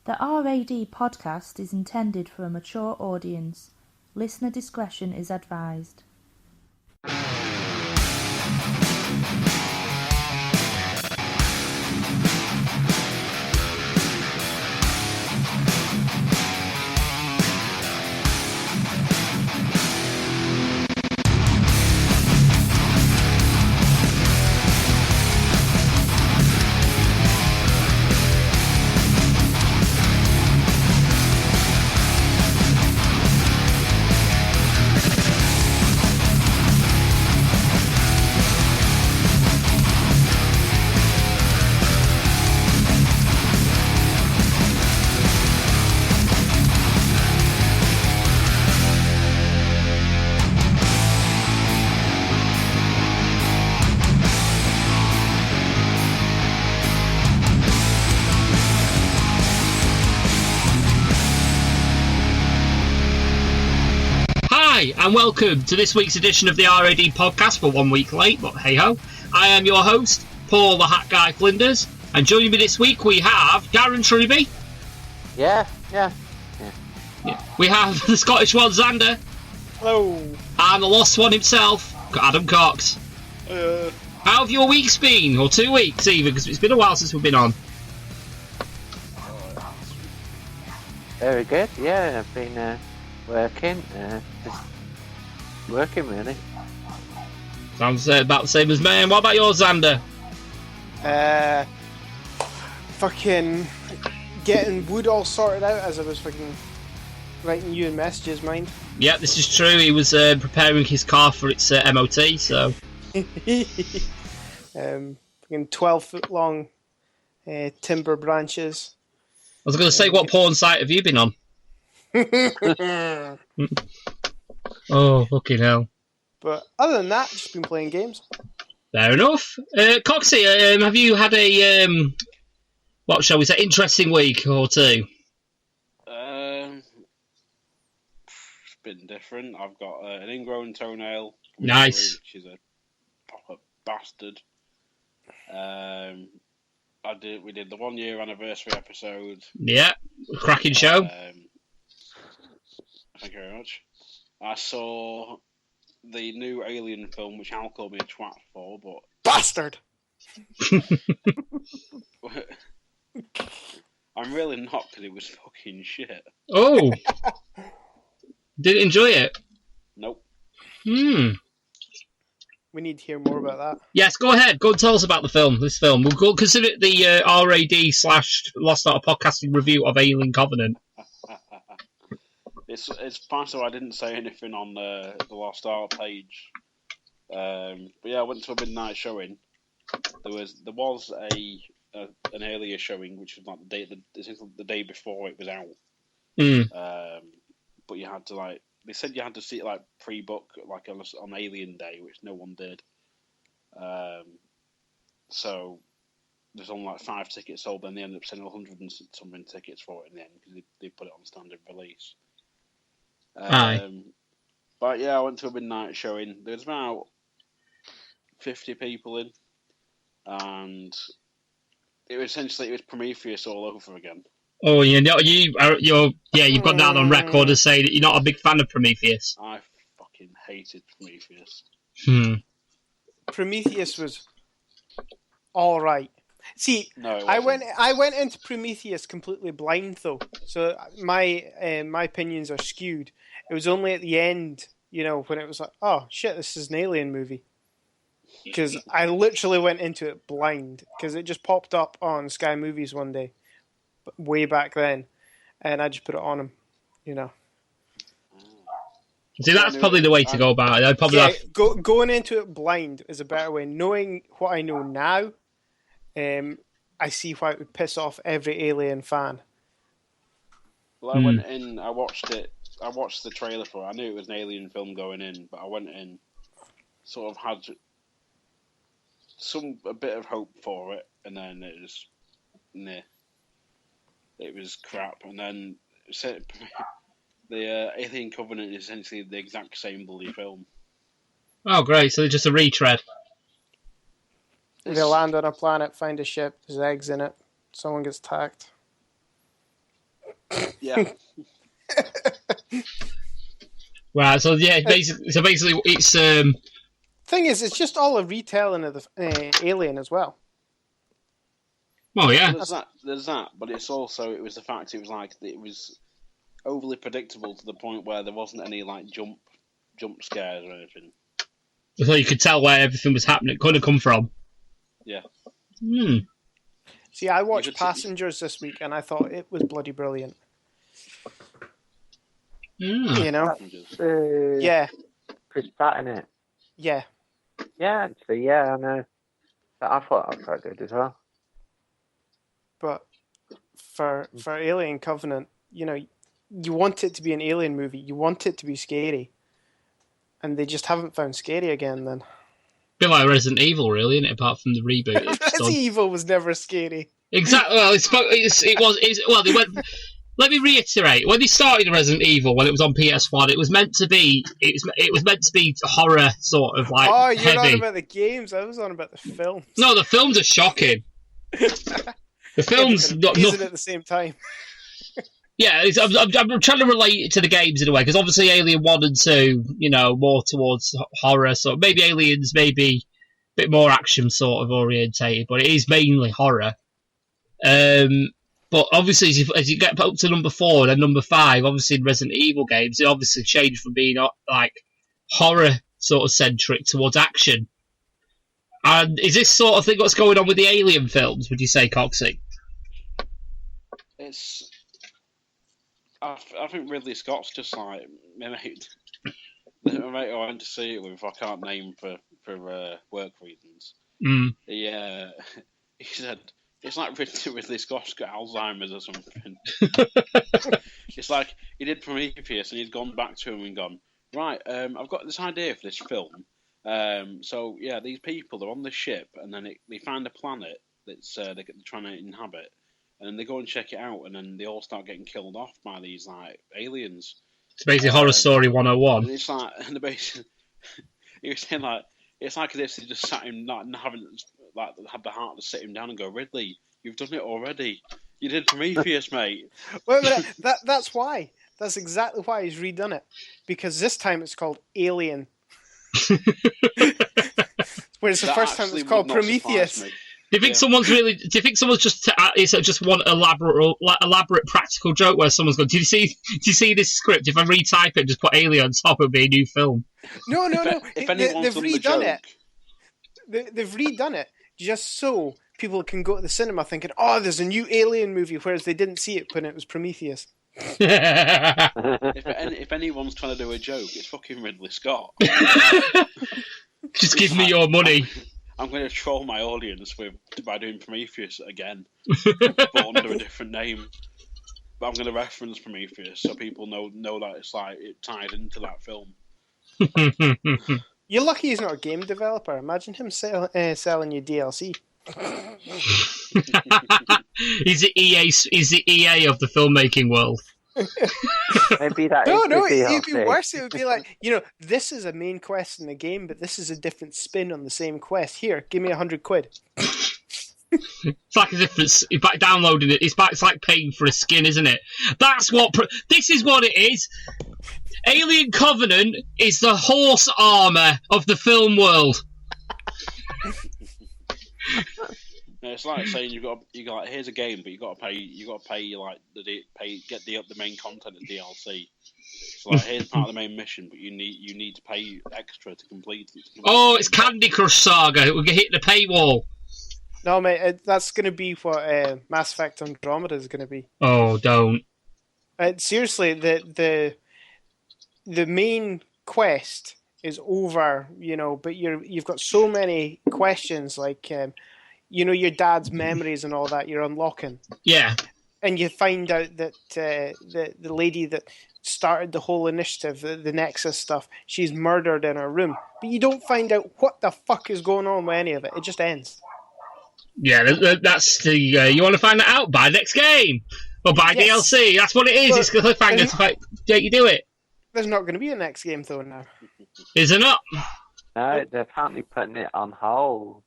The RAD podcast is intended for a mature audience. Listener discretion is advised. Hi, and welcome to this week's edition of the RAD podcast. For 1 week late, but hey ho. I am your host, Paul the Hat Guy Flinders, and joining me this week we have Darren Truby. Yeah. We have the Scottish one, Xander. Hello. And the lost one himself, Adam Cox. How have your weeks been? Or 2 weeks even, because it's been a while since we've been on. Very good. Yeah, I've been working. Just working, really. Sounds about the same as me. And what about yours, Xander? Fucking getting wood all sorted out as I was fucking writing you in messages, mind. Yeah, this is true. He was preparing his car for its MOT, so... Fucking 12-foot long timber branches. I was going to say, what porn site have you been on? Oh, fucking hell. But other than that, just been playing games. Fair enough. Coxy, have you had a, what shall we say, interesting week or two? It's been different. I've got an ingrown toenail. Nice. Which is a proper bastard. We did the 1 year anniversary episode. Yeah, cracking show. Thank you very much. I saw the new Alien film, which Al called me a twat for, but... Bastard! I'm really not, because it was fucking shit. Oh! Didn't enjoy it? Nope. We need to hear more about that. Yes, go ahead. Go and tell us about this film. We'll consider it the RAD/Lost Art of Podcasting review of Alien Covenant. It's fine, so I didn't say anything on the Lost Art page. But yeah, I went to a midnight showing. There was an earlier showing, which was like the day before it was out. But you had to they said you had to see it pre-book on Alien Day, which no one did. So there's only 5 tickets sold, then they ended up selling 100 and something tickets for it in the end because they put it on standard release. But yeah, I went to a midnight showing. There was about 50 people in, and it was Prometheus all over again. Oh, you've got that on record as saying that you're not a big fan of Prometheus. I fucking hated Prometheus. Prometheus was all right. See, no, I went into Prometheus completely blind though, so my opinions are skewed. It was only at the end, when it was like, oh shit, this is an alien movie, because I literally went into it blind because it just popped up on Sky Movies one day, way back then, and I just put it on them, See, that's probably the way to go about it. Going into it blind is a better way. Knowing what I know now, I see why it would piss off every Alien fan. Well, I went in, I watched it. I watched the trailer for it. I knew it was an Alien film going in, but I went in, sort of had a bit of hope for it, and then it was, it was crap. And then the Alien Covenant is essentially the exact same bloody film. Oh, great! So it's just a retread. They land on a planet, find a ship. There's eggs in it. Someone gets attacked. Yeah. Right. So yeah, basically, it's Thing is, it's just all a retelling of the Alien as well. Oh yeah. Well, there's that, but it was the fact it was overly predictable to the point where there wasn't any like jump scares or anything. So you could tell where everything was happening. Could have come from. Yeah. See, I watched Passengers this week, and I thought it was bloody brilliant. You know? Yeah. Chris Pratt in it. Yeah. Yeah, actually, yeah, I know. But I thought that was quite good as well. But for Alien Covenant, you know, you want it to be an Alien movie. You want it to be scary. And they just haven't found scary again then. A bit like Resident Evil, really, isn't it? Apart from the reboot. Resident Evil was never scary. Exactly. Well, they went. Let me reiterate. When they started Resident Evil, when it was on PS1, it was meant to be horror, sort of like. Oh, you're heavy. on about the games. I was on about the films. No, the films are shocking. The films not at the same time. Yeah, I'm trying to relate it to the games in a way, because obviously Alien 1 and 2, you know, more towards horror, so maybe Aliens maybe a bit more action sort of orientated, but it is mainly horror. But obviously as you get up to number 4 and then number 5, obviously in Resident Evil games, it obviously changed from being like horror sort of centric towards action. And is this sort of thing what's going on with the Alien films, would you say, Coxy? I think Ridley Scott's just like my mate I went to see it with. I can't name for work reasons. He said it's like Ridley Scott's got Alzheimer's or something. It's like he did Prometheus and he's gone back to him and gone, right, I've got this idea for this film. So yeah, these people, they're on the ship and then they find a planet that's they're trying to inhabit. And then they go and check it out, and then they all start getting killed off by these like aliens. It's basically Horror Story 101. And it's like, and he was saying like, it's like as if they just sat him like haven't like had the heart to sit him down and go, Ridley, you've done it already. You did Prometheus, mate. Wait a minute, that's why. That's exactly why he's redone it, because this time it's called Alien. Whereas the first time it was called Prometheus. Do you think someone's just one elaborate practical joke where someone's going, do you see this script? If I retype it, just put Alien on top, it'll be a new film. No. If anyone's they've redone it. They've redone it just so people can go to the cinema thinking, oh, there's a new Alien movie, whereas they didn't see it when it was Prometheus. If anyone's trying to do a joke, it's fucking Ridley Scott. Just give me your money. I'm going to troll my audience by doing Prometheus again, but under a different name. But I'm going to reference Prometheus so people know that it's like it tied into that film. You're lucky he's not a game developer. Imagine him selling you DLC. He's the EA of the filmmaking world. Maybe that no, it'd be worse. It would be like, this is a main quest in the game, but this is a different spin on the same quest. Here, give me £100. It's like as if it's back downloading it. It's like paying for a skin, isn't it? This is what it is. Alien Covenant is the horse armor of the film world. It's like saying you got like, here's a game, but you got to pay like get the main content of DLC. So like, here's part of the main mission, but you need to pay extra to complete it. Oh, it's Candy Crush Saga. We're hitting the paywall. No, mate, that's going to be what Mass Effect Andromeda is going to be. Oh, don't. Seriously, the main quest is over, but you've got so many questions, like, your dad's memories and all that you're unlocking. Yeah. And you find out that the lady that started the whole initiative, the Nexus stuff, she's murdered in her room. But you don't find out what the fuck is going on with any of it. It just ends. Yeah, that's the... you want to find that out? Buy next game! Or buy DLC. That's what it is. It's the cliffhanger to you do it. There's not going to be a next game, though, now. Is there not? No, they're apparently putting it on hold.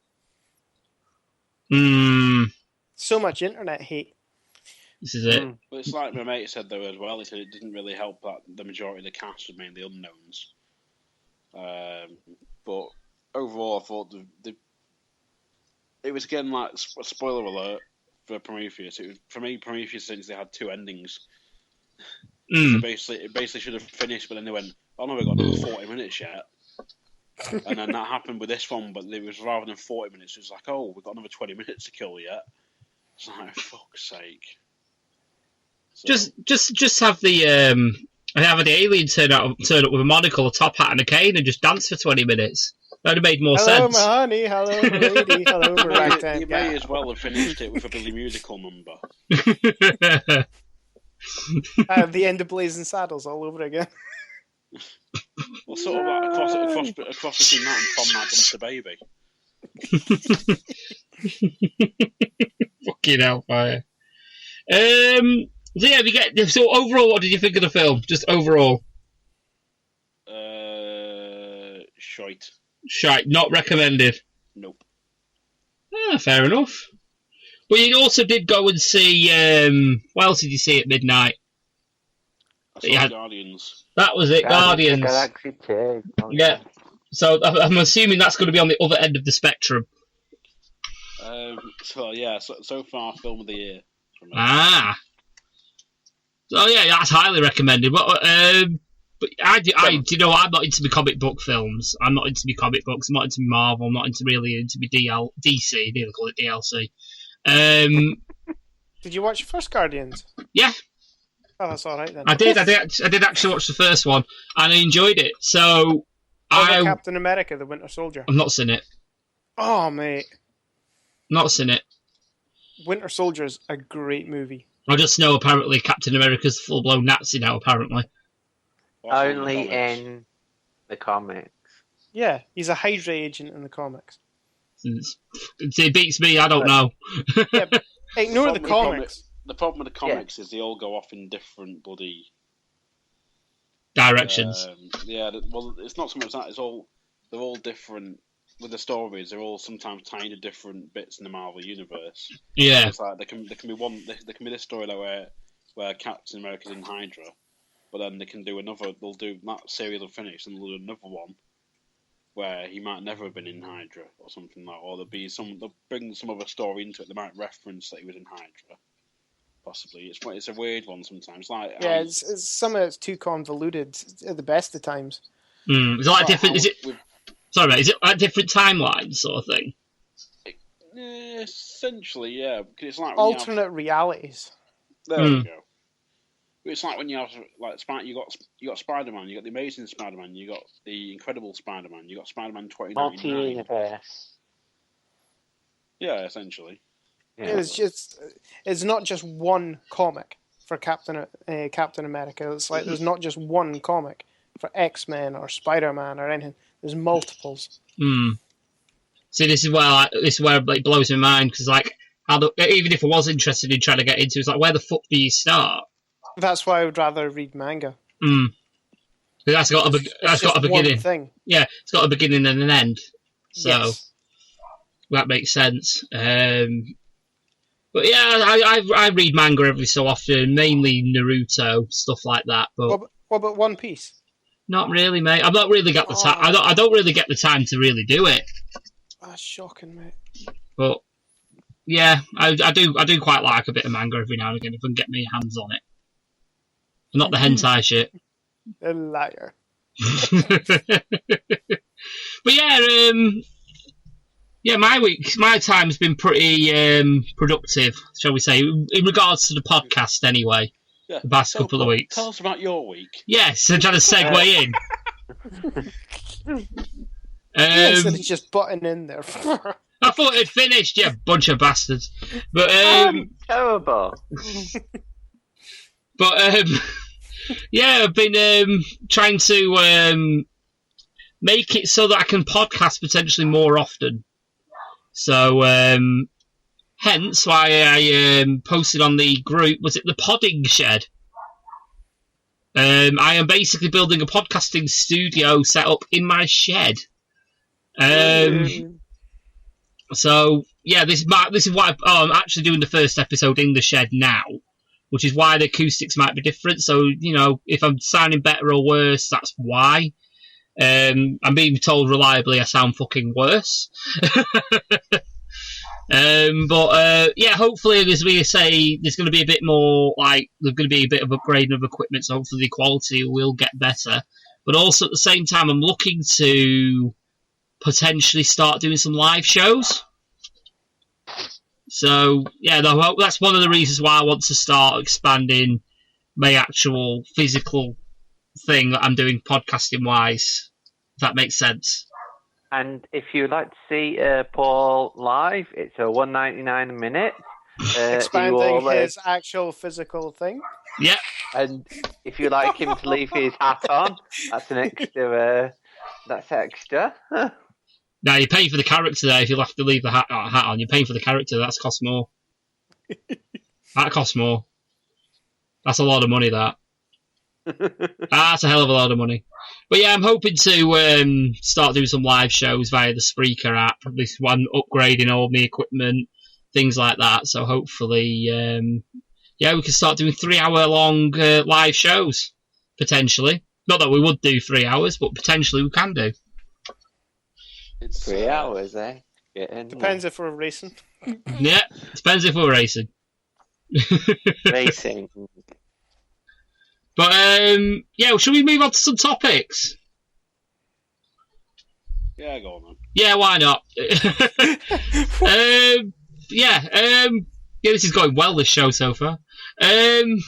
So much internet hate. This is it. But it's like my mate said though as well. He said it didn't really help that the majority of the cast was mainly unknowns. But overall, I thought it was again like a spoiler alert for Prometheus. It was, for me, Prometheus, since they had 2 endings. It basically should have finished, but then they went, "Oh no, we've got another 40 minutes yet." And then that happened with this one, but it was rather than 40 minutes, it was like, "Oh, we've got another 20 minutes to kill yet." It's like, fuck's sake. So, Just have the alien turn up with a monocle, a top hat, and a cane, and just dance for 20 minutes. That would have made more sense. Hello, my honey. Hello, my lady. Hello, my ragtime you may as well have finished it with a Billy Musical number. The end of Blazing Saddles all over again. Well, sort of like across between that and Tom Mad Dumpster Baby. Fucking hellfire. So overall, what did you think of the film? Just overall. Shite. Not recommended. Nope. Fair enough. But you also did go and see. What else did you see at midnight? I saw Guardians. That was it, Guardians. Galaxy 2. Yeah. So I'm assuming that's going to be on the other end of the spectrum. So far, film of the year. So yeah, that's highly recommended. But I'm not into my comic book films. I'm not into my comic books. I'm not into Marvel. I'm not really into my DC. They call it DLC. Did you watch the first Guardians? Yeah. Oh, that's all right then. I did actually watch the first one, and I enjoyed it. So Captain America: The Winter Soldier. I've not seen it. Oh, mate. Not seen it. Winter Soldier is a great movie. I just know apparently Captain America's a full-blown Nazi now, apparently. Only in the comics. Yeah, he's a Hydra agent in the comics. It beats me, I don't know. Yeah, ignore the comics. The problem with the comics is they all go off in different bloody directions. Well, it's not so much that. They're all different with the stories. They're all sometimes tied to different bits in the Marvel universe. Yeah, it's like there can be this story where Captain America's in Hydra, but then they can do another. They'll do that series will finish, and they'll do another one where he might never have been in Hydra or something like. Or they'll bring some other story into it. They might reference that he was in Hydra. Possibly, it's a weird one sometimes. It's some of it's too convoluted at the best of times. Is it like different? Is it like different timelines sort of thing? Essentially, yeah. Because it's like alternate realities. There we go. It's like when you have you got Spider-Man, you got the Amazing Spider-Man, you got the Incredible Spider-Man, you got Spider-Man 2099. Multi-universe. Yeah, essentially. Yeah. It's not just one comic for Captain America. It's like there's not just one comic for X-Men or Spider-Man or anything. There's multiples. See, this is where it blows my mind because even if I was interested in trying to get into it, it's like where the fuck do you start? That's why I would rather read manga. That's got a beginning. Thing. Yeah, it's got a beginning and an end. So yes. That makes sense. But yeah, I read manga every so often, mainly Naruto, stuff like that. But what about One Piece? Not really, mate. I've not really got the time. I don't really get the time to really do it. That's shocking, mate. But yeah, I do quite like a bit of manga every now and again if I can get my hands on it. Not the hentai shit. A liar. But yeah, my time's been pretty productive, shall we say, in regards to the podcast anyway. Yeah. The past couple of weeks. Tell us about your week. Yes, I'm trying to segue in. Instead of just butting in there. I thought it'd finished, you bunch of bastards. But terrible. But yeah, I've been trying to make it so that I can podcast potentially more often. So hence why I posted on the group, was it the Podding Shed? I am basically building a podcasting studio set up in my shed. So yeah, this is what I'm actually doing the first episode in the shed now. which is why the acoustics might be different. So, if I'm sounding better or worse, that's why. I'm being told reliably I sound fucking worse. Hopefully, as we say, there's going to be a bit more, there's going to be a bit of upgrading of equipment, so hopefully the quality will get better. But also, at the same time, I'm looking to potentially start doing some live shows. So, that's one of the reasons why I want to start expanding my actual physical thing that I'm doing podcasting-wise, if that makes sense. And if you'd like to see Paul live, it's a $1.99 a minute. Expanding his actual physical thing. Yeah. And if you like him to leave his hat on, that's an extra. That's extra. Now you're paying for the character there. If you'll have to leave the hat on, you're paying for the character. That costs more. That costs more. That's a lot of money. That's a hell of a lot of money. But yeah, I'm hoping to start doing some live shows via the Spreaker app. This one, upgrading all my equipment, things like that. So hopefully, we can start doing 3-hour-long live shows, potentially. Not that we would do 3 hours, but potentially we can do. It's 3 hours, eh? Depends if we're racing. Yeah, depends if we're racing. Racing. But, should we move on to some topics? Yeah, go on then. Yeah, why not? This is going well, this show so far. Any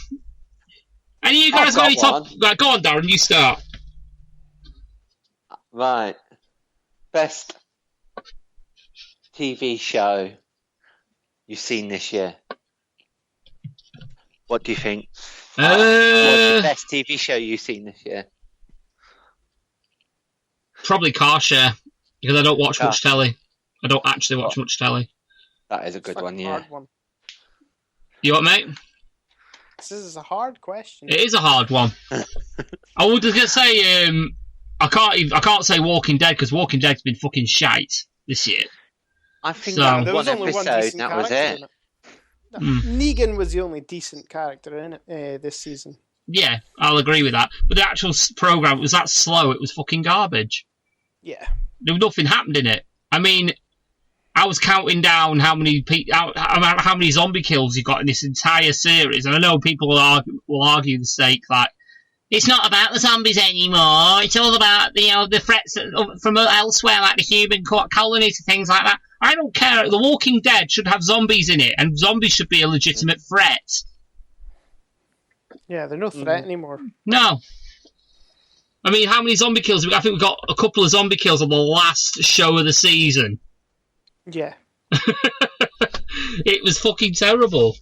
of you guys got any topics? Right, go on, Darren, you start. Right. Best TV show you've seen this year? What do you think? What's the best TV show you've seen this year? Probably Car Share, because I don't watch much telly. I don't actually watch much telly. That is a good one, yeah. One. You what, mate? This is a hard question. It is a hard one. I was just gonna say, I can't say Walking Dead because Walking Dead's been fucking shite this year. I think there that was one only one episode, decent that was character it. in it. Negan was the only decent character in it this season. Yeah, I'll agree with that. But the actual program was that slow. It was fucking garbage. Yeah, there was nothing happened in it. I mean, I was counting down how many zombie kills you got in this entire series, and I know people will argue the stake like it's not about the zombies anymore. It's all about the threats from elsewhere, like the human colonies and things like that. I don't care. The Walking Dead should have zombies in it, and zombies should be a legitimate threat. Yeah, they're no threat anymore. No. I mean, how many zombie kills? I think we got a couple of zombie kills on the last show of the season. Yeah. It was fucking terrible.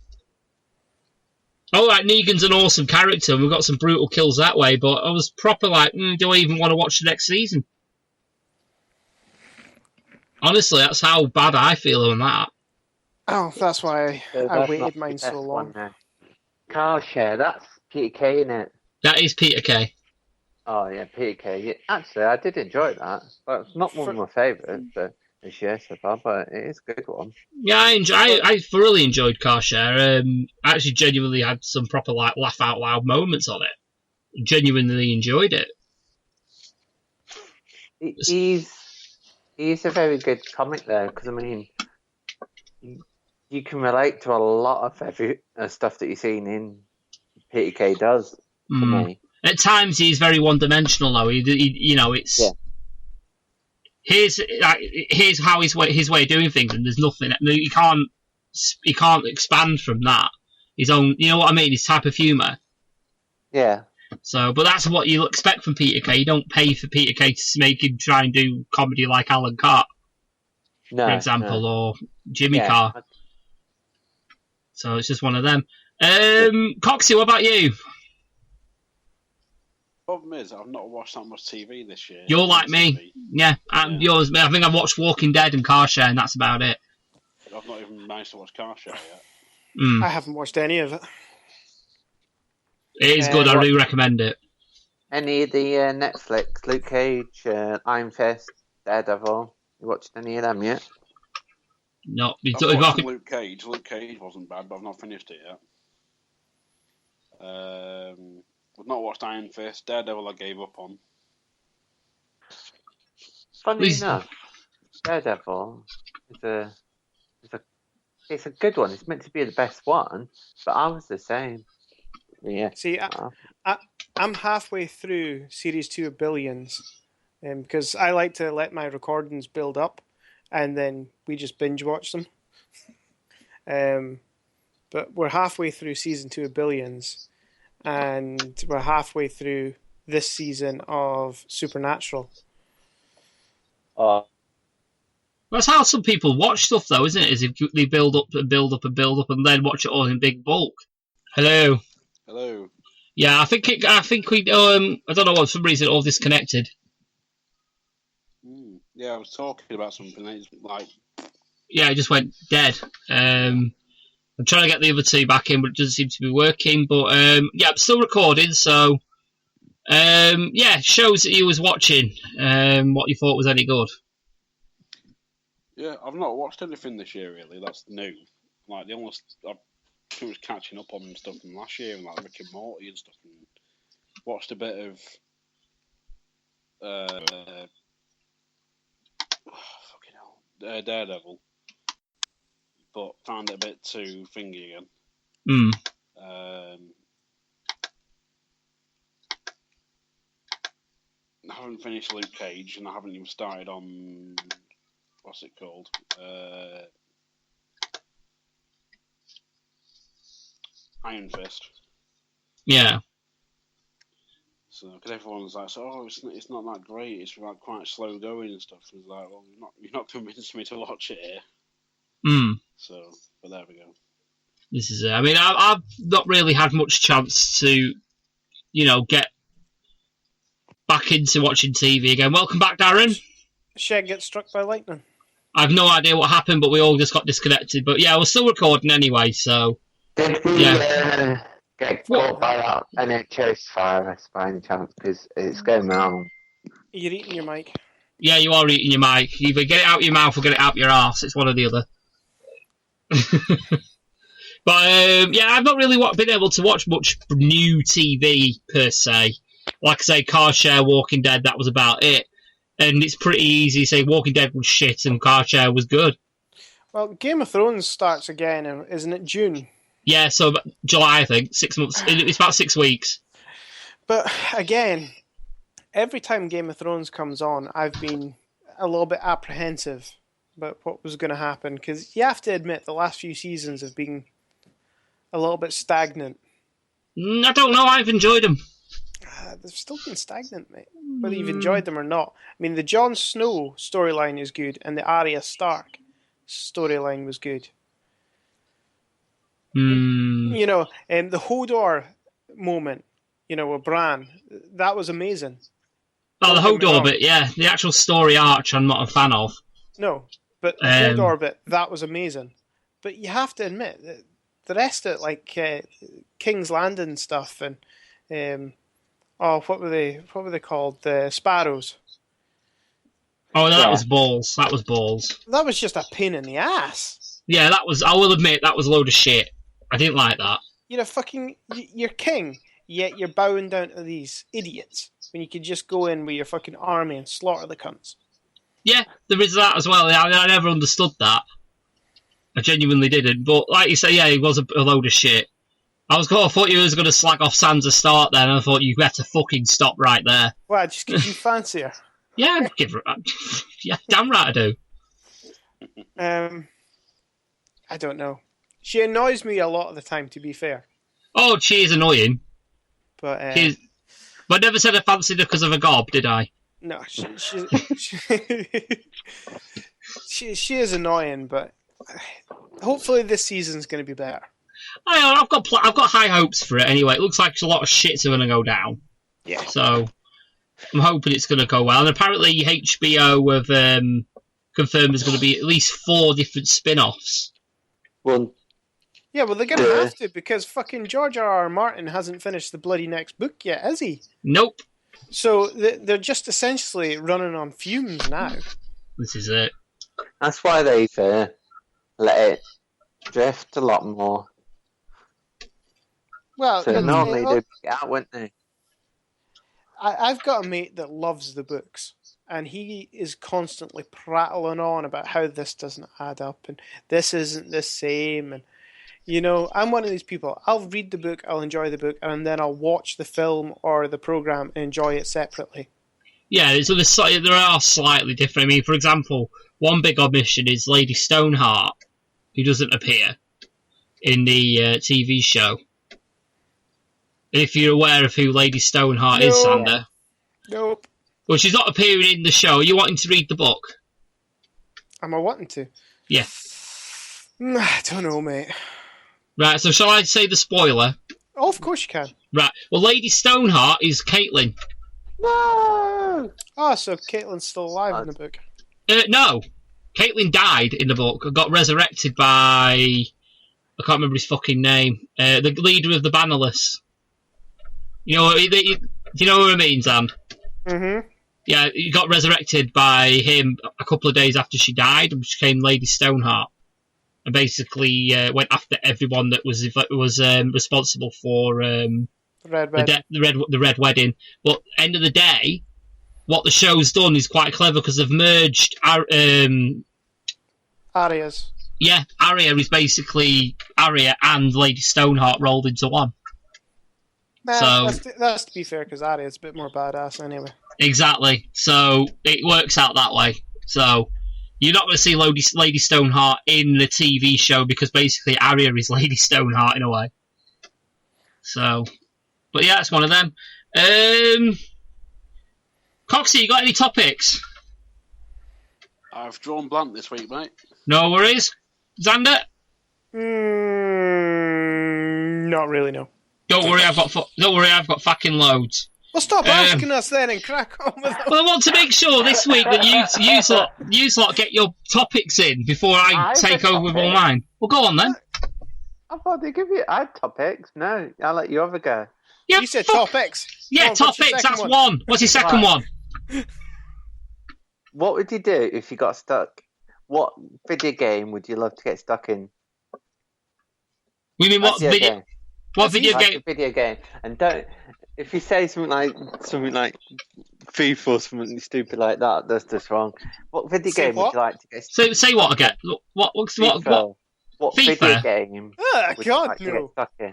All right, Negan's an awesome character, and we got some brutal kills that way, but I was proper like, do I even want to watch the next season? Honestly, that's how bad I feel on that. Oh, that's why I waited mine so long. Car Share, that's Peter Kay, innit? That is Peter Kay. Oh, yeah, Peter Kay. Yeah, actually, I did enjoy that. But it's not one of my favourites this year so far, but it is a good one. Yeah, I thoroughly enjoyed Car Share. I actually genuinely had some proper laugh out loud moments on it. Genuinely enjoyed it. He's a very good comic there, because, I mean, you can relate to a lot of stuff that you've seen in Peter Kay does, to me. At times, he's very one-dimensional, though. It's... Yeah. Here's how his way of doing things, and there's nothing... He can't expand from that. His own... You know what I mean? His type of humour. Yeah. So, but that's what you expect from Peter Kay. You don't pay for Peter Kay to make him try and do comedy like Alan Carr, for example, or Jimmy Carr. So it's just one of them. Coxy, what about you? Problem is, I've not watched that much TV this year. You're like me. Yeah, yours. I think I've watched Walking Dead and Car Share, and that's about it. I've not even managed to watch Car Share yet. I haven't watched any of it. It is good. I do recommend it. Any of the Netflix, Luke Cage, Iron Fist, Daredevil? You watched any of them yet? No. I've watched Luke Cage. Luke Cage wasn't bad, but I've not finished it yet. not watched Iron Fist. Daredevil I gave up on. Funny enough, Daredevil it's a good one. It's meant to be the best one, but I was the same. Yeah. See, I'm halfway through Series 2 of Billions, because I like to let my recordings build up, and then we just binge watch them. But we're halfway through Season 2 of Billions, and we're halfway through this season of Supernatural. That's how some people watch stuff, though, isn't it? Is if they build up and build up and build up, and then watch it all in big bulk. Hello. Hello. Yeah, I think we. I don't know what. For some reason, all disconnected. Yeah, I was talking about something. It's like. Yeah, it just went dead. I'm trying to get the other two back in, but it doesn't seem to be working. But yeah, I'm still recording. So yeah, shows that you was watching. What you thought was any good. Yeah, I've not watched anything this year really. That's new. Like the almost, I'm pretty much catching up on stuff from last year, and like Rick and Morty and stuff. And watched a bit of Daredevil, but found it a bit too thingy again. I haven't finished Luke Cage, and I haven't even started on what's it called? Iron Fist. Yeah. So, because everyone's like, "Oh, it's not that great. It's like quite slow going and stuff." It's like, "Well, you're not convincing me to watch it here." So, but there we go. This is it. I mean, I've not really had much chance to, get back into watching TV again. Welcome back, Darren. Shed gets struck by lightning. I've no idea what happened, but we all just got disconnected. But yeah, we're still recording anyway, so. Did we get caught by that NHS virus by any chance? Because it's going round. You're eating your mic. Yeah, you are eating your mic. Either get it out your mouth or get it out your arse. It's one or the other. But yeah, I've not really been able to watch much new TV per se. Like I say, Car Share, Walking Dead, that was about it. And it's pretty easy to say Walking Dead was shit and Car Share was good. Well, Game of Thrones starts again, isn't it June? Yeah, so July, I think. 6 months. It's about 6 weeks. But again, every time Game of Thrones comes on, I've been a little bit apprehensive about what was going to happen. Because you have to admit, the last few seasons have been a little bit stagnant. I don't know. I've enjoyed them. They've still been stagnant, mate. Whether you've enjoyed them or not. I mean, the Jon Snow storyline is good, and the Arya Stark storyline was good. The Hodor moment, with Bran, that was amazing. Oh, the Hodor bit, yeah. The actual story arc I'm not a fan of. No, but the Hodor bit, that was amazing. But you have to admit, that the rest of it, like King's Landing stuff, and what were they called? The Sparrows. Oh, that was balls. That was balls. That was just a pain in the ass. Yeah, I will admit, that was a load of shit. I didn't like that. You're king, yet you're bowing down to these idiots when you could just go in with your fucking army and slaughter the cunts. Yeah, there is that as well. I never understood that. I genuinely didn't. But like you say, yeah, it was a load of shit. I thought you was going to slag off Sansa Stark then, and I thought you better fucking stop right there. Well, just because you fancy her. Yeah, yeah, damn right I do. I don't know. She annoys me a lot of the time, to be fair. Oh, she is annoying. But I never said I fancied her because of a gob, did I? No, she is annoying, but hopefully this season's going to be better. I've got high hopes for it anyway. It looks like a lot of shits are going to go down. Yeah. So I'm hoping it's going to go well. And apparently HBO have confirmed there's going to be at least 4 different spin-offs. Well, yeah, well, they're going to have to, because fucking George R.R. Martin hasn't finished the bloody next book yet, has he? Nope. So they're just essentially running on fumes now. This is it. That's why they've let it drift a lot more. Well, so normally they'd be out, wouldn't they? I've got a mate that loves the books, and he is constantly prattling on about how this doesn't add up and this isn't the same. And I'm one of these people. I'll read the book, I'll enjoy the book, and then I'll watch the film or the program and enjoy it separately. Yeah, so there are slightly different. I mean, for example, one big omission is Lady Stoneheart, who doesn't appear in the TV show. If you're aware of who Lady Stoneheart is, Xander. Nope. Well, she's not appearing in the show. Are you wanting to read the book? Am I wanting to? Yeah. I don't know, mate. Right, so shall I say the spoiler? Oh, of course you can. Right, well, Lady Stoneheart is Caitlin. No! Oh, so Caitlyn's still alive in the book. No. Caitlin died in the book and got resurrected by... I can't remember his fucking name. The leader of the Bannerless. Do you know what I mean, Zan? Mm-hmm. Yeah, he got resurrected by him a couple of days after she died and became Lady Stoneheart. And basically went after everyone that was responsible for the Red Wedding. But end of the day, what the show's done is quite clever because they've merged... Arias. Yeah, Arya is basically Arya and Lady Stoneheart rolled into one. That's to be fair, because Arya's a bit more badass anyway. Exactly. So it works out that way. So you're not going to see Lady Stoneheart in the TV show because basically Arya is Lady Stoneheart in a way. So, but yeah, it's one of them. Coxy, you got any topics? I've drawn blank this week, mate. No worries. Xander? Not really, no. Don't worry, I've got fucking loads. Well, stop asking us then and crack on with it. Well, I want to make sure this week that you lot get your topics in before I take over with all mine. Well, go on then. I thought they give you topics. No, I'll let you have a go. Yeah, you said topics. Yeah, topics. That's one. What's your second one? What would you do if you got stuck? What video game would you love to get stuck in? You mean what video? What video game? Video game, and don't. If you say something like FIFA or something stupid like that, that's just wrong. What video game would you like to get? So say what again? What FIFA. What FIFA? video game? Oh, God, like to get stuck in?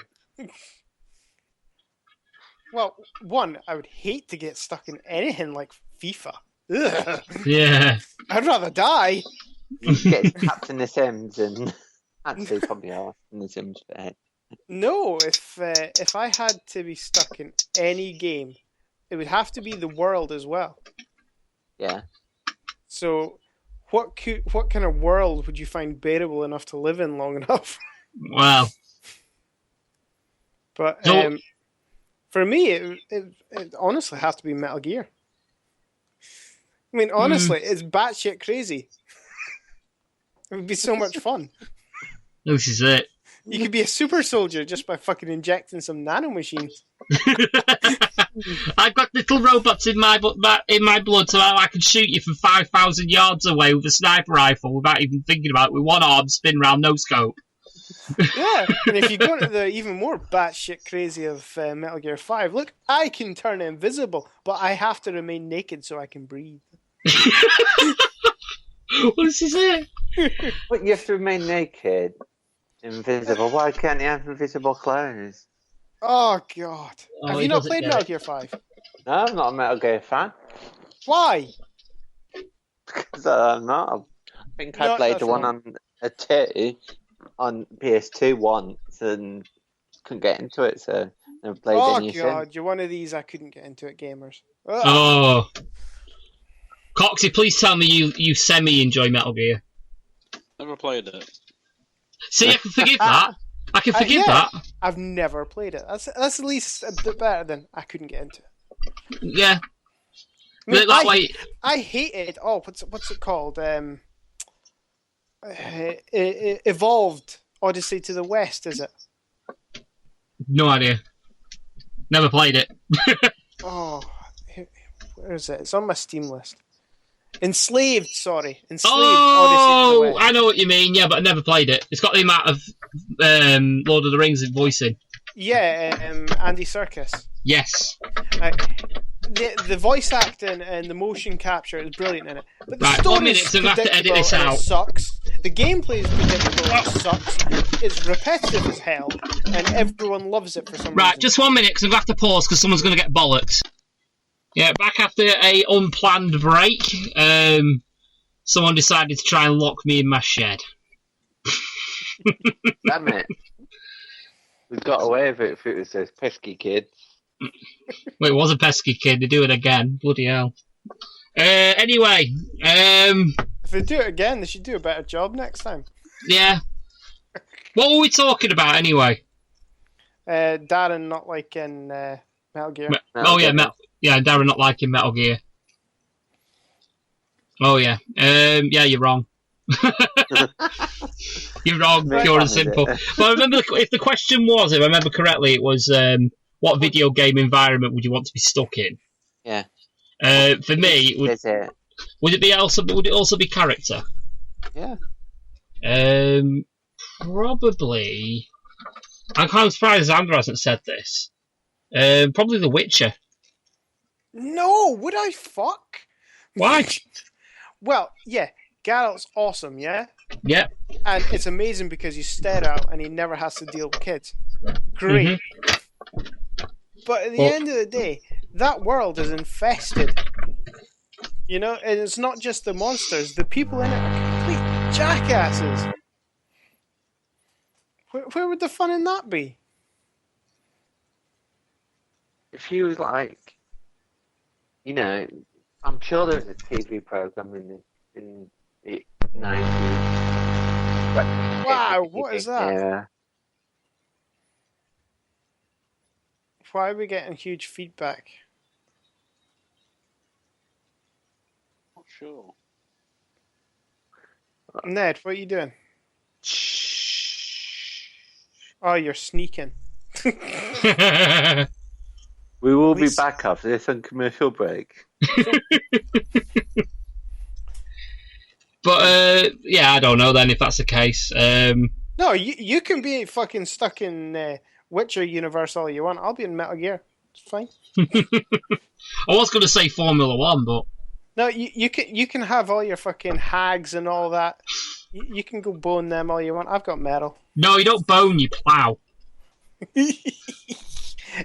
Well, one, I would hate to get stuck in anything like FIFA. Ugh. Yeah. I'd rather die. You get trapped in The Sims, and actually probably are in The Sims for it. No, if I had to be stuck in any game, it would have to be the world as well. Yeah. So, what kind of world would you find bearable enough to live in long enough? Wow. But for me, it honestly has to be Metal Gear. I mean, honestly, it's batshit crazy. It would be so much fun. This is it. You could be a super soldier just by fucking injecting some nanomachines. I've got little robots in my blood, so I can shoot you from 5,000 yards away with a sniper rifle without even thinking about it, with one arm, spin round, no scope. Yeah, and if you go to the even more batshit crazy of Metal Gear 5, look, I can turn invisible, but I have to remain naked so I can breathe. What's this here? But you have to remain naked, invisible. Why can't you have invisible clothes? Oh, God. Have you not played Metal Gear 5? No, I'm not a Metal Gear fan. Why? Because I'm not. I think I played the one on a 2 on PS2 once and couldn't get into it, so never played any. Oh, God, you're one of these I couldn't get into it gamers. Ugh. Oh. Coxy, please tell me you semi-enjoy Metal Gear. Never played it. See, I can forgive that. I can forgive that. I've never played it. That's at least a bit better than I couldn't get into it. Yeah. I mean, that way... I hate it. Oh, what's it called? Evolved Odyssey to the West, is it? No idea. Never played it. Oh, where is it? It's on my Steam list. Enslaved, Odyssey to the West. I know what you mean, yeah, but I never played it. It's got the amount of Lord of the Rings voicing. Yeah, Andy Serkis. Yes. the voice acting and the motion capture is brilliant in it. But the Right, 1 story minute, is so we have to edit predictable this and out. it sucks. The gameplay is predictable and it sucks. It's repetitive as hell, and everyone loves it for some Right, reason. just 1 minute, because we have to pause, because someone's going to get bollocks. Yeah, back after a unplanned break, someone decided to try and lock me in my shed. Damn it. We got away with it if it was those pesky kids. Well, it was a pesky kid, they do it again. Bloody hell. Anyway, If they do it again, they should do a better job next time. yeah. What were we talking about anyway? Darren not liking Metal Gear. Yeah, Darren not liking Metal Gear. Oh yeah, yeah, you're wrong. You're wrong, pure and simple. But I remember, if the question was, if I remember correctly, it was what video game environment would you want to be stuck in? Yeah. For me, would it also be character? Yeah. Probably. I'm kind of surprised Xander hasn't said this. Probably The Witcher. No, would I fuck? Why? Well, yeah, Geralt's awesome, yeah? Yeah. And it's amazing because he's stared out and he never has to deal with kids. Great. Mm-hmm. But at the end of the day, that world is infested. You know, and it's not just the monsters, the people in it are complete jackasses. Where would the fun in that be? If he was like, you know, I'm sure there was a TV program in the 90s. Wow, what is that? Yeah. Why are we getting huge feedback? Not sure. Ned, what are you doing? Oh, you're sneaking. We will be back after this uncommercial break. But yeah, I don't know then if that's the case. No, you can be fucking stuck in Witcher universe all you want. I'll be in Metal Gear. It's fine. I was going to say Formula 1, but no, you can have all your fucking hags and all that. You can go bone them all you want. I've got metal. No, you don't bone, you plough.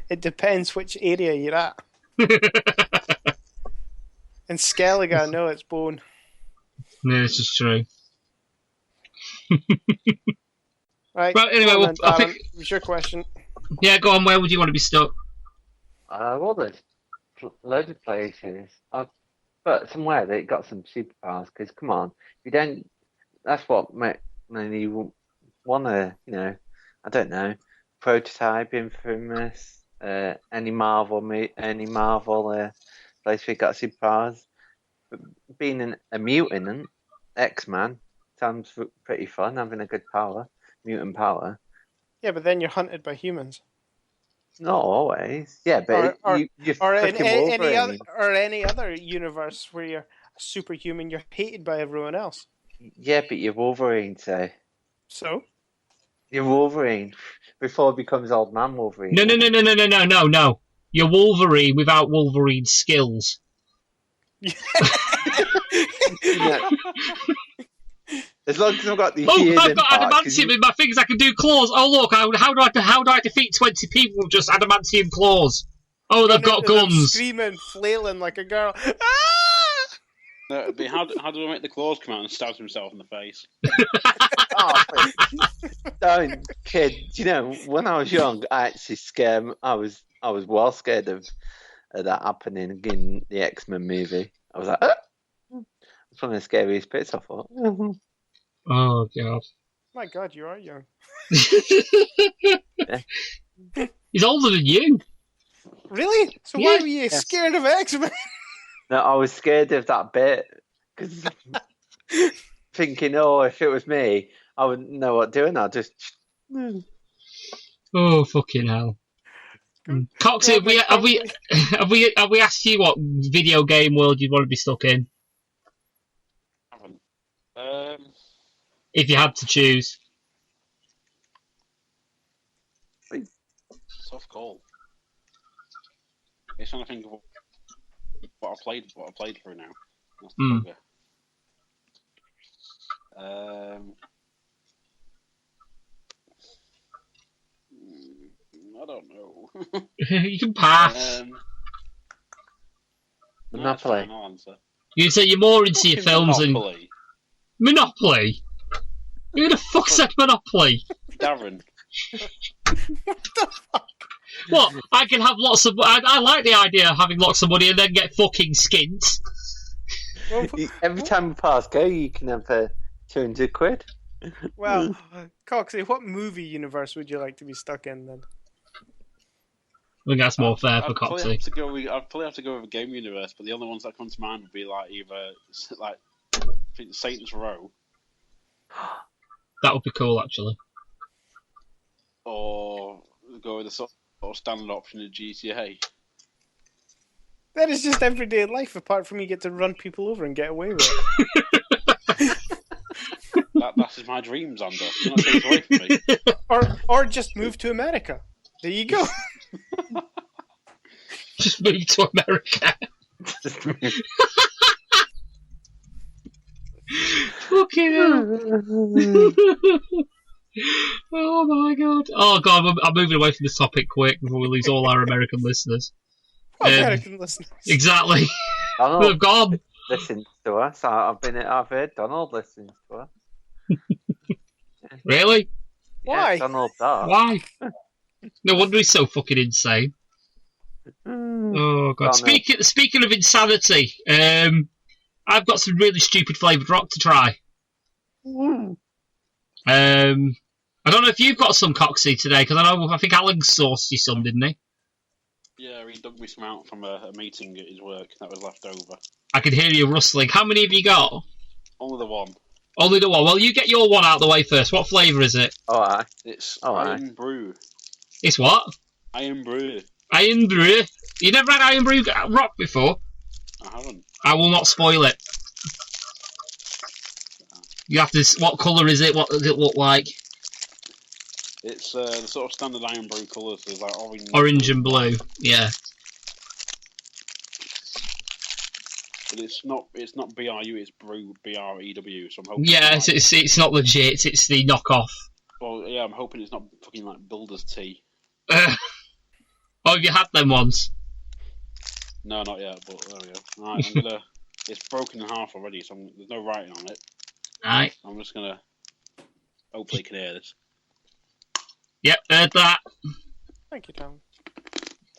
It depends which area you're at. In Skellige, no, it's bone. Yeah, this is true. Right. Well, anyway, on then, I Darren. think. It was your question. Yeah, go on. Where would you want to be stuck? Well, there's loads of places. But somewhere that got some superpowers. Because come on, you don't. That's what you want to, you know. I don't know. Prototype, Infamous, any Marvel place where you got superpowers. But being a mutant, X-Man sounds pretty fun. Having a good power, mutant power. Yeah, but then you're hunted by humans. Not always. Yeah, but you're Or in freaking any other universe where you're a superhuman, you're hated by everyone else. Yeah, but you're Wolverine, so. So? You're Wolverine before it becomes Old Man Wolverine. No. You're Wolverine without Wolverine's skills. Yeah. As long as I've got the I've got adamantium in my things. I can do claws. Oh look, how do I defeat 20 people with just adamantium claws? Oh, they've got guns. Screaming, flailing like a girl. Ah! No, it'd be how do I make the claws come out and stab himself in the face? Don't, kid. You know, when I was young, I actually scared. I was well scared of that happening in the X-Men movie. I was like, it's one of the scariest bits. I thought. Oh god. My god, you are young. He's older than you. Really? So why were you scared of X-Men? No, I was scared of that bit because thinking, if it was me, I wouldn't know what doing. I'd just. Oh fucking hell! Coxy, have we asked you what video game world you'd want to be stuck in? If you had to choose. Tough call. I'm trying to think of I played through now. That's Mm. the bugger. I don't know. You can pass. No, Monopoly. that's fine, I'll answer. You say you're more into your Fucking films Monopoly. and Monopoly. Who the fuck said Monopoly? Darren. What? I can have lots of. I like the idea of having lots of money and then get fucking skint. Every time we pass go, you can have 200 quid. Well, Coxy, what movie universe would you like to be stuck in then? I think that's more fair for I'd probably Coxy. have to go with a game universe, but the only ones that come to mind would be like either like I think Saints Row That would be cool, actually. or go with the sort of standard option of GTA. That is just everyday life, apart from you get to run people over and get away with it. That is my dream, Xander. Do not take it away from me. Or just move to America. There you go. Just move to America. Fucking hell. Oh my god. Oh god, I'm moving away from this topic quick before we lose all our American listeners. American listeners. Exactly. They've Donald gone. listens to us. I've heard Donald listens to us. Really? Why? Yeah, Donald does. Why? No wonder he's so fucking insane. Oh god. Donald. Speaking of insanity, I've got some really stupid flavoured rock to try. I don't know if you've got some Coxy today, because I think Alan sourced you some, didn't he? Yeah, he dug me some out from a meeting at his work that was left over. I could hear you rustling. How many have you got? Only the one. Only the one. Well, you get your one out of the way first. What flavour is it? Alright. It's Alright. Iron Brew. It's what? Iron Brew. Iron Brew. You never had Iron Brew rock before? I haven't. I will not spoil it. You have to. What colour is it? What does it look like? It's the sort of standard Iron Brew colours. There's like Orange and blue. Yeah. But it's not BRU. It's Brew BREW. So I'm hoping. Yeah, it's it's not legit. It's the knockoff. well, yeah, I'm hoping it's not fucking like Builder's Tea. Oh, have you had them once? No, not yet. But there we go. Right, I'm gonna. It's broken in half already, so there's no writing on it. Right. I'm just gonna. Hopefully, you can hear this. Yep, heard that. Thank you, Tom.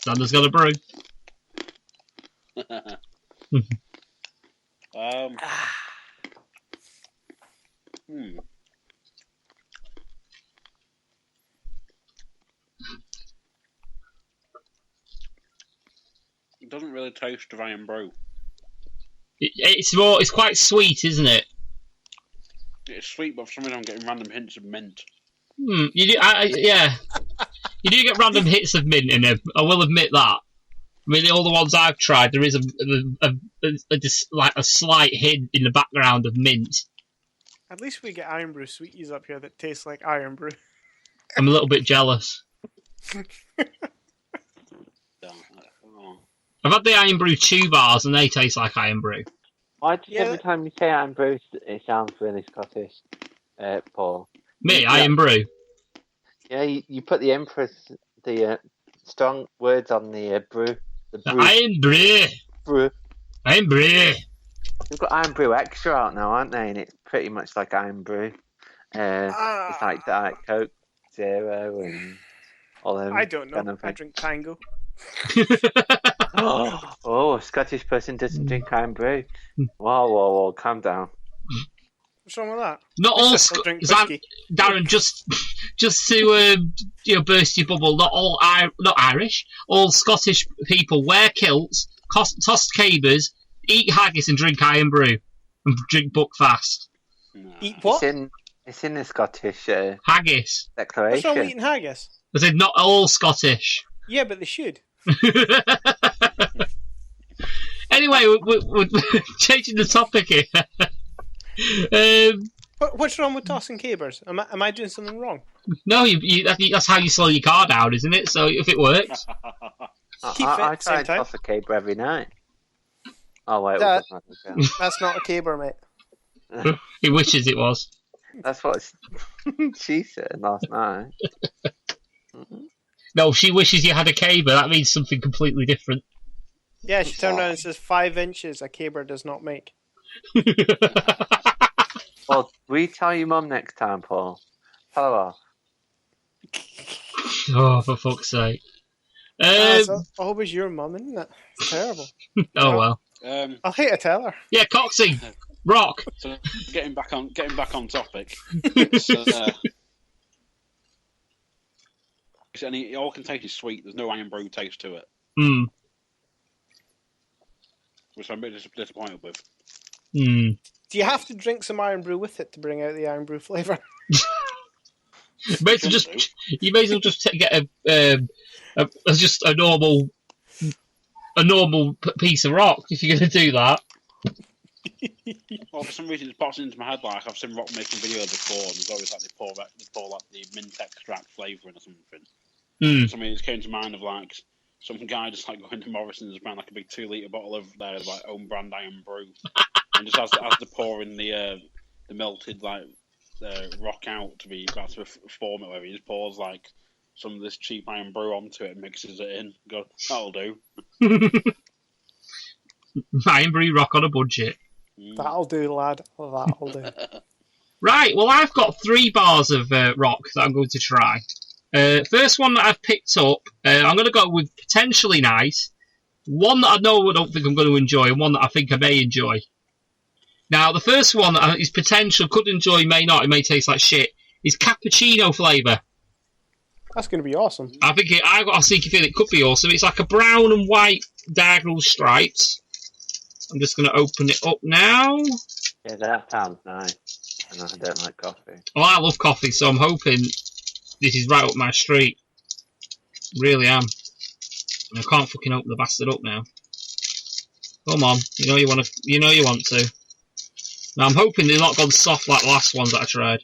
Xander's got a brew. Hmm. It doesn't really taste of Iron Brew. It's quite sweet, isn't it? It's sweet, but for some reason I'm getting random hints of mint. You do, yeah. You do get random hits of mint in them. I will admit that. I mean, all the ones I've tried, there is a slight hint in the background of mint. At least we get Iron Brew sweeties up here that taste like Iron Brew. I'm a little bit jealous. Oh. I've had the Iron Brew 2 bars and they taste like Iron Brew. Why does Yeah. every time you say Iron Brew, it sounds really Scottish, Paul? Me, Yeah. Iron Brew. Yeah, you put the strong words on the brew. The brew. Iron Brew. brew. Iron Brew. They've got Iron Brew Extra out now, aren't they? And it's pretty much like Iron Brew. It's like Diet Coke Zero and all them. I don't know. kind of I thing. drink Tango. Oh, a Scottish person doesn't drink Iron Brew. Whoa, calm down. What's wrong with that? Not all Except I drink whiskey. Darren, just to burst your bubble. Not Irish. All Scottish people wear kilts, toss cabers, eat haggis, and drink Iron Brew, and drink Buckfast. Nah. Eat what? It's in the Scottish Haggis. What's wrong with declaration. eating haggis? I said not all Scottish. Yeah, but they should. Anyway, we're changing the topic here. What's wrong with tossing cabers? Am I doing something wrong? No, that's how you slow your car down, isn't it? So if it works. Keep fit I at the same try and time. toss a caber every night. Oh wait, That- we're talking about the That's not a caber, mate. girl. He wishes it was. That's what she said last night. No, she wishes you had a caber. That means something completely different. Yeah, she turned around and says 5 inches a caber does not make. Well, we tell your mum next time, Paul. Tell her off. Oh, for fuck's sake. That's always your mum, isn't it? It's terrible. Oh well. I'll hate to tell her. Yeah, Coxy, rock. So getting back on topic. So, all it can taste is sweet. There's no iron brew taste to it, which I'm a bit disappointed with. Do you have to drink some iron brew with it to bring out the iron brew flavour? You may as well just get a normal piece of rock if you're going to do that. Well, for some reason, it pops into my head like I've seen rock making videos before, and there's always like they pour like the mint extract flavour in or something. Something just came to mind of like some guy just like going to Morrison's and buying like a big 2-litre bottle of their like own brand iron brew, and just as they're pouring the melted like rock out to be about to form it, where he just pours like some of this cheap iron brew onto it and mixes it in. Go, that'll do. Iron brew rock on a budget. That'll do, lad. That'll do. Right, well, I've got 3 bars of rock that I'm going to try. First one that I've picked up, I'm going to go with potentially nice. One that I don't think I'm going to enjoy, and one that I think I may enjoy. Now, the first one that is potential, could enjoy, may not, it may taste like shit, is cappuccino flavour. That's going to be awesome. I've got a sneaky feeling it could be awesome. It's like a brown and white diagonal stripes. I'm just going to open it up now. Yeah, that sounds nice. And I don't like coffee. Well, I love coffee, so I'm hoping this is right up my street. Really am. And I can't fucking open the bastard up now. Come on, you know you want to. Now I'm hoping they're not gone soft like the last ones that I tried.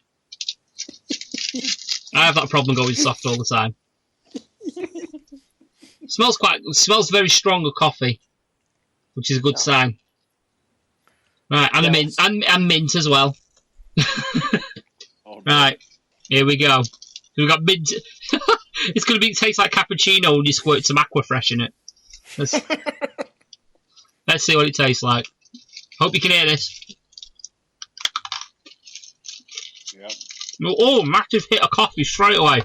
I have that problem going soft all the time. Smells very strong of coffee, which is a good sign. Right, and a mint, and mint as well. Right, here we go. So we've got mint. It's going to taste like cappuccino when you squirt some Aquafresh in it. Let's see what it tastes like. Hope you can hear this. Yep. Oh, massive hit of coffee straight away.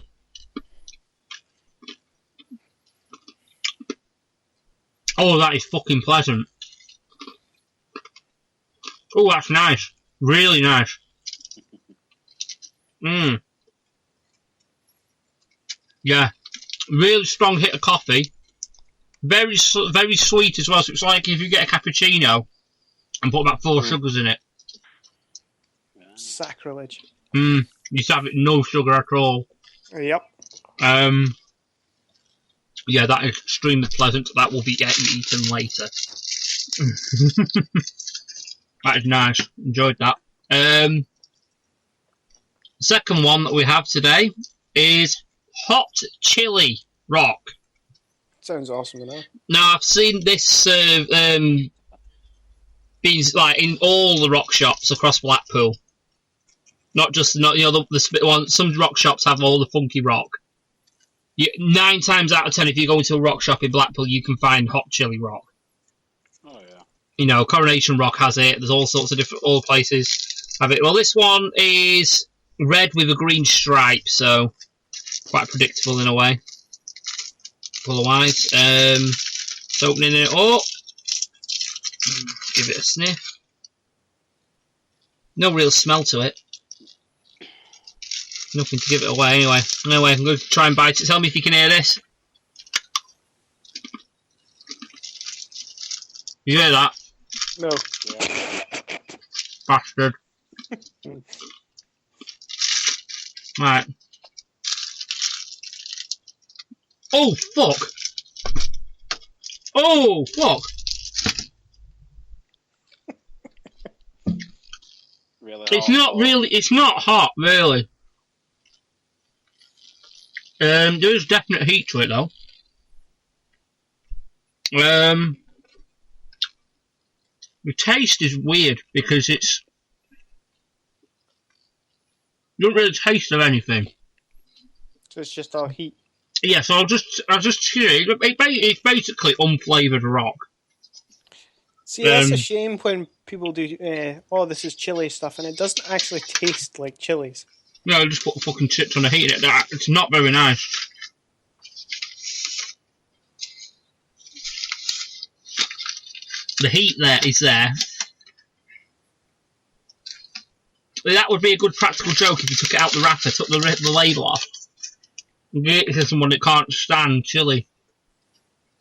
Oh, that is fucking pleasant. Oh, that's nice. Really nice. Yeah. Really strong hit of coffee. Very sweet as well. So it's like if you get a cappuccino and put about 4 sugars in it. Sacrilege. You just have it no sugar at all. Yep. Yeah, that is extremely pleasant. That will be getting eaten later. That is nice. Enjoyed that. Second one that we have today is hot chili rock. Sounds awesome, you know. Now I've seen this being like in all the rock shops across Blackpool. The one. Some rock shops have all the funky rock. 9 times out of 10, if you go into a rock shop in Blackpool, you can find hot chili rock. Oh yeah. You know, Coronation Rock has it. There's all sorts of all places have it. Well, this one is red with a green stripe, so quite predictable in a way. Otherwise, opening it up, give it a sniff. No real smell to it. Nothing to give it away anyway. Anyway, I'm going to try and bite it. Tell me if you can hear this. You hear that? No. Yeah. Bastard. Right. Oh, fuck. Oh, fuck. Really It's hot, not or- really, it's not hot, really. There's definite heat to it, though. The taste is weird because you don't really taste of anything. So it's just all heat. Yeah, so I'll just chew it. It's basically unflavoured rock. See, that's a shame when people do, this is chili stuff, and it doesn't actually taste like chilies. No, just put fucking chips on the heat. It's not very nice. The heat there is there. That would be a good practical joke if you took it out the wrapper, took the label off, and gave it to someone that can't stand chili.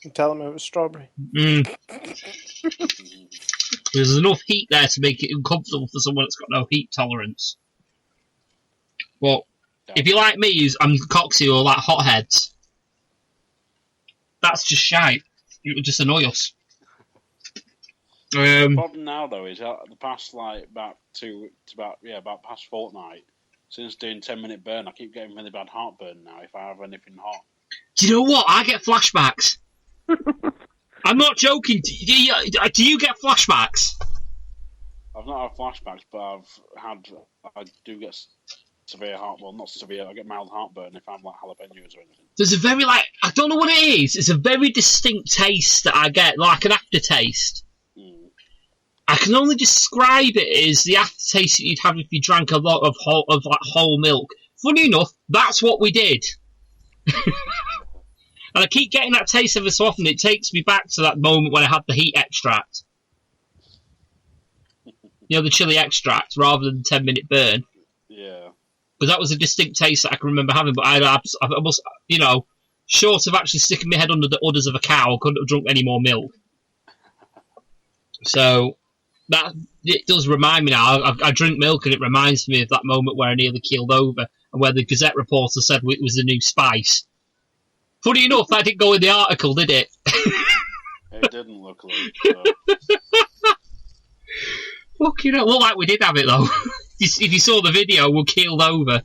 And tell them it was strawberry. There's enough heat there to make it uncomfortable for someone that's got no heat tolerance. But if you like me, I'm Coxy or like hotheads, that's just shite. It would just annoy us. The problem now, though, is that the past about past fortnight, since doing 10-minute burn, I keep getting really bad heartburn now if I have anything hot. Do you know what? I get flashbacks. I'm not joking. Do you get flashbacks? I've not had flashbacks, but I do get severe not severe. I get mild heartburn if I'm like jalapenos or anything. There's a very I don't know what it is. It's a very distinct taste that I get, like an aftertaste. I can only describe it as the aftertaste that you'd have if you drank a lot of whole milk. Funny enough, that's what we did. And I keep getting that taste every so often. It takes me back to that moment when I had the heat extract. You know, the chili extract, rather than the 10-minute burn. Yeah. Because that was a distinct taste that I can remember having, but I must, short of actually sticking my head under the udders of a cow, I couldn't have drunk any more milk. So, it does remind me now. I drink milk and it reminds me of that moment where I nearly keeled over and where the Gazette reporter said it was the new spice. Funny enough, that didn't go in the article, did it? It didn't look like it. Fucking hell, looked like we did have it though. If you saw the video, we're keeled over.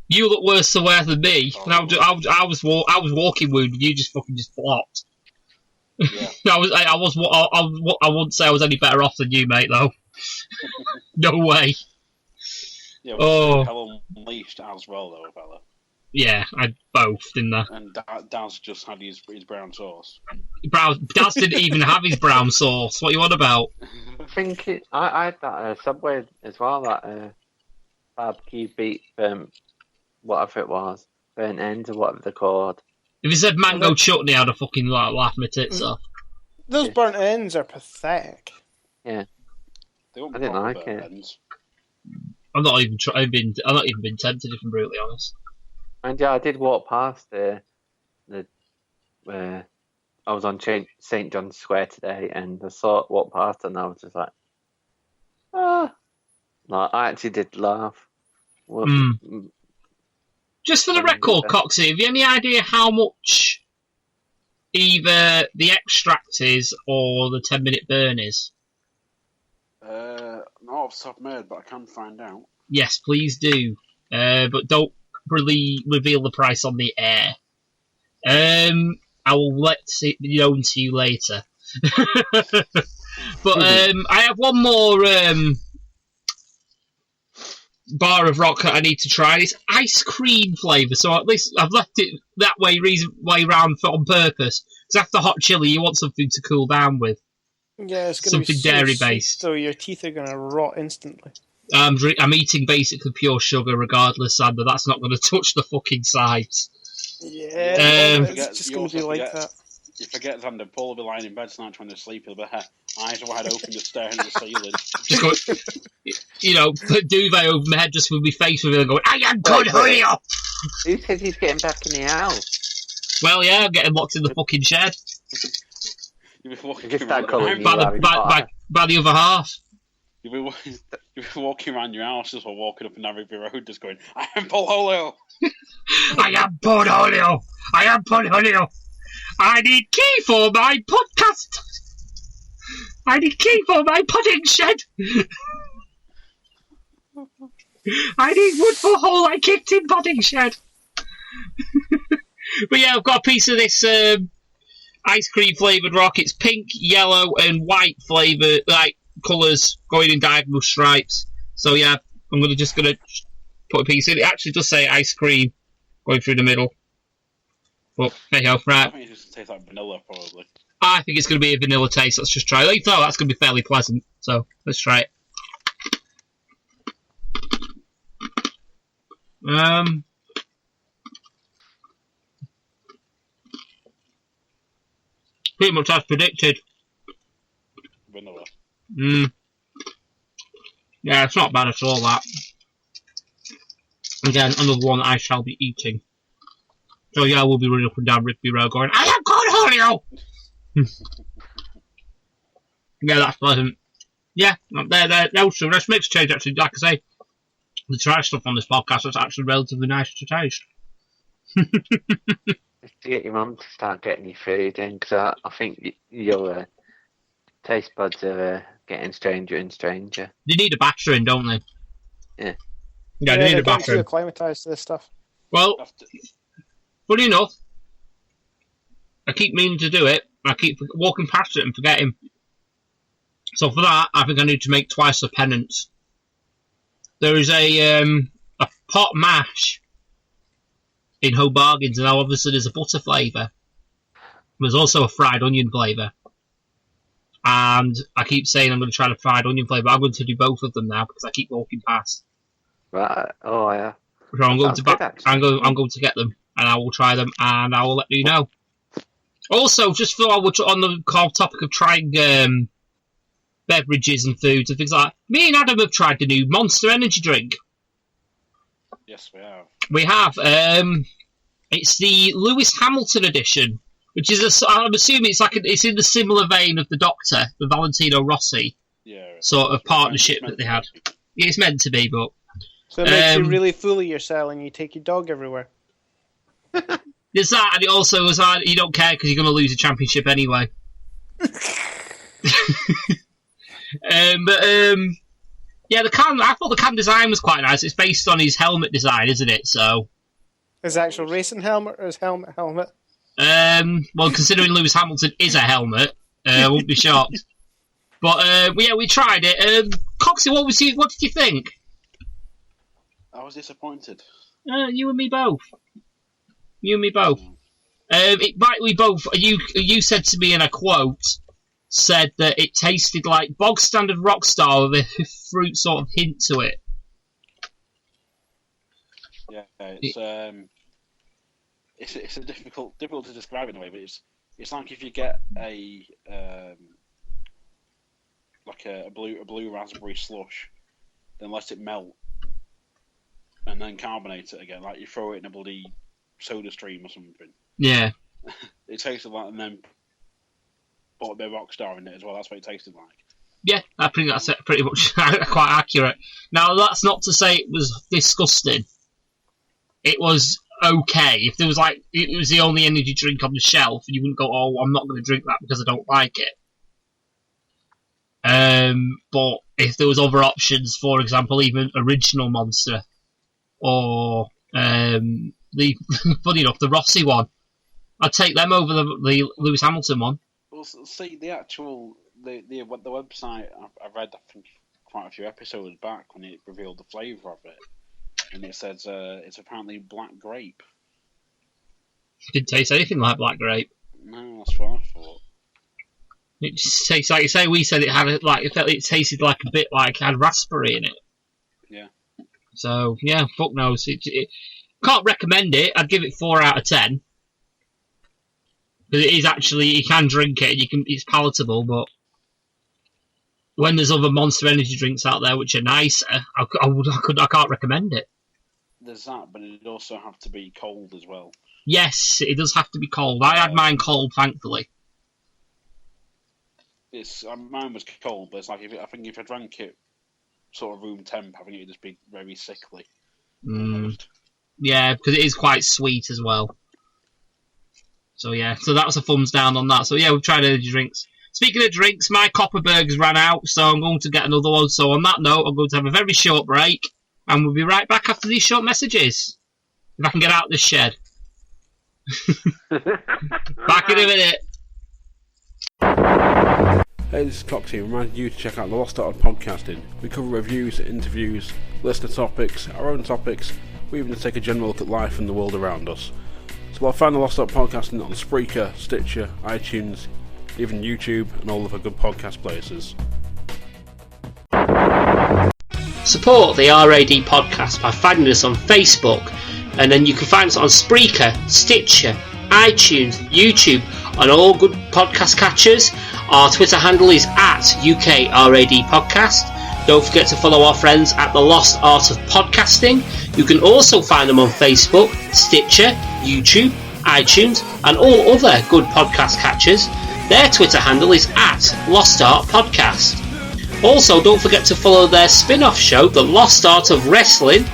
You look worse to wear than me. Oh. And I was walking wounded. You just flopped. Yeah. I wouldn't say I was any better off than you, mate. Though. No way. Yeah, well, Helen unleashed as well, though, fella. Yeah, I both, didn't I? And Daz just had his brown sauce. Daz didn't even have his brown sauce. What are you on about? I think I had that Subway as well, that barbecue beef, whatever it was, burnt ends or whatever they're called. If you said mango chutney, I'd have fucking laughed my tits off. Those burnt ends are pathetic. Yeah. I didn't like it. Ends. I've not even been tempted, if I'm brutally honest. And yeah, I did walk past I was on St. John's Square today, and I walked past, and I was just like, No, I actually did laugh. Just for the record, Coxy, have you any idea how much either the extract is or the 10-minute burn is? Not off the top of my head, but I can find out. Yes, please do. But don't really reveal the price on the air. I will let it be known to you later. But I have one more bar of rock that I need to try. It's ice cream flavour, so at least I've left it that way round on purpose. Because after hot chili, you want something to cool down with. Yeah, it's going to be something dairy-based. So your teeth are going to rot instantly. I'm eating basically pure sugar regardless, Xander. That's not going to touch the fucking sides. Yeah, it's just going to be like that. You forget, Xander, Paul will be lying in bed tonight trying to sleep. He'll be eyes wide open, just staring at the ceiling. Just going, put duvet over my head just with my face with it and going, I am good, Julio! Who says he's getting back in the house? Well, yeah, I'm getting locked in the fucking shed. You'll be walking by the other half. You'll be walking around your house just while walking up and down Ruby Road just going, I am Paul Julio! I am Paul Julio! I am Paul Julio! I need key for my podcast! I need key for my pudding shed! I need wood for hole I kicked in pudding shed! But yeah, I've got a piece of this ice cream flavoured rock. It's pink, yellow, and white flavoured, like colours going in diagonal stripes. So yeah, I'm just gonna put a piece in. It actually does say ice cream going through the middle. But hey ho, right. I think it's just taste like vanilla, probably. I think it's going to be a vanilla taste. Let's just try it. Even though that's going to be fairly pleasant. So let's try it. Pretty much as predicted. Vanilla. Yeah, it's not bad at all, that. Again, another one I shall be eating. So yeah, we'll be running up and down Rigby Road going, I am cornholio! Yeah, that's pleasant. Yeah, there. Also, let's make a change, actually. Like I say, the try stuff on this podcast is actually relatively nice to taste. Just to get your mum to start getting your food in, because I think your taste buds are getting stranger and stranger. They need a battering, don't they? Yeah. Yeah, they need a They're battering. acclimatised to this stuff. Well, funny enough, I keep meaning to do it. I keep walking past it and forgetting. So for that, I think I need to make twice the penance. There is a pot mash in Home Bargains, and now obviously there's a butter flavour. There's also a fried onion flavour. And I keep saying I'm going to try the fried onion flavour. I'm going to do both of them now because I keep walking past. Right. Oh, yeah. So I'm going I'm going to get them, and I will try them, and I will let you know. Also, just for on the topic of trying beverages and foods and things like that, me and Adam have tried the new Monster Energy drink. Yes, we have. We have. It's the Lewis Hamilton edition, which is I'm assuming it's in the similar vein of the Doctor, the Valentino Rossi sort of partnership that they had. It's meant to be, but so it makes you really fool yourself and you take your dog everywhere. There's that, and it also was you don't care because you're going to lose a championship anyway. Yeah, the can. I thought the can design was quite nice. It's based on his helmet design, isn't it? So his actual racing helmet or his helmet? Well, considering Lewis Hamilton is a helmet, I won't be shocked. But yeah, we tried it. Coxy, what did you think? I was disappointed. You and me both. We both. You said to me in a quote, said that it tasted like bog standard Rockstar with a fruit sort of hint to it. Yeah, it's a difficult to describe in a way, but it's like if you get a blue raspberry slush, then let it melt, and then carbonate it again, like you throw it in a bloody soda stream or something. Yeah. It tasted like, and then put a bit of Rockstar in it as well. That's what it tasted like. Yeah, I think that's pretty much quite accurate. Now, that's not to say it was disgusting. It was okay. If there was it was the only energy drink on the shelf, and you wouldn't go, "Oh, I'm not going to drink that because I don't like it." But if there was other options, for example, even original Monster, or funny enough, the Rossi one, I'd take them over the Lewis Hamilton one. Well, see, the website, I read, I think, quite a few episodes back when it revealed the flavour of it, and it says it's apparently black grape. Didn't taste anything like black grape. No, that's what I thought. It just tastes like you say. We said it had it tasted like a bit like it had raspberry in it. Yeah. So yeah, fuck knows. It can't recommend it. I'd give it 4 out of 10. But it is actually, you can drink it. It's palatable, but when there's other Monster Energy drinks out there which are nicer, I can't recommend it. There's that, but it'd also have to be cold as well. Yes, it does have to be cold. I had mine cold, thankfully. Mine was cold, but it's like I think if I drank it sort of room temp, I think it'd just be very sickly. Yeah, because it is quite sweet as well. So yeah, so that was a thumbs down on that. So yeah, we've tried energy drinks. Speaking of drinks, my Copperberg's ran out, so I'm going to get another one. So on that note, I'm going to have a very short break, and we'll be right back after these short messages. If I can get out of this shed. Back in a minute. Hey, this is Coxy, reminding you to check out the Lost Art of Podcasting. We cover reviews, interviews, listener topics, our own topics. We even take a general look at life and the world around us. So I'll find the Lost Art Podcasting on Spreaker, Stitcher, iTunes, even YouTube, and all of the good podcast places. Support the RAD podcast by finding us on Facebook, and then you can find us on Spreaker, Stitcher, iTunes, YouTube, and all good podcast catchers. Our Twitter handle is @UKRAD Podcast. Don't forget to follow our friends at The Lost Art of Podcasting. You can also find them on Facebook, Stitcher, YouTube, iTunes, and all other good podcast catchers. Their Twitter handle is @LostArtPodcast. Also, don't forget to follow their spin-off show, The Lost Art of Wrestling.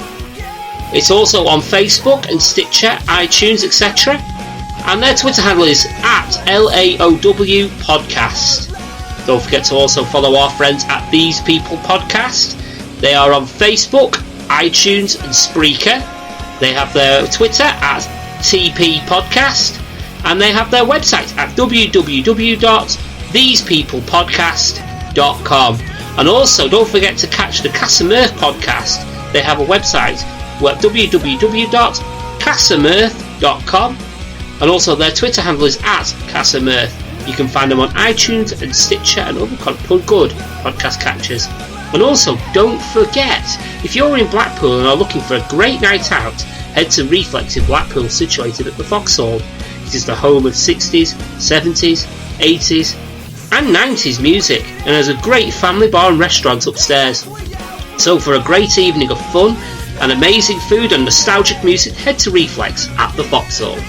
It's also on Facebook and Stitcher, iTunes, etc. And their Twitter handle is @LAOW Podcast. Don't forget to also follow our friends at These People Podcast. They are on Facebook, iTunes, and Spreaker. They have their Twitter @TP Podcast, and they have their website at www.thesepeoplepodcast.com. And also, don't forget to catch the Casa Mirth podcast. They have a website at www.casamirth.com. And also their Twitter handle is @CasaMirth. You can find them on iTunes and Stitcher and other good podcast catchers. And also, don't forget, if you're in Blackpool and are looking for a great night out, head to Reflex in Blackpool, situated at the Vauxhall. It is the home of 60s, 70s, 80s and 90s music, and has a great family bar and restaurant upstairs. So for a great evening of fun and amazing food and nostalgic music, head to Reflex at the Vauxhall.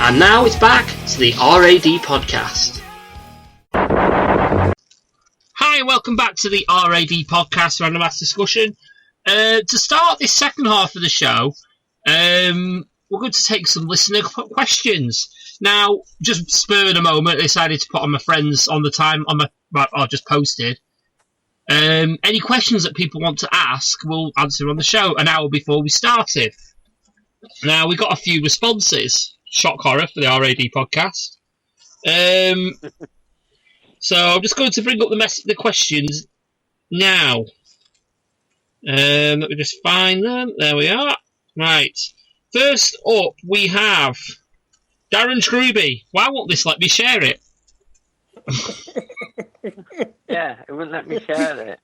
And now it's back to the RAD podcast. Hi, and welcome back to the RAD podcast, Random Ass Discussion. To start this second half of the show, we're going to take some listener questions. Now, just spurring a moment, I decided to put on my friends on the time, I just posted. Any questions that people want to ask, we'll answer on the show an hour before we started. Now, we got a few responses. Shock horror for the RAD podcast. So I'm just going to bring up the questions now. Let me just find them. There we are. Right. First up, we have Darren Scrooby. Why won't this let me share it? Yeah, it wouldn't let me share it.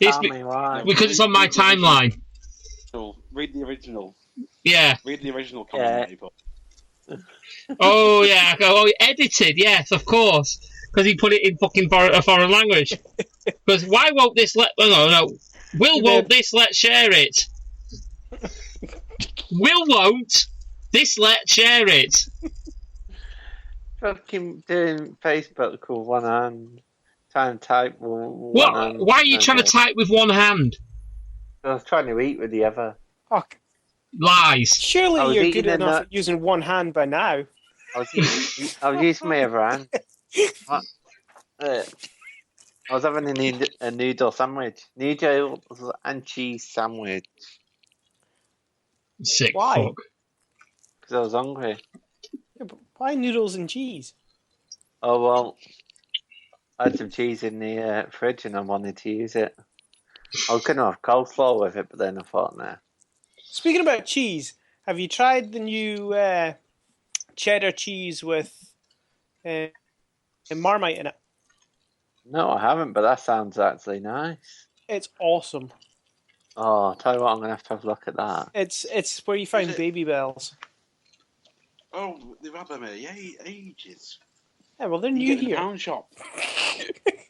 Tell me why. Because it's on my timeline. Read the original. Yeah. Read the original comment, people. Oh yeah, edited, yes, of course, because he put it in fucking a foreign language. Because why won't this let? No. Won't this let share it? Won't this let share it? Fucking doing Facebook with one hand, trying to type with one hand. Why are you trying to type with one hand? I was trying to eat with the other. Fuck. Lies. Surely you're good enough at using one hand by now. I was using my other hand. I was having a noodle sandwich. Noodles and cheese sandwich. Sick Why? fuck. Because I was hungry. Yeah, but why noodles and cheese? Oh, well, I had some cheese in the fridge and I wanted to use it. I was going to have coleslaw with it, but then I thought, nah. Speaking about cheese, have you tried the new cheddar cheese with Marmite in it? No, I haven't, but that sounds actually nice. It's awesome. Oh, I'll tell you what, I'm going to have a look at that. It's where you find Baby Bells. Oh, they've had them here ages. Yeah, well, they're new You get here. the pound shop.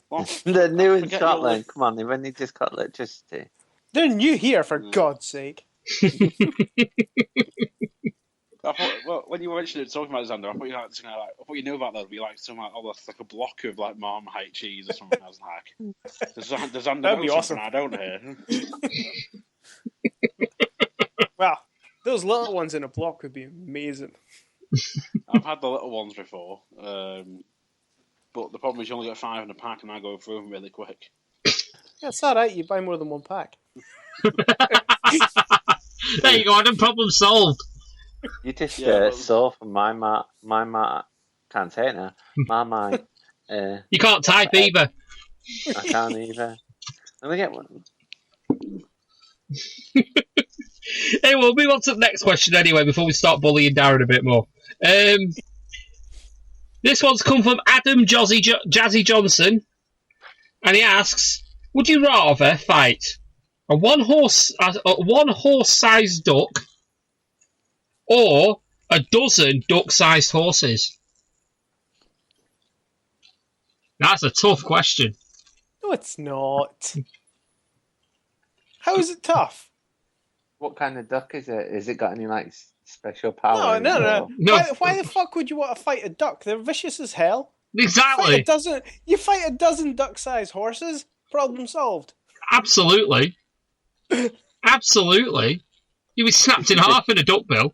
Well, They're new in forget Scotland. Come on, they've only just got electricity. They're new here, for God's sake. I thought, well, when you were mentioning talking about Xander, I thought you knew about that. It'd be like something like a block of like Marmite cheese or something. I was like, does Xander That'd be know awesome. something I don't hear? Well, those little ones in a block would be amazing. I've had the little ones before, but the problem is you only get 5 in a pack, and I go through them really quick. Yeah, it's alright. You buy more than one pack. There you go. The problem solved. You just Yeah, saw from my can't say it now. Marmite. You can't type either. I can't either. Let me get one. Hey, we'll move on to the next question anyway before we start bullying Darren a bit more. This one's come from Adam Jazzy Johnson, and he asks, would you rather fight a one horse sized duck or a dozen duck sized horses? That's a tough question. No, it's not. How is it tough? What kind of duck is it? Has it got any like special powers? No. No. Why the fuck would you want to fight a duck? They're vicious as hell. Exactly. You fight a dozen duck-sized horses. Problem solved. Absolutely. Absolutely. You'd be snapped in half in a duck bill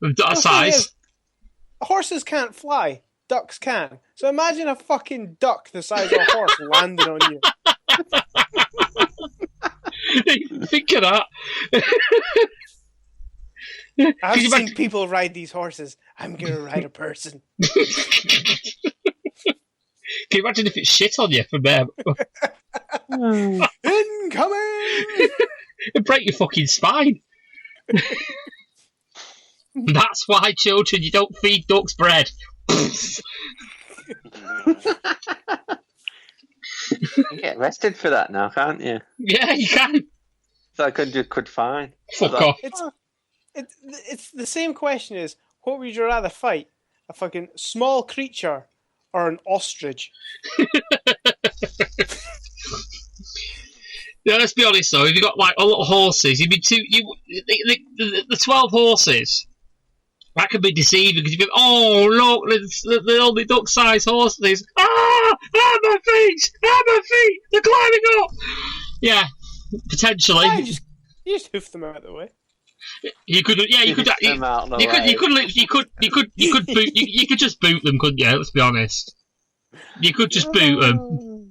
of that size. Horses can't fly. Ducks can. So imagine a fucking duck the size of a horse landing on you. Think of that. I've seen people ride these horses. I'm going to ride a person. Can you imagine if it's shit on you from there? Incoming! It'd break your fucking spine. That's why, children, you don't feed ducks bread. You get arrested for that now, can't you? Yeah, you can. So I could fine. Fuck off. It's the same question as, what would you rather fight? A fucking small creature or an ostrich? Yeah, let's be honest though. If you got like a lot of horses, you'd be the 12 horses. That could be deceiving because you go, oh look, they're only duck-sized horses. My feet! My feet! They're climbing up. Yeah, potentially. Yeah, you just hoof them out of the way. You could just boot them, couldn't you? Let's be honest. You could just boot them.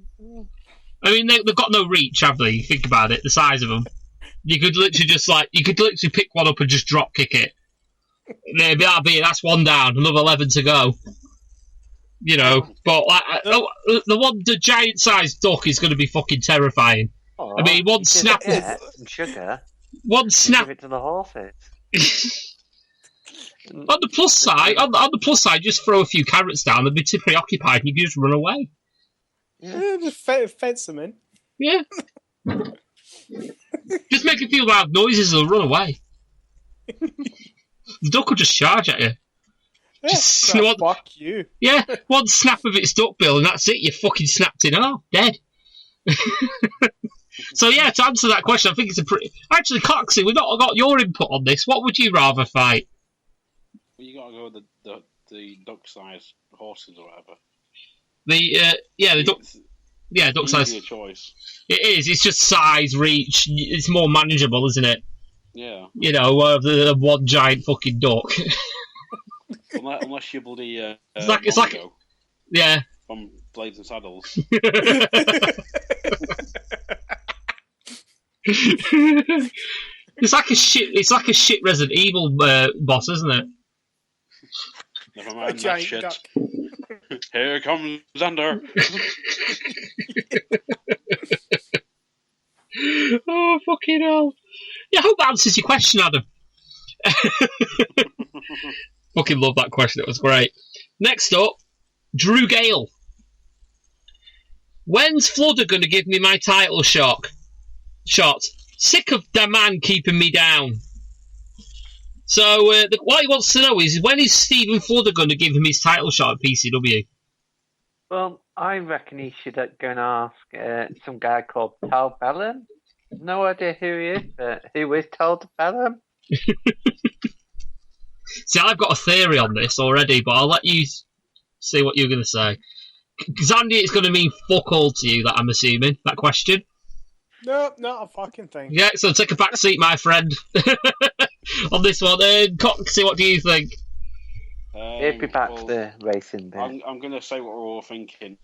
I mean, they've got no reach, have they? You think about it, the size of them. You could literally pick one up and just drop kick it. That's one down, another 11 to go. You know, but the giant-sized duck is going to be fucking terrifying. Oh, I mean, one snap. Some sugar. One snap. Give it to the horses. On the plus side, just throw a few carrots down. They'll be too preoccupied, and you can just run away. Yeah, just fence them in. Yeah. Just make a few loud noises, and they'll run away. The duck will just charge at you. Yeah, fuck you. Yeah, one snap of its duck bill, and that's it. You're fucking snapped in half, dead. So yeah, to answer that question, I think it's a pretty. Actually, Coxy, we've not got your input on this. What would you rather fight? Well, you got to go with the duck-sized horses or whatever. The duck. Yeah, duck-sized. Easier choice. It is. It's just size, reach. It's more manageable, isn't it? Yeah. You know, the one giant fucking duck. Unless you bloody it's like yeah. From Blades and Saddles. It's like a shit Resident Evil boss, isn't it? Never mind that shit. Here comes Xander. Oh fucking hell! Yeah, I hope that answers your question, Adam. Fucking love that question. It was great. Next up, Drew Gale. When's Fludder going to give me my title shot? Sick of the man keeping me down. So what he wants to know is, when is Stephen Fludder going to give him his title shot at PCW? Well, I reckon he should go and ask some guy called Tal Bellum. No idea who he is, but who is Tal Bellum? See, I've got a theory on this already, but I'll let you see what you're going to say. Xander, it's going to mean fuck all to you, that I'm assuming, that question. No, not a fucking thing. Yeah, so take a back seat, my friend, on this one. Coxy, what do you think? He'll be back to the racing bit. I'm going to say what we're all thinking.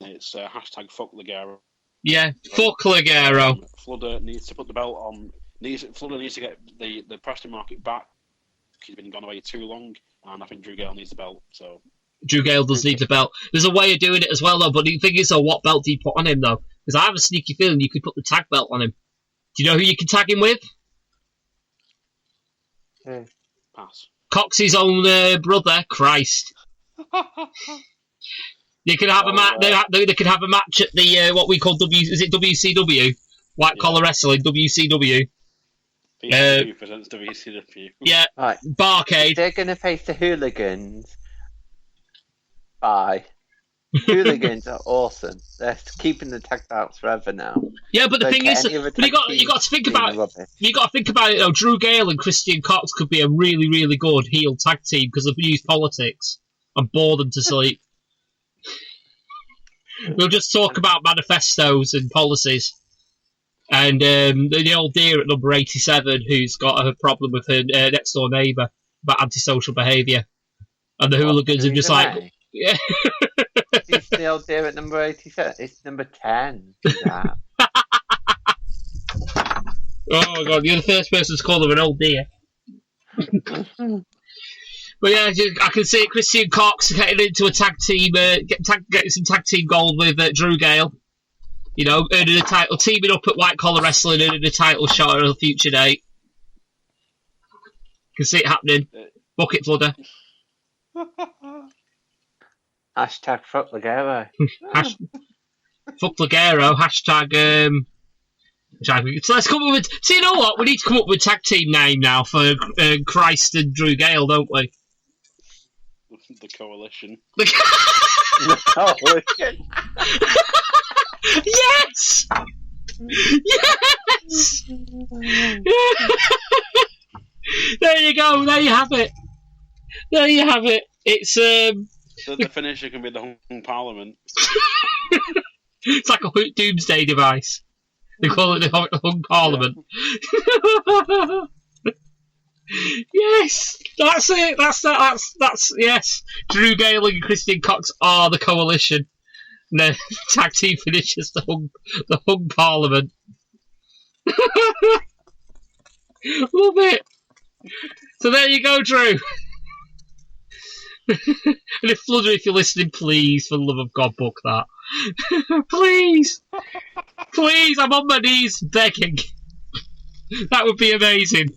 It's hashtag fuck Ligero. Yeah, fuck Ligero. Fludder needs to put the belt on. Fludder needs to get the Preston market back. He's been gone away too long, and I think Drew Gale needs the belt. So Drew Gale does need the belt. There's a way of doing it as well, though. But the thing is, though, what belt do you put on him, though? Because I have a sneaky feeling you could put the tag belt on him. Do you know who you can tag him with? Pass. Coxy's own brother, Christ. They could have a match. They could have a match at the what we call Is it WCW? White Collar Wrestling, WCW. PCW presents WCW. Yeah, Right. Barcade. They're going to face the Hooligans. Bye. Hooligans are awesome. They're keeping the tag belts forever now. Yeah, but the Don't thing get is, any other but you tag got to think teams about being rubbish. you got to think about it though. Drew Gale and Christian Cox could be a really, really good heel tag team because they've used politics and bore them to sleep. We'll just talk about manifestos and policies. And the old dear at number 87 who's got a problem with her next door neighbour about antisocial behaviour. And the hooligans are just like... Yeah. It's the old dear at number 87. It's number 10. That. Oh, God, you're the first person to call her an old dear. But yeah, I can see Christian Cox getting into a tag team, getting some tag team gold with Drew Gale. You know, earning a title, teaming up at White Collar Wrestling, earning a title shot at a future date. Can see it happening. Bucket flooder. Hashtag fuck Ligero. Fuck Ligero. Hashtag. So let's come up with. So you know what? We need to come up with a tag team name now for Christ and Drew Gale, don't we? The Coalition. The Coalition. Yes! Yes! There you go. There you have it. There you have it. It's The finisher can be the Hung Parliament. It's like a doomsday device. They call it the Hung Parliament. Yes, that's it. That's yes. Drew Gale and Christian Cox are the Coalition. And the tag team finishes the Hung Parliament. Love it. So there you go, Drew. And if Fludder, if you're listening, please, for the love of God, book that. Please. Please, I'm on my knees begging. That would be amazing.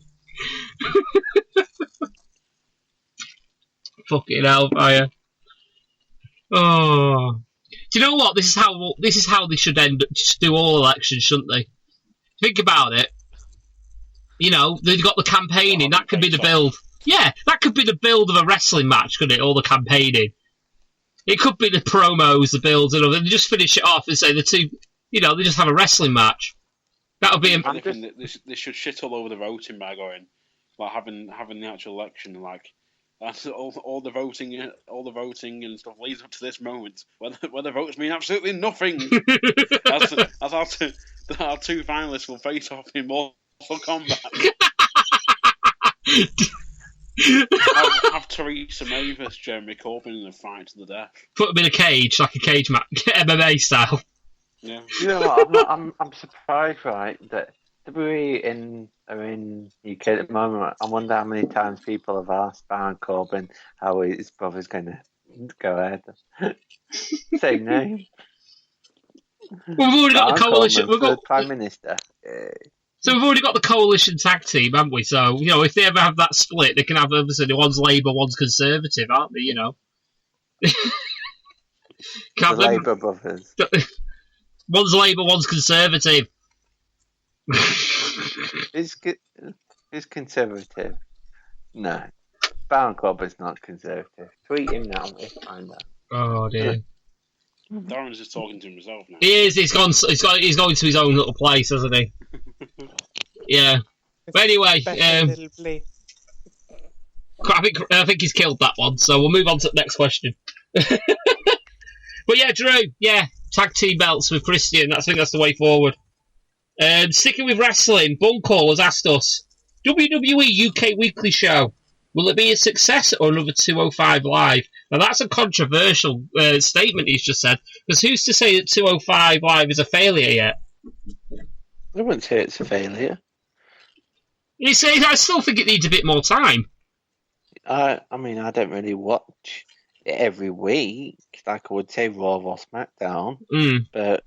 Fucking hellfire. Oh. Do you know what? This is how they should just do all elections, shouldn't they? Think about it. You know, they've got the campaigning. That could be the build. Yeah, that could be the build of a wrestling match, couldn't it? All the campaigning. It could be the promos, the builds, and all. They just finish it off and say the two. You know, they just have a wrestling match. That would be. They should shit all over the voting by going, like having the actual election, like all the voting and stuff leads up to this moment where the votes mean absolutely nothing. as our two finalists will face off in Mortal Kombat. have Theresa May versus Jeremy Corbyn in a fight to the death. Put them in a cage, like a cage match, MMA style. Yeah. You know what? I'm surprised, right, that WWE are in UK at the moment. I wonder how many times people have asked Baron Corbin how his brother's going to go ahead. Same name. Well, we've already got the coalition. We've got Prime Minister. So we've already got the coalition tag team, haven't we? So you know, if they ever have that split, they can have obviously one's Labour, one's Conservative, aren't they? You know. The Labour brothers. One's Labour, one's Conservative. Who's Conservative? No. Baron Corbin's not Conservative. Tweet him now, we'll find out. Oh dear. Darren's just talking to himself now. He is. He's going to his own little place, hasn't he? Yeah. But anyway, I think he's killed that one. So we'll move on to the next question. But yeah, Drew. Yeah, tag team belts with Christian. I think that's the way forward. Sticking with wrestling, Buncall has asked us: WWE UK Weekly Show, will it be a success or another 205 Live? Now that's a controversial statement he's just said, because who's to say that 205 Live is a failure yet? I wouldn't say it's a failure. You say I still think it needs a bit more time. I mean, I don't really watch it every week, like I would say Raw or SmackDown, Mm. but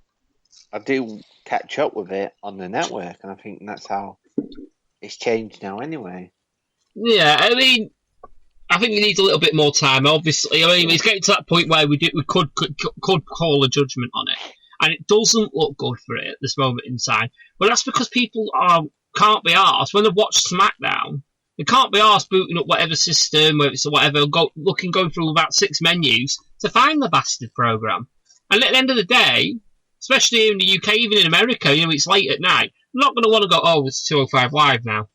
I do catch up with it on the network, and I think that's how it's changed now anyway. Yeah, I mean, I think it needs a little bit more time. Obviously, I mean, it's getting to that point where we could call a judgment on it, and it doesn't look good for it at this moment in time. But that's because people can't be arsed when they watch SmackDown. They can't be arsed booting up whatever system, whatever, going through about 6 menus to find the bastard program. And at the end of the day, especially in the UK, even in America, it's late at night. I'm not going to want to go, oh, it's 205 Live now.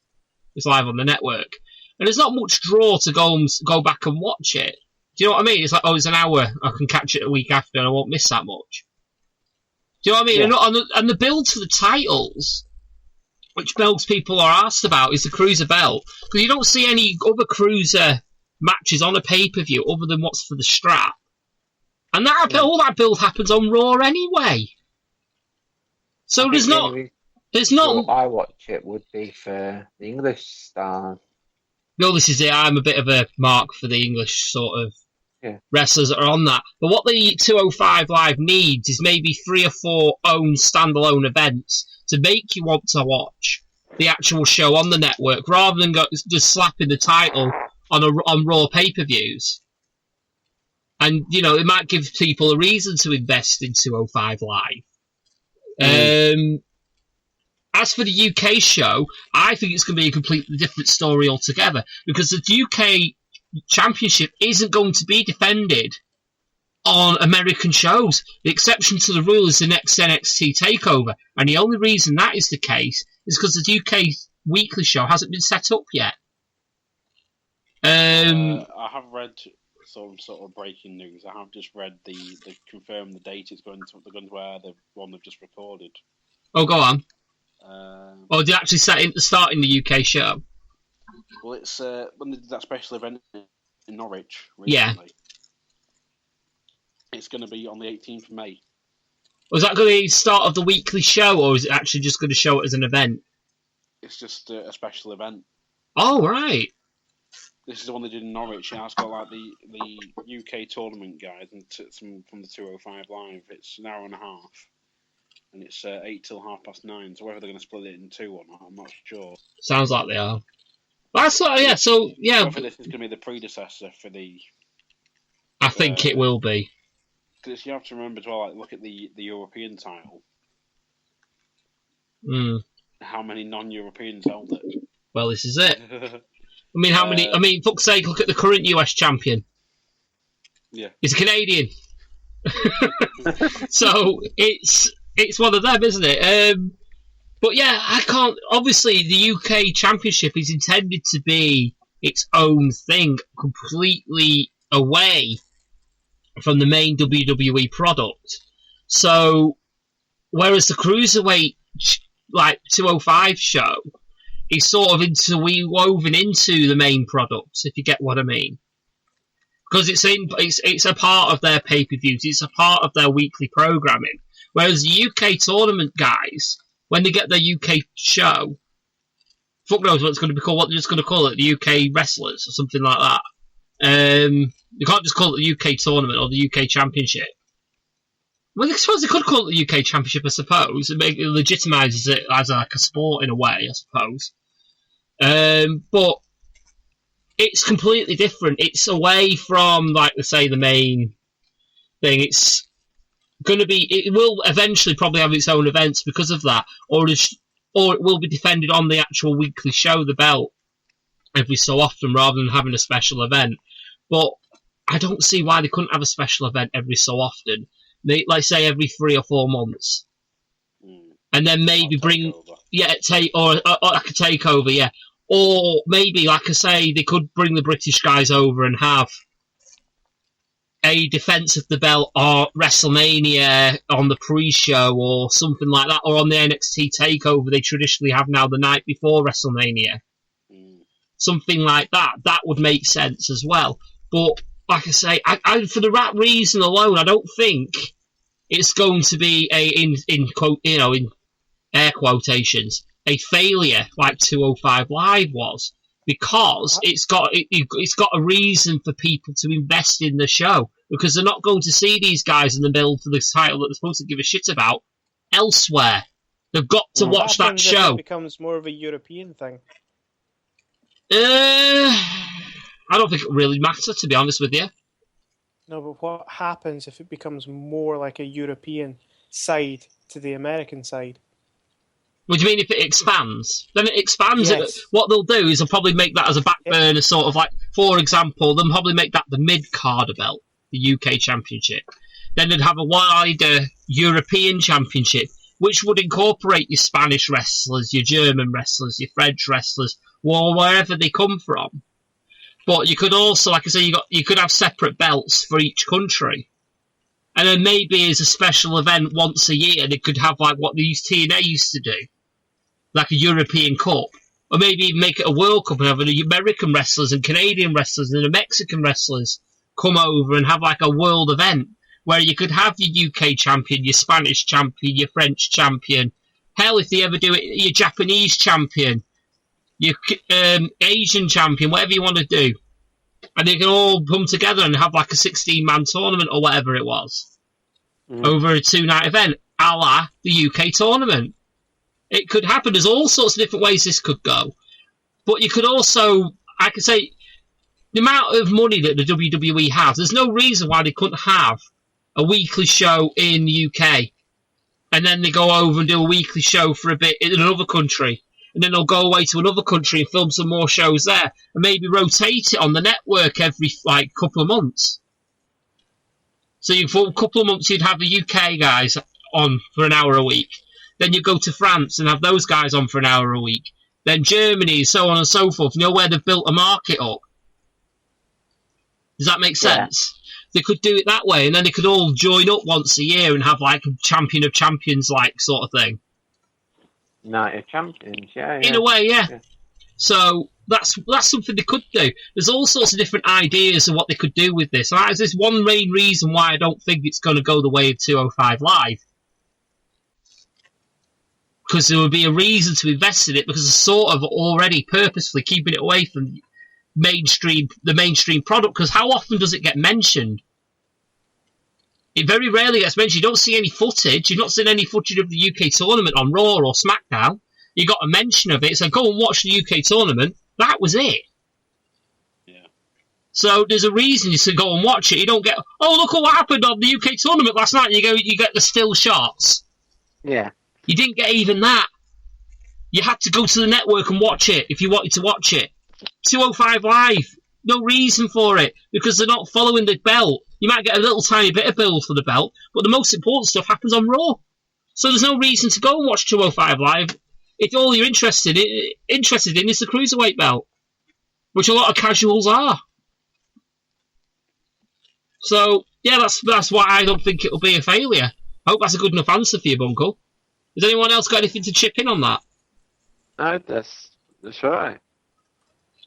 It's live on the network. And there's not much draw to go back and watch it. Do you know what I mean? It's like, oh, it's an hour. I can catch it a week after and I won't miss that much. Do you know what I mean? Yeah. And the build to the titles, which belts people are asked about, is the Cruiser belt. Because you don't see any other Cruiser matches on a pay-per-view other than what's for the strap. And all that build happens on Raw anyway. So there's not... I watch it would be for the English stars. No, this is it. I'm a bit of a mark for the English sort of wrestlers that are on that. But what the 205 Live needs is maybe 3 or 4 own standalone events to make you want to watch the actual show on the network, rather than just slapping the title on Raw pay-per-views. And, it might give people a reason to invest in 205 Live. As for the UK show, I think it's going to be a completely different story altogether, because the UK Championship isn't going to be defended on American shows. The exception to the rule is the next NXT TakeOver, and the only reason that is the case is because the UK weekly show hasn't been set up yet. I have read some sort of breaking news. I have just read they confirmed the date they're going to air the one they've just recorded. Oh, go on. Did it actually start in the UK show? Well, it's when they did that special event in Norwich recently. Yeah. It's going to be on the 18th of May. Was that going to be the start of the weekly show, or is it actually just going to show it as an event? It's just a special event. Oh, right. This is the one they did in Norwich. Yeah, it's got like the UK tournament guys and some from the 205 Live. It's an hour and a half. And it's 8 till 9:30. So whether they're going to split it in 2 or not, I'm not sure. Sounds like they are. That's yeah. So yeah, I think this is going to be the predecessor for the. I think it will be. Because you have to remember as well. Like, look at the European title. How many non-Europeans held it? Well, this is it. I mean, how many? I mean, fuck's sake! Look at the current US champion. Yeah, he's a Canadian. So it's one of them, isn't it? But yeah, I can't... Obviously, the UK Championship is intended to be its own thing, completely away from the main WWE product. So, whereas the Cruiserweight, 205 show is sort of woven into the main product, if you get what I mean. Because it's a part of their pay-per-views, it's a part of their weekly programming. Whereas the UK tournament guys, when they get their UK show, fuck knows what it's going to be called, what they're just going to call it, the UK Wrestlers or something like that. You can't just call it the UK tournament or the UK Championship. Well, I suppose they could call it the UK Championship, I suppose. It legitimises it as like a sport in a way, I suppose. But it's completely different. It's away from, like they say, the main thing. It's going to be... It will eventually probably have its own events because of that. Or it will be defended on the actual weekly show, the belt, every so often, rather than having a special event. But I don't see why they couldn't have a special event every so often. Like, say, every 3 or 4 months. And then maybe bring... Yeah, or like a takeover, yeah. Or maybe, like I say, they could bring the British guys over and have a defence of the belt or WrestleMania on the pre-show or something like that, or on the NXT TakeOver they traditionally have now the night before WrestleMania. Something like that. That would make sense as well. But, like I say, I for that reason alone, I don't think it's going to be in air quotations, a failure like 205 Live was, because it's got a reason for people to invest in the show, because they're not going to see these guys in the middle for this title that they're supposed to give a shit about elsewhere. They've got to watch that show. It becomes more of a European thing. I don't think it really matters, to be honest with you. No, but what happens if it becomes more like a European side to the American side? What do you mean if it expands? Then it expands. Yes. What they'll do is they'll probably make that as a back burner, sort of like, for example, they'll probably make that the mid-carder belt, the UK Championship. Then they'd have a wider European Championship, which would incorporate your Spanish wrestlers, your German wrestlers, your French wrestlers, or wherever they come from. But you could also, like I say, you could have separate belts for each country. And then maybe as a special event once a year, they could have like what TNA used to do, like a European Cup. Or maybe even make it a World Cup and have the American wrestlers and Canadian wrestlers and the Mexican wrestlers come over and have like a world event where you could have your UK champion, your Spanish champion, your French champion. Hell, if they ever do it, your Japanese champion, your Asian champion, whatever you want to do. And they can all come together and have like a 16-man tournament or whatever it was over a 2-night event, a la the UK tournament. It could happen. There's all sorts of different ways this could go. But you could also, I could say, the amount of money that the WWE has, there's no reason why they couldn't have a weekly show in the UK. And then they go over and do a weekly show for a bit in another country. And then they'll go away to another country and film some more shows there. And maybe rotate it on the network every, couple of months. So for a couple of months, you'd have the UK guys on for an hour a week. Then you go to France and have those guys on for an hour a week. Then Germany, so on and so forth. You know where they've built a market up? Does that make sense? Yeah. They could do it that way, and then they could all join up once a year and have like a champion of champions sort of thing. Night of Champions, yeah. In a way, yeah. So that's something they could do. There's all sorts of different ideas of what they could do with this. And that is this one main reason why I don't think it's going to go the way of 205 Live. Because there would be a reason to invest in it, because it's sort of already purposefully keeping it away from the mainstream product. Because how often does it get mentioned? It very rarely gets mentioned. You don't see any footage. You've not seen any footage of the UK tournament on Raw or SmackDown. You got a mention of it. So go and watch the UK tournament. That was it. Yeah. So there's a reason you should go and watch it. You don't get, oh, look at what happened on the UK tournament last night. You get the still shots. Yeah. You didn't get even that. You had to go to the network and watch it if you wanted to watch it. 205 Live. No reason for it, because they're not following the belt. You might get a little tiny bit of build for the belt, but the most important stuff happens on Raw. So there's no reason to go and watch 205 Live if all you're interested in is the Cruiserweight belt, which a lot of casuals are. So, yeah, that's why I don't think it'll be a failure. I hope that's a good enough answer for you, Bunkle. Has anyone else got anything to chip in on that? No, that's right.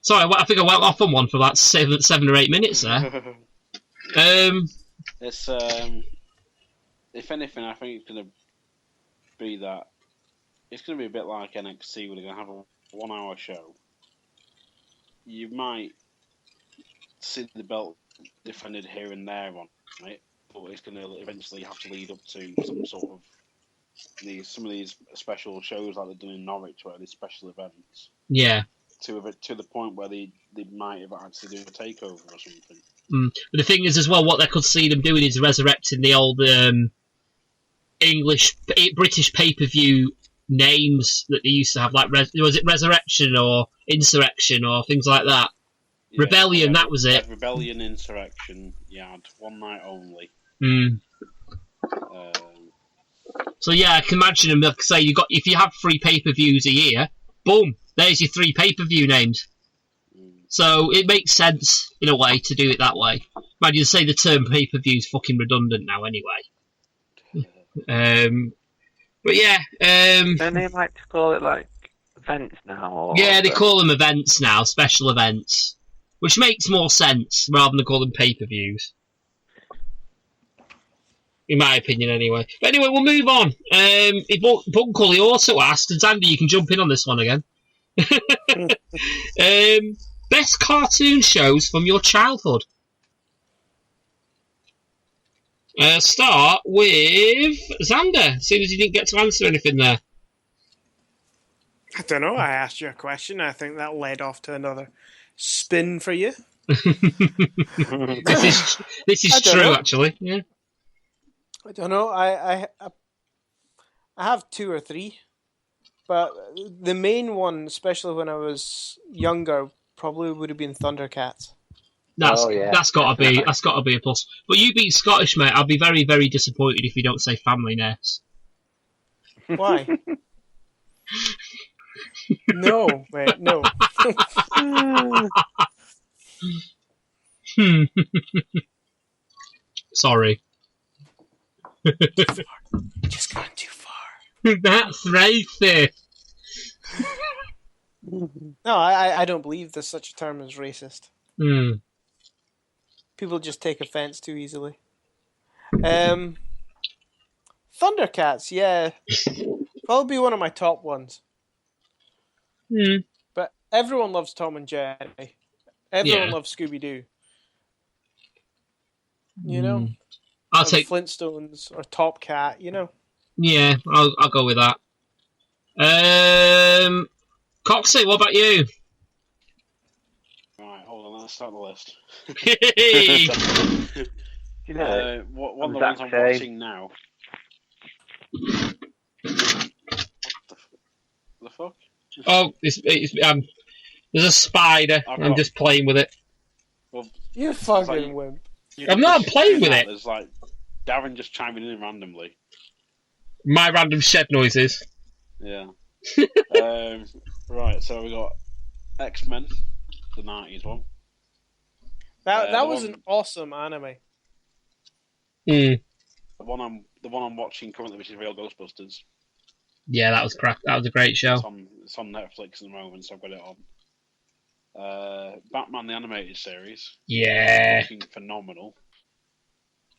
Sorry, I think I went off on one for about 7 or 8 minutes there. It's if anything, I think it's going to be that it's going to be a bit like NXT, where they're going to have a 1-hour show. You might see the belt defended here and there on it, but it's going to eventually have to lead up to some sort of some of these special shows like they've done in Norwich, where these special events. Yeah. To the point where they might have actually do a takeover or something. But the thing is, as well, what they could see them doing is resurrecting the old British pay-per-view names that they used to have, like was it Resurrection or Insurrection or things like that. Yeah, Rebellion, that was it. Rebellion, Insurrection, you had one night only. So yeah, I can imagine them. Like say, if you have 3 pay-per-views a year, boom, there's your 3 pay-per-view names. So it makes sense in a way to do it that way. Mind you, say the term pay-per-view is fucking redundant now anyway. But yeah, don't they like to call it like events now? Or yeah, they call them events now, special events, which makes more sense rather than call them pay-per-views. In my opinion, anyway. But anyway, we'll move on. Bunkle, he also asked, and Xander, you can jump in on this one again. Best cartoon shows from your childhood. Start with Xander, seeing as you didn't get to answer anything there. I don't know. I asked you a question. I think that led off to another spin for you. This is true, actually. Yeah. I don't know. I have 2 or 3, but the main one, especially when I was younger, probably would have been Thundercats. That's got to be a plus. But you being Scottish, mate, I'll be very, very disappointed if you don't say Family Nurse. Why? No, mate, no. Sorry. Just gone too far. That's racist. No, I don't believe there's such a term as racist. People just take offence too easily. Thundercats, yeah. Probably one of my top ones. But everyone loves Tom and Jerry. Everyone loves Scooby-Doo. You know? I'll take Flintstones or Top Cat, you know? Yeah, I'll go with that. Coxy, what about you? Right, hold on, let's start the list. You know, one of the ones I'm watching now. What the fuck? Oh, there's a spider. I'm just playing with it. Well, you fucking wimp. I'm not playing with it. There's like Darren just chiming in randomly. My random shed noises. Yeah. Right, so we got X-Men, the 90s one. That was an awesome anime. The one I'm watching currently, which is Real Ghostbusters. Yeah, that was crap. That was a great show. It's on Netflix at the moment, so I've got it on. Batman the Animated Series. Yeah. Looking phenomenal.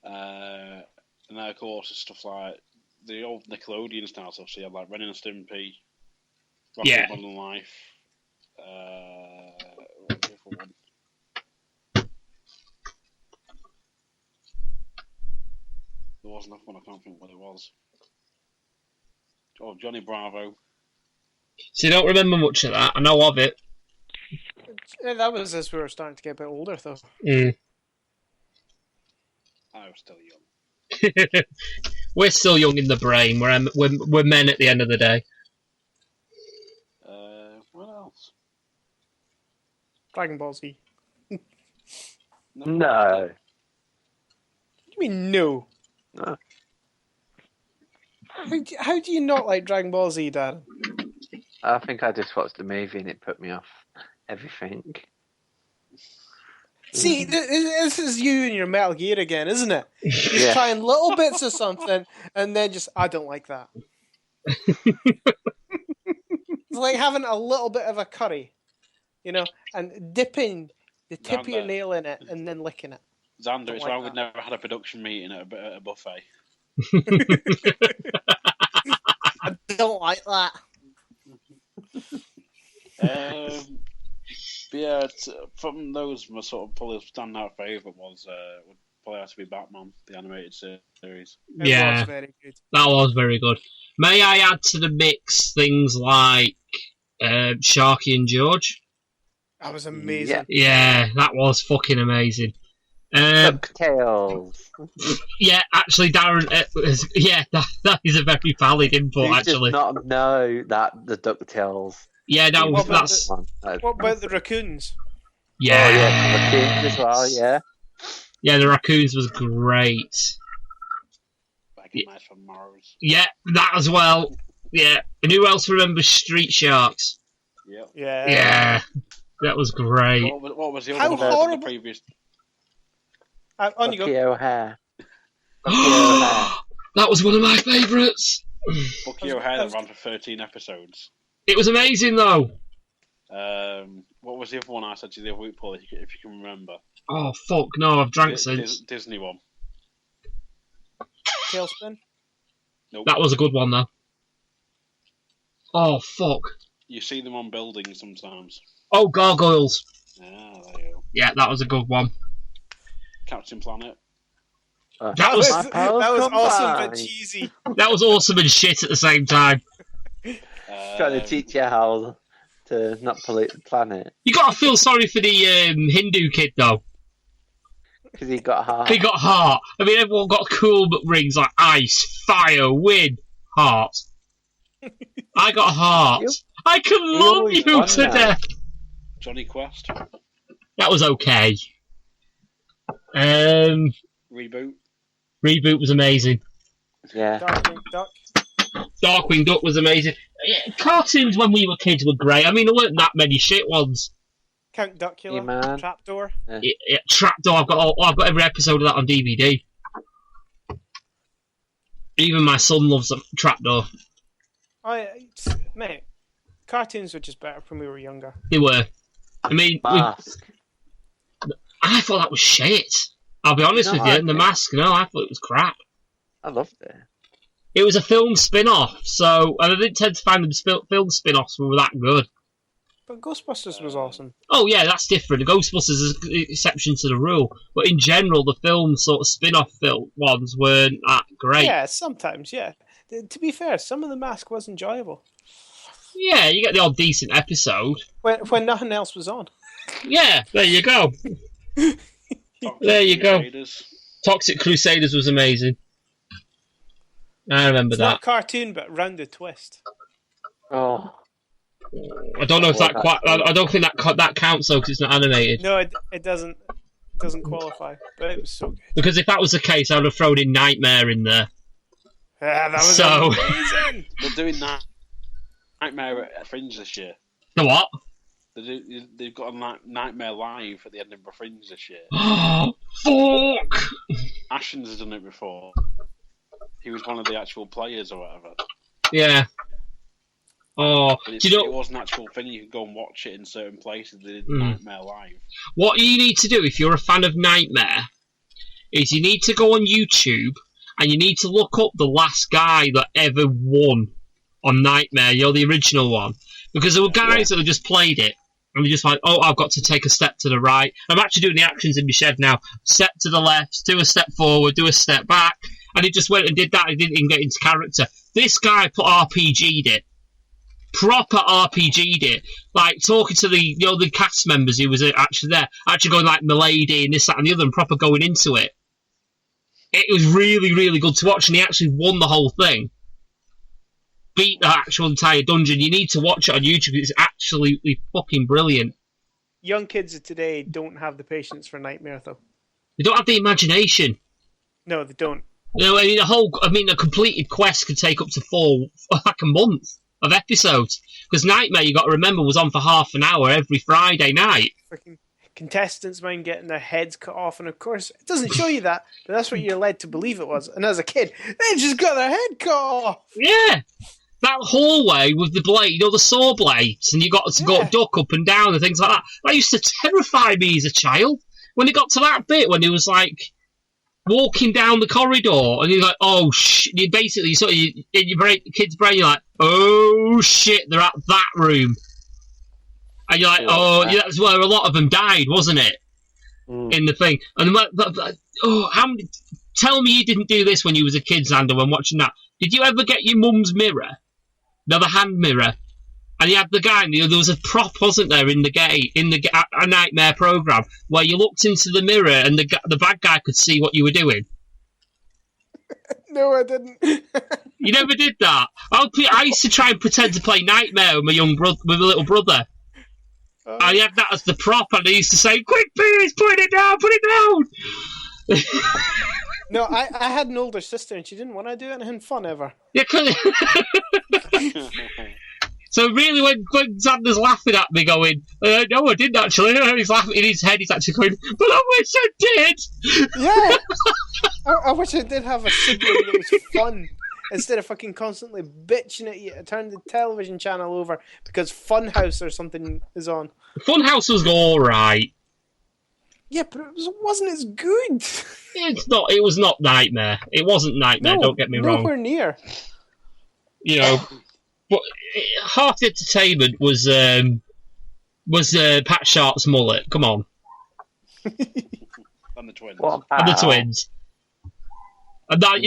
And then, of course, it's stuff like the old Nickelodeon style stuff. So you had like Ren and Stimpy, Rocket Modern Life. What was the other one? There was another one, I can't think what it was. Oh, Johnny Bravo. So you don't remember much of that. I know of it. Yeah, that was as we were starting to get a bit older, though. I was still young. We're still young in the brain. We're men at the end of the day. What else? Dragon Ball Z. No. What do you mean, no? No. How do you not like Dragon Ball Z, Dad? I think I just watched the movie and it put me off everything. See, this is you and your Metal Gear again, isn't it? Just Yeah. trying little bits of something and then just, I don't like that. It's like having a little bit of a curry, you know, and dipping the tip of your nail in it and then licking it. Xander, Don't it's like why that. we've never had a production meeting at a buffet. I don't like that. But yeah, from those, my sort of probably standout favourite was would probably have to be Batman, the animated series. It was very good. That was very good. May I add to the mix things like Sharky and George? That was amazing. Yeah, that was fucking amazing. DuckTales. Yeah, actually, Darren, that is a very valid input, You actually. did not know that the DuckTales. Yeah, that's... What about the raccoons? Yeah. Oh, yeah, the kids as well, yeah. Yeah, the raccoons was great. Back in Nice from Mars. Yeah, that as well. Yeah. And who else remembers Street Sharks? Yep. Yeah. That was great. What was the How other one horrible- from the previous? On you Bucky go. O'Hare. Bucky O'Hare. That was one of my favourites. Bucky O'Hare that ran for 13 episodes. It was amazing, though. What was the other one I said to you the other week, Paul, if you can remember? Oh, fuck, no, I've drank since. Disney one. Tailspin? Nope. That was a good one, though. Oh, fuck. You see them on buildings sometimes. Oh, gargoyles. Ah, there you go. Yeah, that was a good one. Captain Planet. That was awesome but cheesy. That was awesome and shit at the same time. Trying to teach you how to not pollute the planet. You gotta feel sorry for the Hindu kid though. Because he got heart. He got heart. I mean, everyone got cool rings like ice, fire, wind, heart. I got heart. I can love you to death. Johnny Quest. That was okay. Reboot. Reboot was amazing. Yeah. Darkwing Duck. Darkwing Duck was amazing. Yeah, cartoons when we were kids were great. I mean, there weren't that many shit ones. Count Duckula. He-Man. Trapdoor. Yeah, Trapdoor. I've got every episode of that on DVD. Even my son loves Trapdoor. Mate, cartoons were just better when we were younger. They were. I mean, Mask. I thought that was shit. I'll be honest with you. And The Mask, no, I thought it was crap. I loved it. It was a film spin-off, and I didn't tend to find the film spin-offs were that good. But Ghostbusters was awesome. Oh yeah, that's different. The Ghostbusters is an exception to the rule, but in general, the film sort of spin-off film ones weren't that great. Yeah, sometimes, yeah. To be fair, some of The Mask was enjoyable. Yeah, you get the odd decent episode. When nothing else was on. Yeah, there you go. There you go. Toxic Crusaders was amazing. I remember It's that. not a cartoon, but rounded twist. Oh. I don't know if that quite. I don't think that counts though because it's not animated. No, it doesn't. It doesn't qualify. But it was so good. Because if that was the case, I would have thrown in Nightmare in there. That was So- amazing. They're doing Nightmare at Fringe this year. The what? They've got a Nightmare Live at the Edinburgh Fringe this year. Fuck! Ashens has done it before. He was one of the actual players or whatever. Yeah. Oh, But do you know it was an actual thing. You could go and watch it in certain places. They did Nightmare Live. what you need to do if you're a fan of Nightmare is you need to go on YouTube and you need to look up the last guy that ever won on Nightmare. You know, the original one, because there were guys that had just played it. And they're just like, oh, I've got to take a step to the right. I'm actually doing the actions in my shed now. Step to the left, do a step forward, do a step back. And he just went and did that. He didn't even get into character. This guy RPG'd it. Proper RPG'd it. Like, talking to the cast members who was actually there. Actually going like Milady and this, that and the other and proper going into it. It was really, really good to watch. And he actually won the whole thing. Beat the actual entire dungeon. You need to watch it on YouTube. It's absolutely fucking brilliant. Young kids of today don't have the patience for Nightmare, though. They don't have the imagination. No, they don't. You know, a completed quest could take up to a month of episodes. Because Nightmare, you got to remember, was on for half an hour every Friday night. Freaking contestants mind getting their heads cut off, and of course, it doesn't show you that, but that's what you're led to believe it was. And as a kid, they just got their head cut off. Yeah. That hallway with the blade, the saw blades, and you got to go duck up and down and things like that. That used to terrify me as a child. When it got to that bit, when he was like walking down the corridor, and you're like, oh shit! You basically sort of in your kid's brain, you're like, oh shit, they're at that room, and you're like, that's where a lot of them died, wasn't it? In the thing, and tell me you didn't do this when you was a kid, Xander, when watching that. Did you ever get your mum's mirror? No, the hand mirror. And you had the guy, and there was a prop, wasn't there, in a Nightmare program, where you looked into the mirror and the bad guy could see what you were doing. No, I didn't. You never did that. I used to try and pretend to play Nightmare with with my little brother. I had that as the prop, and I used to say, "Quick, please, put it down." No, I had an older sister, and she didn't want to do anything fun ever. Yeah, so really, when Xander's laughing at me, going, "No, I didn't actually," he's laughing in his head. He's actually going, "But I wish I did." Yeah, I wish I did have a sibling that was fun. Instead of fucking constantly bitching at you to turn the television channel over because Funhouse or something is on. Funhouse was alright. Yeah, but it wasn't as good. It's not. It was not Nightmare. It wasn't Nightmare. No, don't get me wrong. Nowhere near. You know, But Heart Entertainment was Pat Sharp's mullet. Come on. And the twins. What And the about- twins. And that,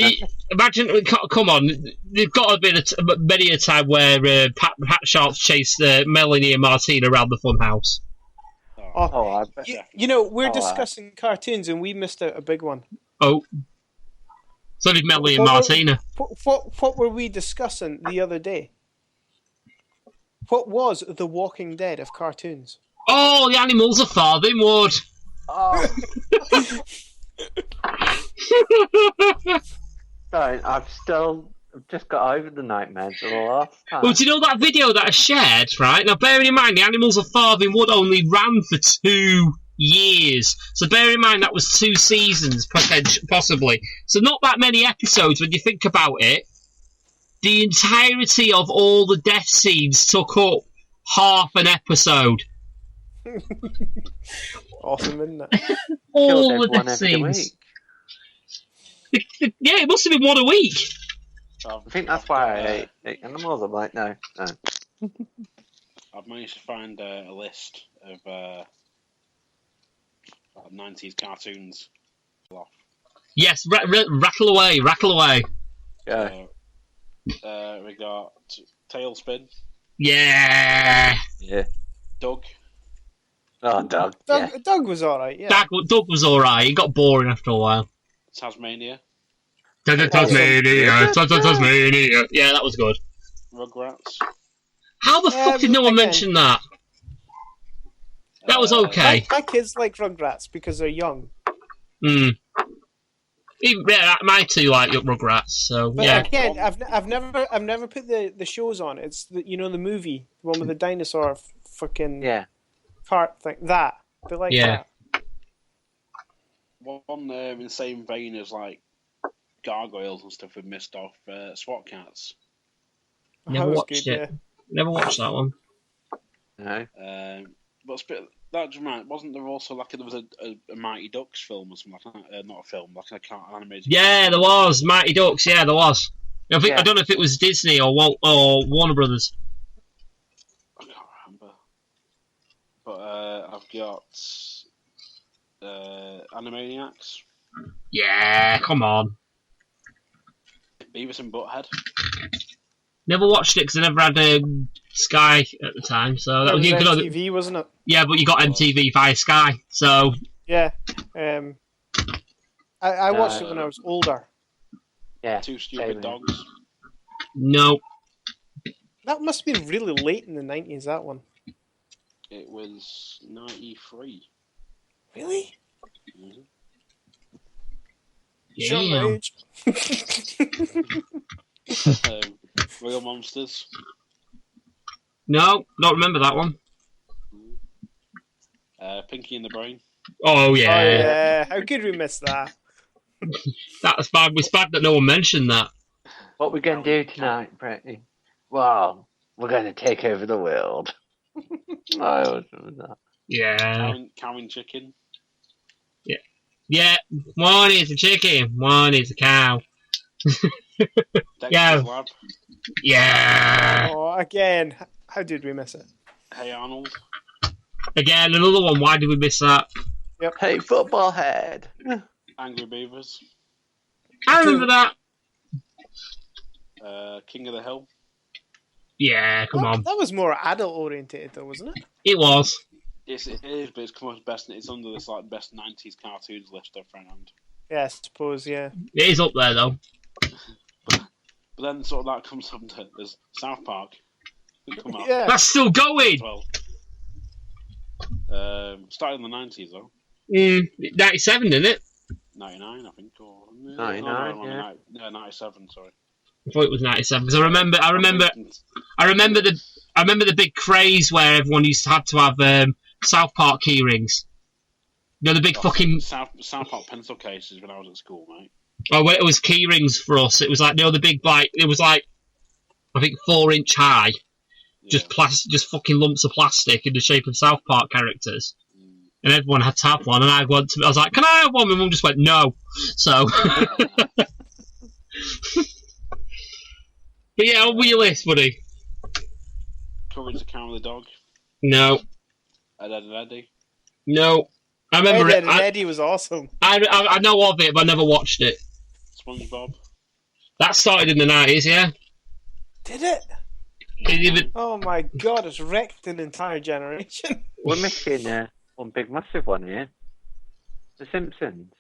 imagine, come on, there's got to have been many a time where Pat Sharp's chased Melanie and Martina around the funhouse. Oh, I bet. You know, we're Oh, discussing cartoons and we missed out a big one. Oh. So did Melanie and What were- Martina. What were we discussing the other day? What was The Walking Dead of cartoons? Oh, the animals are farthing wood. Oh. Sorry, I've just got over the nightmares of the last time. Well, do you know that video that I shared, right? Now, bearing in mind, the Animals of Farthing Wood only ran for 2 years. So bear in mind, that was 2 seasons, possibly. So not that many episodes when you think about it. The entirety of all the death scenes took up half an episode. Awesome, isn't it? All Killed the everyone death every scenes. week. Yeah, it must have been one a week. I think that's why I hate animals. I'm like, no. I've managed to find a list of 90s cartoons. Yes, rattle away. Yeah. We got Tailspin, Yeah. Yeah. Doug, Oh, Doug. Yeah. Doug was alright, yeah. Doug was alright. It got boring after a while. Tasmania, Tasmania. Yeah, that was good. Rugrats. How the fuck did no one again. mention that? That was okay. My kids like Rugrats because they're young. Hmm. My two like Rugrats, so But yeah. again, I've never put the shows on. It's the the movie, the one with the dinosaur fucking Yeah. cart thing. That they like Yeah. that. One in the same vein as like gargoyles and stuff we missed off SWAT Cats. Never That was watched good, it. Never watched that one. No. But that wasn't there also like there was a Mighty Ducks film or something like that? Not a film, like an animated. Yeah, there was Mighty Ducks. Yeah, there was. I Yeah. don't know if it was Disney or Warner Brothers. I can't remember. But I've got Animaniacs, Yeah, come on. Beavis and Butthead. Never watched it because I never had Sky at the time. So That was you could MTV, wasn't it? yeah, but you got MTV via Sky. So Yeah. I watched it when I was older. Yeah. Two Stupid same. Dogs. no. That must have been really late in the 90s. That one. It was 93. Really? Mhm. Show my Damn. age. Real Monsters. No, don't remember that one. Pinky and the Brain. Oh yeah, Oh yeah. How could we miss that? that's bad. It's bad that no one mentioned that. What we going to do tonight, Bretty? Well, we're going to take over the world. I always remember that. Yeah. Cow and Chicken. Yeah, one is a chicken, one is a cow. Dexter's Yeah. Lab. Yeah. Oh, again. How did we miss it? Hey Arnold. Again, another one. Why did we miss that? Hey, football head. Angry Beavers. I remember that. King of the Hill. Yeah, come on. That was more adult orientated, though, wasn't it? It was. Yes, it is, but it's come up best. It's under this like best 90s cartoons list I've found. Yeah, I suppose. Yeah. It is up there though. But then sort of that comes up to there's South Park. It come out Yeah. That's still going. as well. Started in the 90s though. 97, didn't it? 99, I think, or 99, yeah. Yeah, 97. Sorry. I thought it was 97 because I remember the big craze where everyone used to have South Park key rings. You know, the big fucking. South Park pencil cases when I was at school, mate. Oh, well, it was key rings for us. It was like, you know, the big, like, it was like, I think 4-inch high. Yeah. Just fucking lumps of plastic in the shape of South Park characters. And everyone had to have one, and I was like, can I have one? My mum just went, no. So. But yeah, on your list, buddy. Courage the Cowardly Dog, No. Ed, Ed and Eddie. No. I remember Ed, it. Ed and Eddie was awesome. I know of it, but I never watched it. SpongeBob. That started in the 90s, yeah? Did it? It even, Oh my god, it's wrecked an entire generation. We're missing one big massive one here. The Simpsons.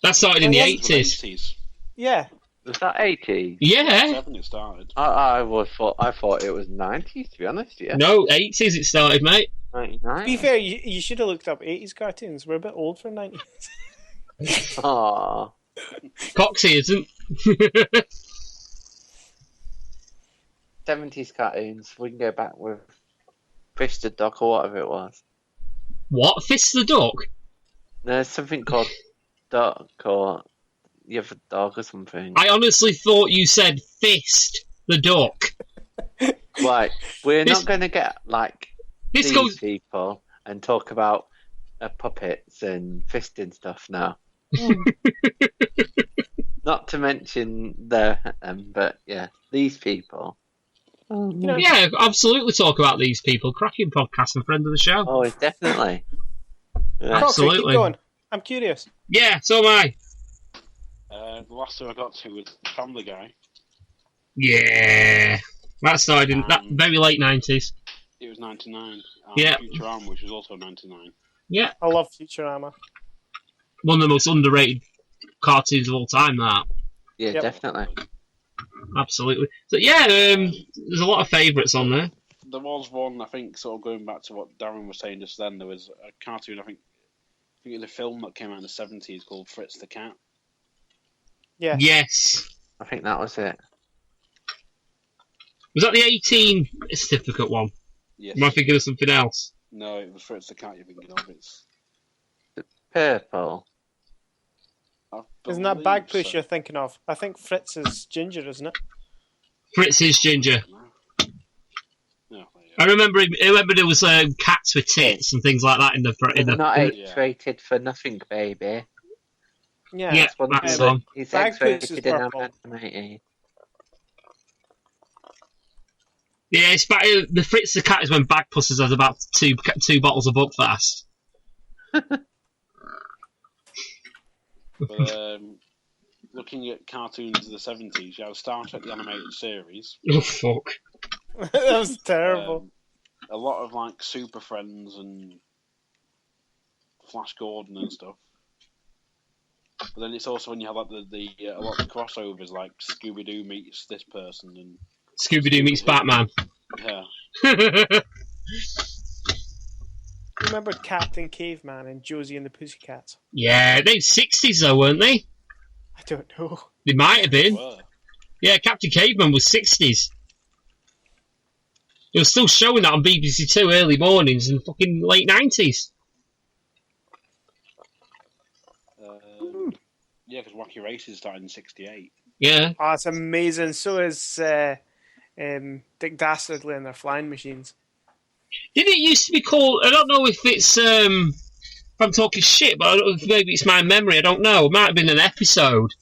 that started in the Well, 80s. 80s. Yeah. Was that 80s? Yeah. 7 it started. I thought it was 90s, to be honest, yeah. No, 80s it started, mate. 99. To be fair, you should have looked up 80s cartoons. We're a bit old for 90s. Aww. Coxy isn't. 70s cartoons. We can go back with Fish the Dog or whatever it was. What? Fist the Duck? There's something called Duck or you have a dog or something. I honestly thought you said Fist the Duck. Right, we're This- not going to get like This these goes. people and talk about puppets and fisting stuff now. Not to mention but yeah, these people. Yeah, absolutely talk about these people. Cracking podcast and friend of the show. Oh, definitely. Yeah. Coxy, Absolutely. keep going. I'm curious. Yeah, so am I. The last two I got to was Family Guy. Yeah. That started in that very late 90s. It was 99. And Yeah. Futurama, which was also 99. Yeah. I love Futurama. One of the most underrated cartoons of all time, that. Yeah, Yep. definitely. Absolutely. So, yeah, there's a lot of favourites on there. There was one, I think, sort of going back to what Darren was saying just then, there was a cartoon, I think it was a film that came out in the 70s called Fritz the Cat. Yeah. Yes. I think that was it. Was that the 18 certificate one? Yes. Am I thinking of something else? No, it was Fritz the Cat you're thinking of. It's. Purple. I Isn't that believe Bagpush so. you're thinking of? I think Fritz is Ginger, isn't it? Fritz is Ginger. No, I remember there was cats with tits and things like that in the. It's not Yeah. X-rated for nothing, baby. Yeah. Yeah, One that's thing one. It's Bagpuss is X-rated and purple. animated. Yeah, it's back, the Fritz the Cat is when Bagpuss has about two bottles of Buckfast. But, looking at cartoons of the 70s, you have Star Trek the Animated Series. Oh, fuck. That was terrible. A lot of like Super Friends and Flash Gordon and stuff. But then it's also when you have like the a lot of crossovers, like Scooby Doo meets this person and Scooby-Doo meets Batman. yeah. Remember Captain Caveman and Josie and the Pussycats? Yeah, they were 60s though, weren't they? I don't know. They might have been. Were. Yeah, Captain Caveman was 60s. They were still showing that on BBC Two early mornings in fucking late 90s. Yeah, because Wacky Races started in '68. Yeah. Oh, it's amazing. So is Dick Dastardly and their flying machines. Did it used to be called? I don't know if it's if I'm talking shit, but I don't know if maybe it's my memory. I don't know. It might have been an episode.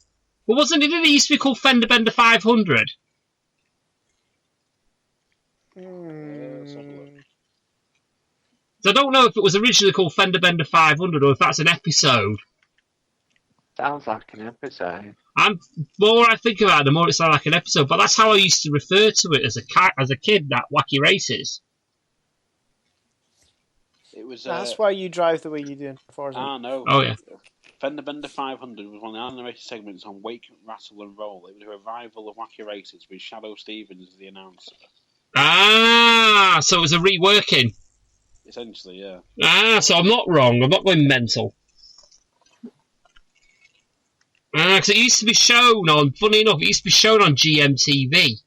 But wasn't it? Did it used to be called Fender Bender 500? Let's have a look. So I don't know if it was originally called Fender Bender 500 or if that's an episode. Sounds like an episode. The more I think about it, the more it sounds like an episode. But that's how I used to refer to it as a kid. That Wacky Races. It was. That's why you drive the way you do in Forza. No. Oh yeah. Fender Bender 500 was one of the animated segments on Wake, Rattle and Roll. It was a revival of Wacky Races with Shadow Stevens as the announcer. Ah, so it was a reworking. Essentially, yeah. Ah, so I'm not wrong. I'm not going mental. Because it used to be shown on, funny enough, it used to be shown on GMTV.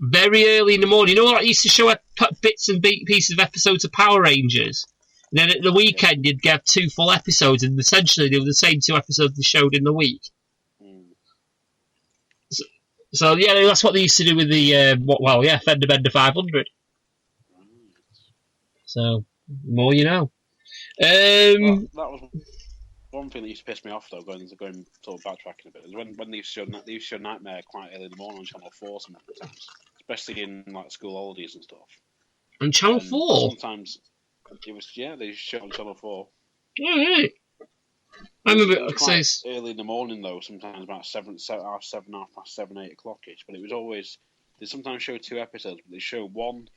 Very early in the morning. You know what? It used to show bits and pieces of episodes of Power Rangers. And then at the weekend, you'd get 2 full episodes, and essentially they were the same 2 episodes they showed in the week. Mm. So yeah, that's what they used to do with the, Fender Bender 500. So, the more you know. That was one thing that used to piss me off, though, going sort of backtracking a bit, is when they used to show Nightmare quite early in the morning on Channel 4 sometimes, especially in like school holidays and stuff. On Channel 4? Sometimes it was, they showed on Channel 4. Yeah, right. I remember it was quite early in the morning, though, sometimes about 7, 7:30, 8 o'clock-ish, but it was always, they sometimes show 2 episodes, but they show one,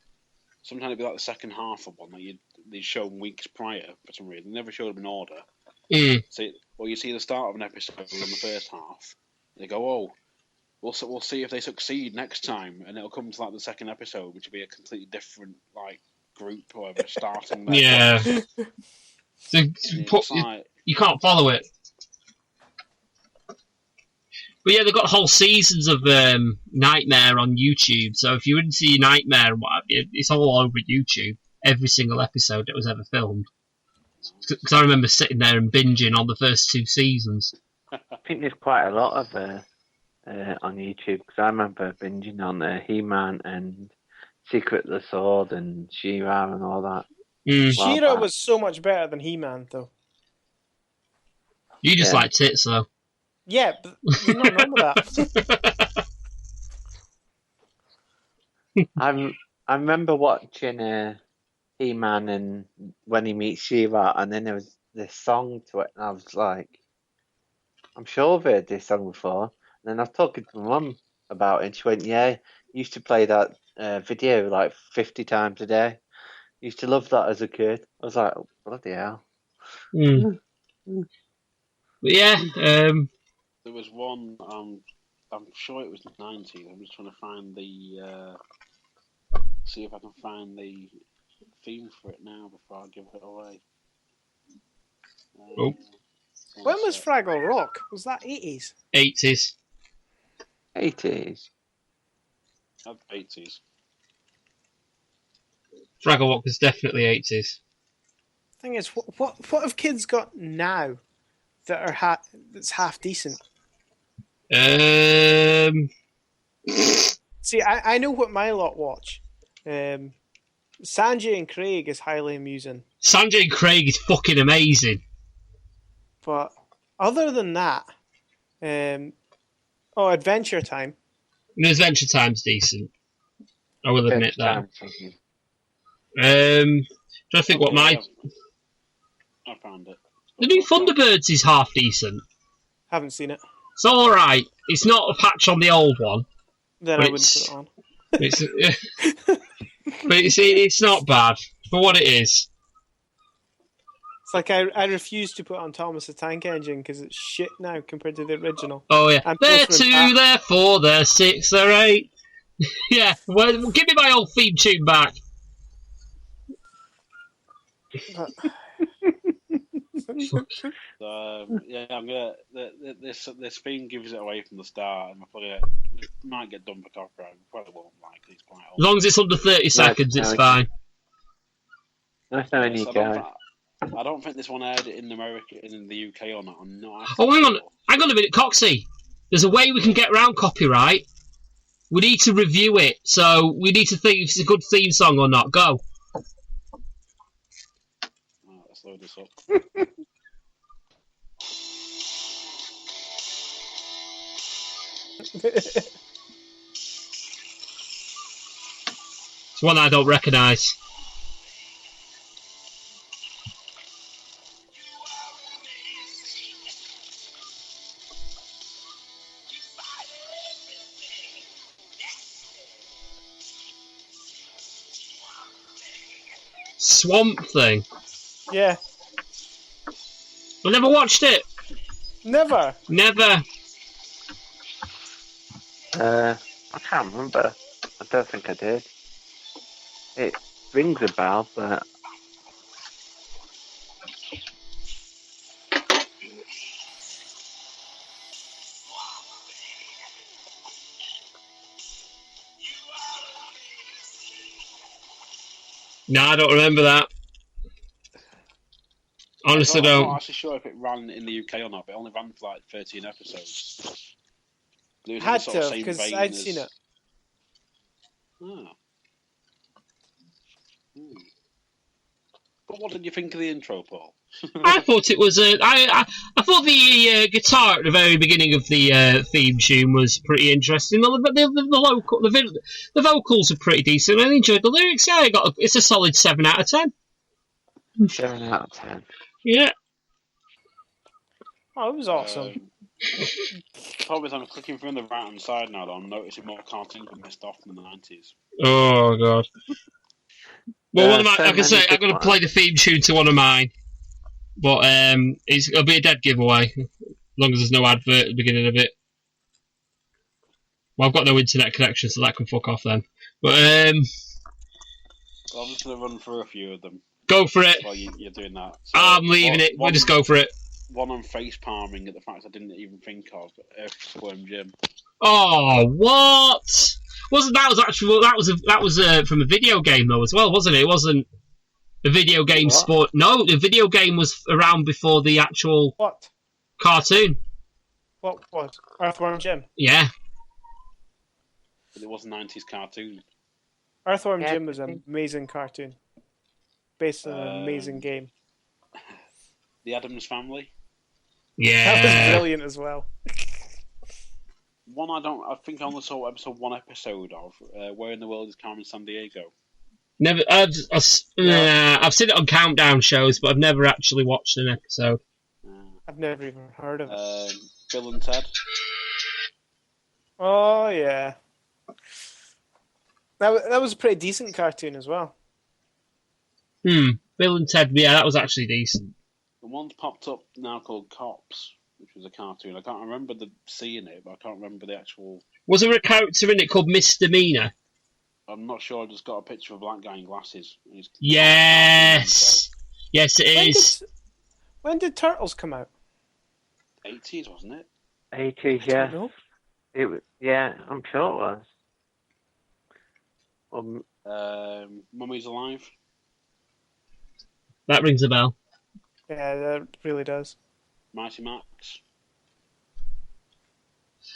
sometimes it'd be like the second half of one, like they'd show weeks prior, for some reason. They never showed them in order. So, you see the start of an episode on the first half, and they go, oh, we'll see if they succeed next time, and it'll come to like the second episode, which will be a completely different like group or whatever starting. Yeah, so you can't follow it. But yeah, they've got whole seasons of Nightmare on YouTube. So if you wouldn't see Nightmare and what have you, it's all over YouTube. Every single episode that was ever filmed. Because I remember sitting there and binging on the first 2 seasons. I think there's quite a lot of on YouTube, because I remember binging on He-Man and Secret of the Sword and She-Ra and all that. She-Ra was so much better than He-Man, though. You just like tits, though. Yeah, but you're not wrong with that. I remember watching He-Man and when he meets She-Ra, and then there was this song to it, and I was like, I'm sure I've heard this song before. And then I was talking to my mum about it, and she went, yeah, you used to play that video like 50 times a day. Used to love that as a kid. I was like, oh, bloody hell. But yeah, there was one, I'm sure it was 90s. I'm just trying to find see if I can find the theme for it now before I give it away. When was Fraggle Rock? Was that 80s? 80s. 80s. 80s. Fraggle Rock was definitely 80s. Thing is, what have kids got now that are that's half decent? See, I know what my lot watch. Sanjay and Craig is highly amusing. Sanjay and Craig is fucking amazing. But other than that, Adventure Time. Adventure Time's decent. I will admit that. Trying to think what my... I found it. The new Thunderbirds is half decent. Haven't seen it. It's alright. It's not a patch on the old one. Then I wouldn't put it on. But it's not bad for what it is. It's like I refuse to put on Thomas the Tank Engine because it's shit now compared to the original. Oh yeah, they're 2, they're 4, they're 6, they're 8. Yeah, well, give me my old theme tune back. I'm gonna. This theme gives it away from the start, and we might get done for copyright. We probably won't, like it's quite old. As long as it's under 30 seconds, it's fine. That's no any guy. I don't think this one aired in America, in the UK or not. I'm not. Oh, hang on a minute, Coxy. There's a way we can get around copyright. We need to review it, so we need to think if it's a good theme song or not. Go. Let's load this up. It's one I don't recognise. Swamp Thing. Yeah. I never watched it. Never. I can't remember. I don't think I did. It rings a bell, but... No, I don't remember that. Honestly, I'm don't. not actually sure if it ran in the UK or not, but it only ran for like 13 episodes. It had to, because I'd seen it. Oh. But what did you think of the intro, Paul? I thought it was. I thought the guitar at the very beginning of the theme tune was pretty interesting. The vocals are pretty decent. I enjoyed the lyrics. Yeah, it's a solid 7 out of 10. 7 out of 10. Yeah. Oh, it was awesome. Probably as I'm clicking through on the right hand side now, though, I'm noticing more cartoons were missed off from the 90s. Oh god. Well, one of my, I'm going to play the theme tune to one of mine, but it'll be a dead giveaway as long as there's no advert at the beginning of it. Well, I've got no internet connection, so that can fuck off then. But So I'm just going to run through a few of them. Go for it. While you're doing that. So I'm leaving it. We'll just go for it. One on face palming at the fact I didn't even think of Earthworm Jim. Oh, what? That was from a video game though as well, wasn't it? It wasn't a video game sport. No, the video game was around before the actual cartoon. What was Earthworm Jim? Yeah. But it was a 90s cartoon. Earthworm Jim was an amazing cartoon, based on an amazing game. The Addams Family. Yeah. That was brilliant as well. One I think I only saw one episode of. Where in the World is Carmen Sandiego? Never. I've seen it on countdown shows, but I've never actually watched an episode. I've never even heard of it. Bill and Ted. Oh yeah. That was a pretty decent cartoon as well. Bill and Ted. Yeah, that was actually decent. The one's popped up now called Cops, which was a cartoon. I can't remember seeing it, but I can't remember the actual... Was there a character in it called Misdemeanor? I'm not sure. I just got a picture of a black guy in glasses. Yes! Yes, it is. When did Turtles come out? 80s, wasn't it? 80s, yeah. It was, yeah, I'm sure it was. Mummy's Alive. That rings a bell. Yeah, that really does. Mighty Max.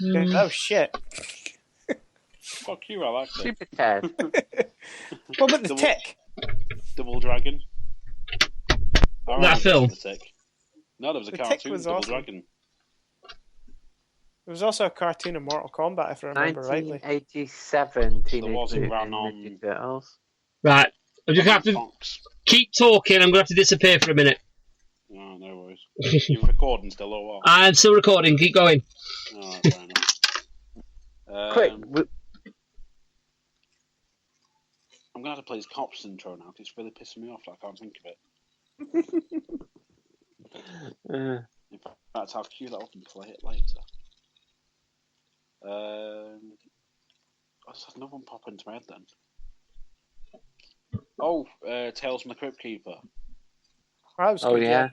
Oh shit! Fuck you, I like it. Super Ted. What about the Tick? Double Dragon. That film? No, there was a The cartoon, Tick was Double awesome. Dragon. There was also a cartoon of Mortal Kombat, if I remember rightly. 1987 There was Teenage a run Mutant Ninja on Turtles. Right. I'm just going to have to Fox. keep talking. I'm going to have to disappear for a minute. Oh, no worries. You're recording still or what? I'm still recording. Keep going. Oh, fair enough. Quick, I'm going to have to play this Cops intro now because it's really pissing me off. I can't think of it. In fact, I'll cue that up and play it later. There's another one pop into my head then. Oh, Tales from the Crypt Keeper. That was oh good, yeah.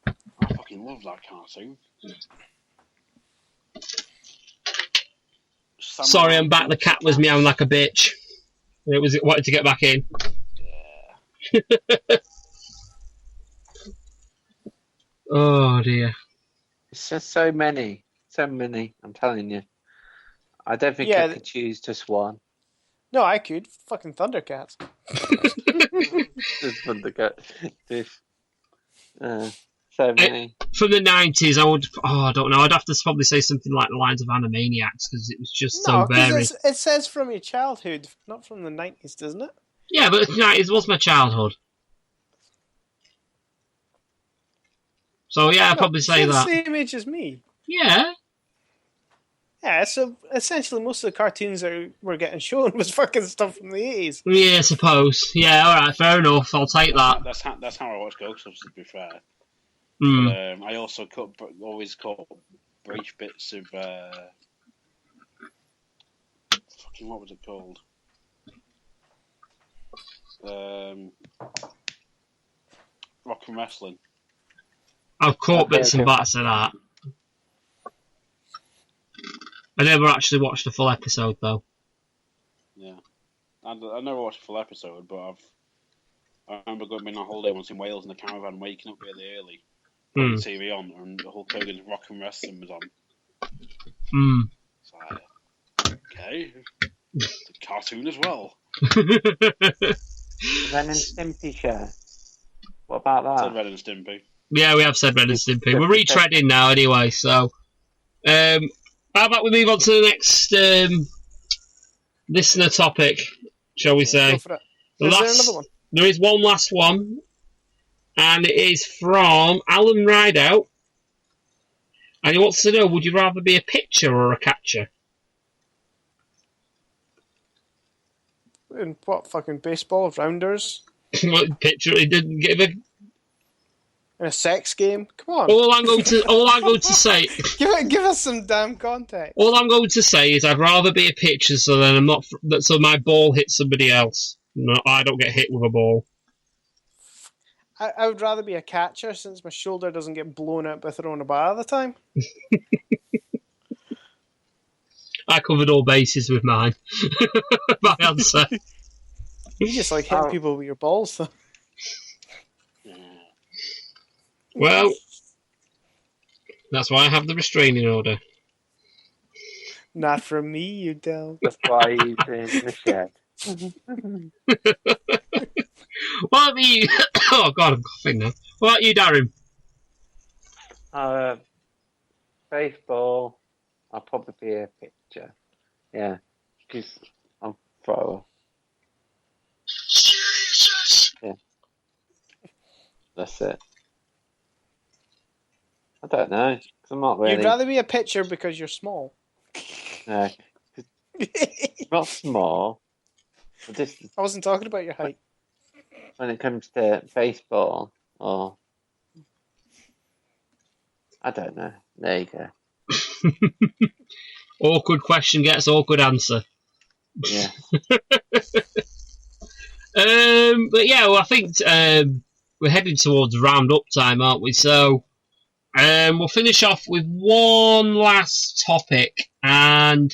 I fucking love that cartoon. Sorry, I'm back. The cat was meowing like a bitch. It wanted to get back in. Yeah. Oh dear. It's just so many. I'm telling you. I don't think I could choose just one. No, I could. Fucking Thundercats. Just Thundercats. So many. From the 90s, I don't know. I'd have to probably say something like the lines of Animaniacs because it was just so varied. It says from your childhood, not from the 90s, doesn't it? Yeah, but the 90s was my childhood. So yeah, I'd probably say that. The same age as me. Yeah. Yeah, so essentially most of the cartoons that were getting shown was fucking stuff from the 80s. Yeah, I suppose. Yeah, alright, fair enough. I'll take that. That's how I watch Ghostbusters, to be fair. Mm. I also always cut brief bits of... fucking, what was it called? Rock and Wrestling. I've caught bits and bats of that. I never actually watched a full episode, though. Yeah. I never watched a full episode, but I remember going on a holiday once in Wales in the caravan, waking up really early, putting the TV on, and Hulk Hogan's Rock and Wrestling was on. It's like, okay, it's a cartoon as well. Ren and Stimpy show. What about that? Ren and Stimpy. Yeah, we have said Ren and Stimpy. We're retreading now anyway, so... how about we move on to the next listener topic, shall we say? Go for it. Is there another one? There is one last one, and it is from Alan Rideout. And he wants to know, would you rather be a pitcher or a catcher? In what, fucking baseball? Rounders? Pitcher, he didn't give a... In a sex game? Come on. All I'm going to say... give us some damn context. All I'm going to say is I'd rather be a pitcher so then I'm not... So my ball hits somebody else. No, I don't get hit with a ball. I would rather be a catcher since my shoulder doesn't get blown out by throwing a bar all the time. I covered all bases with mine. My answer. You just like hitting people with your balls, though. Well, that's why I have the restraining order. Not from me, you don't. That's why he's in the shed. What about you? Oh, God, I'm coughing now. What about you, Darren? Baseball, I'll probably be a pitcher. Yeah, because I'm thrower. Yeah. That's it. I don't know, because I'm not really... You'd rather be a pitcher because you're small. No, not small. I wasn't talking about your height. When it comes to baseball, or... I don't know. There you go. Awkward question gets awkward answer. Yeah. But yeah, well, I think we're heading towards round-up time, aren't we? So we'll finish off with one last topic, and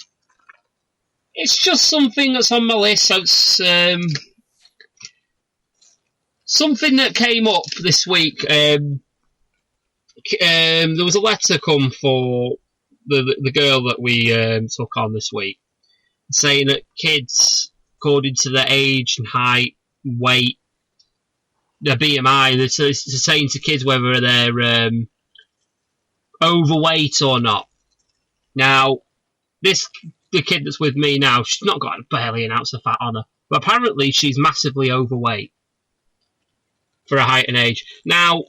it's just something that's on my list. So it's something that came up this week. There was a letter come for the girl that we took on this week, saying that kids, according to their age and height, weight, their BMI, they're saying to kids whether they're overweight or not. Now, the kid that's with me now, she's not got barely an ounce of fat on her, but apparently she's massively overweight for her height and age. Now,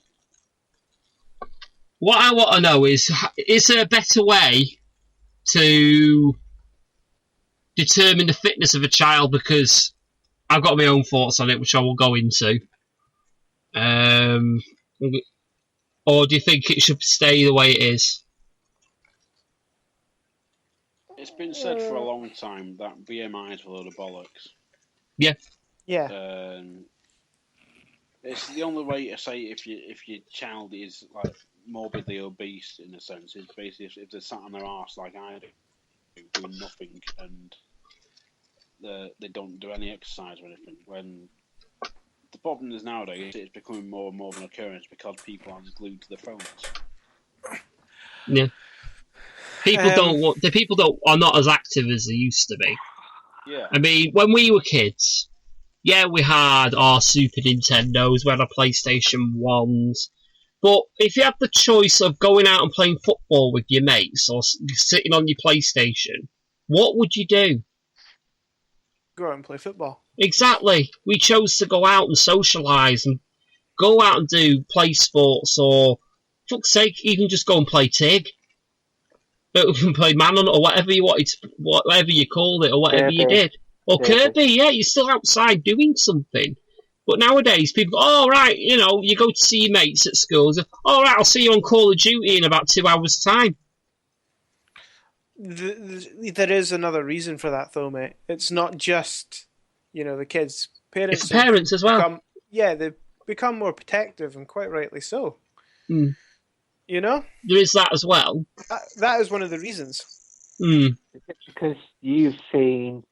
what I want to know is there a better way to determine the fitness of a child? Because I've got my own thoughts on it, which I will go into. Or do you think it should stay the way it is? It's been said for a long time that BMI is a load of bollocks. Yeah. Yeah. It's the only way to say if your child is like morbidly obese in a sense is basically if they're sat on their arse like I do, doing nothing and they don't do any exercise or anything. When the problem is nowadays it's becoming more and more of an occurrence because people are glued to their phones. Yeah. People are not as active as they used to be. Yeah. I mean, when we were kids, yeah, we had our Super Nintendos, we had our PlayStation 1s. But if you had the choice of going out and playing football with your mates or sitting on your PlayStation, what would you do? Go out and play football. Exactly. We chose to go out and socialise and go out and do play sports, or, for fuck's sake, even just go and play TIG. Play Manhunt or whatever you wanted, whatever you called it, or whatever you did. Or Kirby, yeah, you're still outside doing something. But nowadays, people, you go to see your mates at school. All right, I'll see you on Call of Duty in about 2 hours' time. There is another reason for that, though, mate. It's not just, the kids. Parents. It's the parents as well. They become more protective, and quite rightly so. Mm. There is that as well. That is one of the reasons. Mm. Because you've seen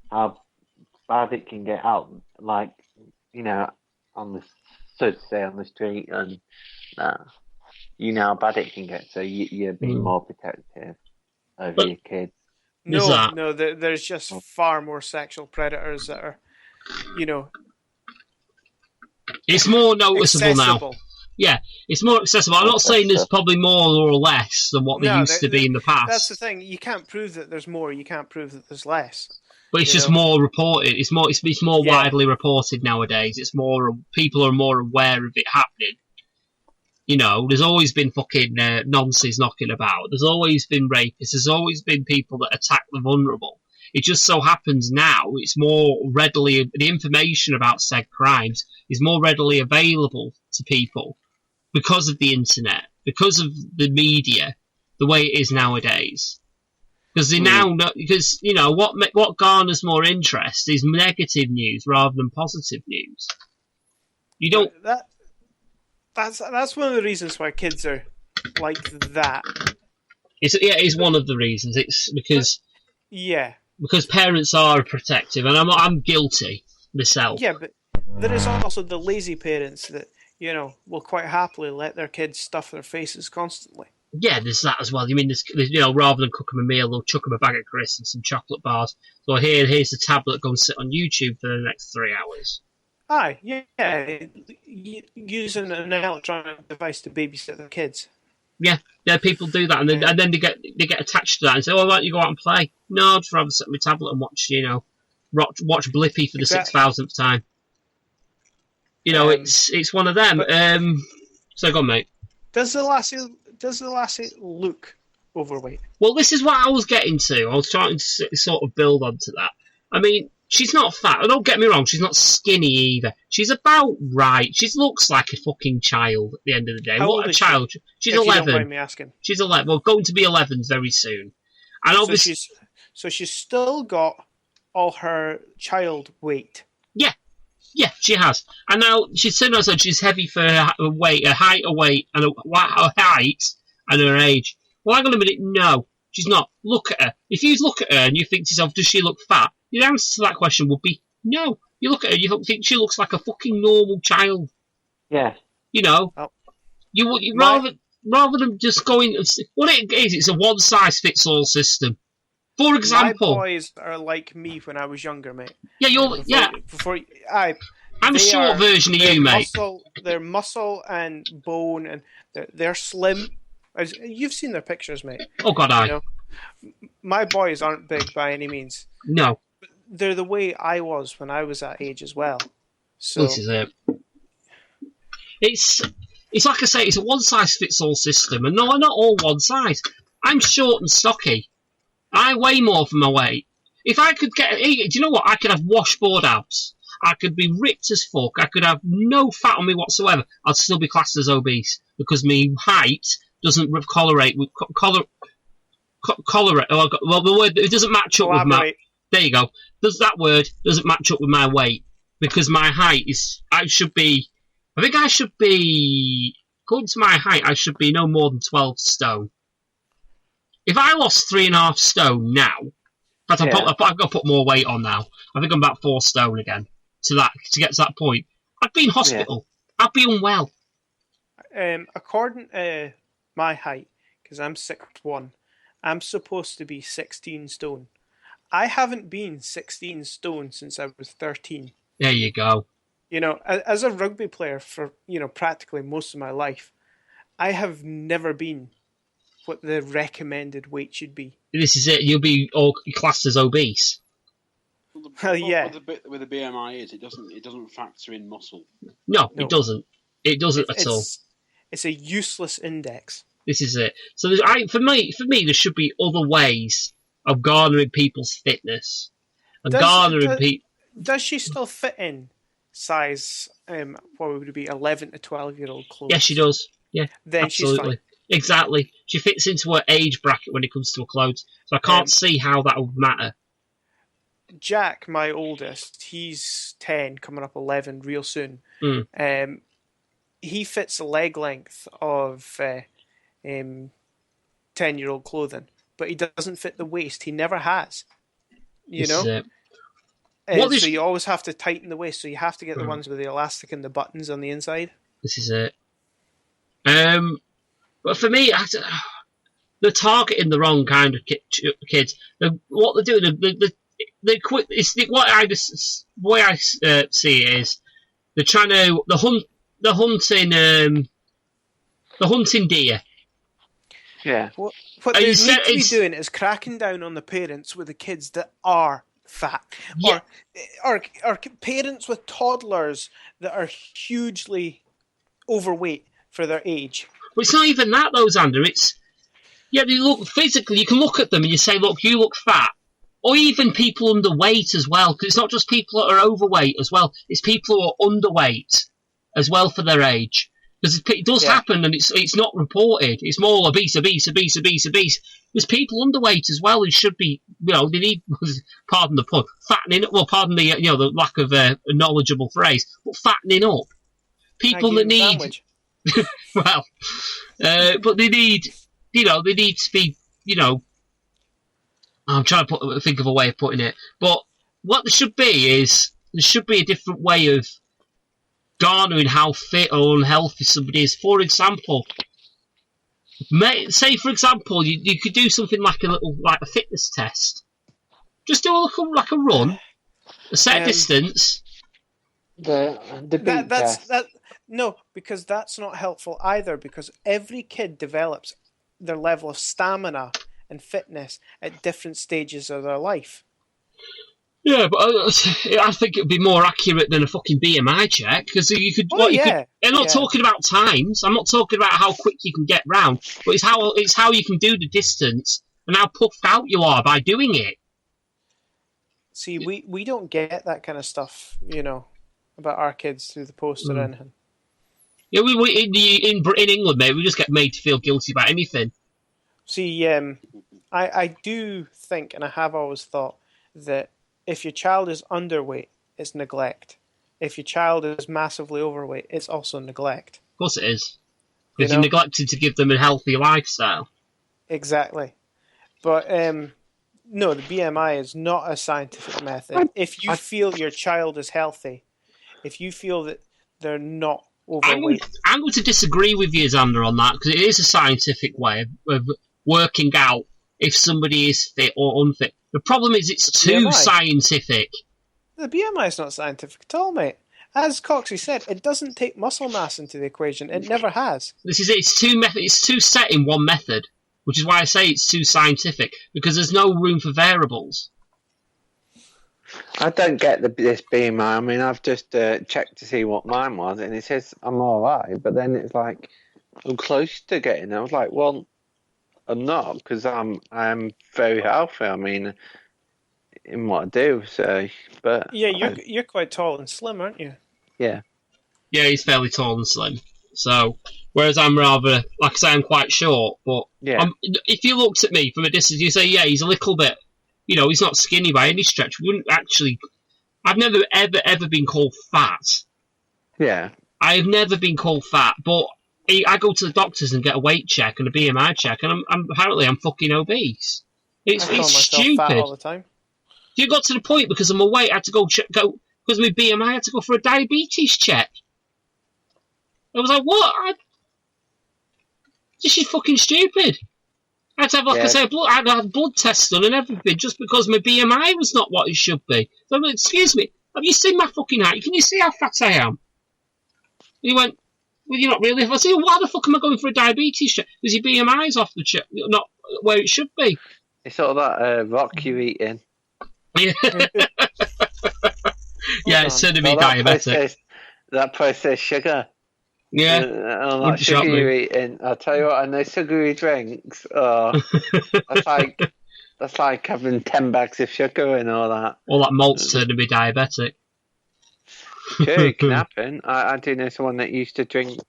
how bad it can get out, like, on the street, and how bad it can get. So you're being more protective over your kids. No, there's just far more sexual predators that are, It's more noticeable accessible. now. Yeah, it's more accessible. I'm not saying there's probably more or less than what there used to be in the past. That's the thing. You can't prove that there's more. You can't prove that there's less. But it's just more reported. It's more widely reported nowadays. It's more people are more aware of it happening. You know, there's always been fucking nonsense knocking about. There's always been rapists. There's always been people that attack the vulnerable. It just so happens now it's more readily, the information about said crimes is more readily available to people because of the internet, because of the media, the way it is nowadays. Because they now know, because, you know, what garners more interest is negative news rather than positive news. You don't... That's one of the reasons why kids are like that. It's one of the reasons. It's because... Yeah. Because parents are protective, and I'm guilty myself. Yeah, but there is also the lazy parents that, you know, will quite happily let their kids stuff their faces constantly. Yeah, there's that as well. You mean, there's, you know, rather than cook them a meal, they'll chuck them a bag of crisps and some chocolate bars. So here's the tablet, go and sit on YouTube for the next 3 hours. Aye, yeah, using an electronic device to babysit their kids. Yeah, people do that, and then they get attached to that and say, "Oh, why don't you go out and play?" No, I'd rather sit on my tablet and watch, you know, watch Blippi for the 6,000th time. You know, it's one of them. So go on, mate. Does the lassie look overweight? Well, this is what I was getting to. I was trying to sort of build onto that. I mean, she's not fat. Don't get me wrong. She's not skinny either. She's about right. She looks like a fucking child at the end of the day. What a child. She's 11. You don't mind me asking. She's 11. Well, going to be 11 very soon. And obviously, so she's still got all her child weight. Yeah, she has. And now she's saying also she's heavy for her weight, her height, and her age. Well, hang on a minute. No, she's not. Look at her. If you look at her and you think to yourself, does she look fat? The answer to that question would be no. You look at her, you think she looks like a fucking normal child. Yeah. You know, rather than just going. What it is, it's a one-size-fits-all system. For example, my boys are like me when I was younger, mate. Yeah, I'm a short version of you, mate. They're muscle and bone, and they're slim. You've seen their pictures, mate. Oh God, you know, my boys aren't big by any means. No, but they're the way I was when I was that age as well. So this is it. It's like I say, it's a one-size-fits-all system, and no, not all one size. I'm short and stocky. I weigh more for my weight. If I could do you know what? I could have washboard abs. I could be ripped as fuck. I could have no fat on me whatsoever. I'd still be classed as obese because my height doesn't correlate with well, the word it doesn't match up with my. There you go. That word doesn't match up with my weight because my height is. I think I should be. According to my height, I should be no more than 12 stone. If I lost 3.5 stone now, I've got to put more weight on now. I think I'm about 4 stone again to get to that point. I'd be in hospital. Yeah. I'd be unwell. According to my height, because I'm 6'1", I'm supposed to be 16 stone. I haven't been 16 stone since I was 13. There you go. You know, as a rugby player for, you know, practically most of my life, I have never been what the recommended weight should be. This is it. You'll be all classed as obese. Well, yeah. With the BMI is it doesn't factor in muscle. No, it doesn't. It doesn't at all. It's a useless index. This is it. So for me, there should be other ways of garnering people's fitness and garnering people. Does she still fit in size? What would it be? 11 to 12-year-old clothes. Yes, she does. Yeah, then absolutely. She's fine. Exactly. She fits into her age bracket when it comes to her clothes. So I can't see how that would matter. Jack, my oldest, he's 10, coming up 11 real soon. He fits the leg length of 10-year-old clothing, but he doesn't fit the waist. He never has. You know? So you always have to tighten the waist, so you have to get the ones with the elastic and the buttons on the inside. This is it. But for me, they're targeting the wrong kind of kids. What they're doing, they quit. The way I see it is they're trying to they're hunting They're hunting deer. Yeah. What they need to be doing is cracking down on the parents with the kids that are fat, or parents with toddlers that are hugely overweight for their age. But it's not even that, though, Xander. It's they look physically. You can look at them and you say, "Look, you look fat," or even people underweight as well. Because it's not just people that are overweight as well. It's people who are underweight as well for their age. Because it does happen, and it's not reported. It's more obese. There's people underweight as well who should be, they need, pardon the pun, fattening. Well, pardon the the lack of a knowledgeable phrase, but fattening up. People that need, well, but they need, they need to be, I'm trying to think of a way of putting it. But what there should be is there should be a different way of garnering how fit or unhealthy somebody is. For example, say for example you could do something like a fitness test. Just do like a run, a set distance. No, because that's not helpful either. Because every kid develops their level of stamina and fitness at different stages of their life. Yeah, but I think it would be more accurate than a fucking BMI check, because you could. I'm not talking about times. I'm not talking about how quick you can get round, but it's how you can do the distance and how puffed out you are by doing it. See, we don't get that kind of stuff, about our kids through the post or anything. Yeah, we in England, mate, we just get made to feel guilty about anything. See, I do think, and I have always thought, that if your child is underweight, it's neglect. If your child is massively overweight, it's also neglect. Of course it is. Because you're neglected to give them a healthy lifestyle. Exactly. But, no, the BMI is not a scientific method. If you feel your child is healthy, if you feel that they're not overweight... I'm going to disagree with you, Xander, on that, because it is a scientific way of working out if somebody is fit or unfit. The problem is it's too scientific. The BMI is not scientific at all, mate. As Coxy said, it doesn't take muscle mass into the equation. It never has. This is it. It's too set in one method, which is why I say it's too scientific, because there's no room for variables. I don't get this BMI. I mean, I've just checked to see what mine was, and it says I'm all right, but then it's like I'm close to getting it. I was like, well, I'm not, because I'm very healthy. I mean, in what I do. So, but yeah, you're quite tall and slim, aren't you? Yeah. Yeah, he's fairly tall and slim. So, whereas I'm rather, like I say, I'm quite short. But if you looked at me from a distance, you say, yeah, he's a little bit. He's not skinny by any stretch. We wouldn't actually. I've never ever been called fat. Yeah. I have never been called fat, but I go to the doctors and get a weight check and a BMI check, and apparently I'm fucking obese. It's stupid. Fat all the time. You got to the point because I'm away. I had to go because of my BMI. I had to go for a diabetes check. I was like, what? This is fucking stupid. I had to have, like I say, I had to have blood tests done and everything just because my BMI was not what it should be. So I'm like, excuse me, have you seen my fucking height? Can you see how fat I am? And he went, well, you're not really. I said, why the fuck am I going for a diabetes check? Because your BMI's off the check, not where it should be. It's sort of that rock you're eating. Yeah, yeah, it's said to be diabetic. That processed sugar. Yeah. That sugar you're eating. I'll tell you what, and those sugary drinks, that's like having 10 bags of sugar and all that. All that malt's said to be diabetic. Sure, it can happen. I do know someone that used to drink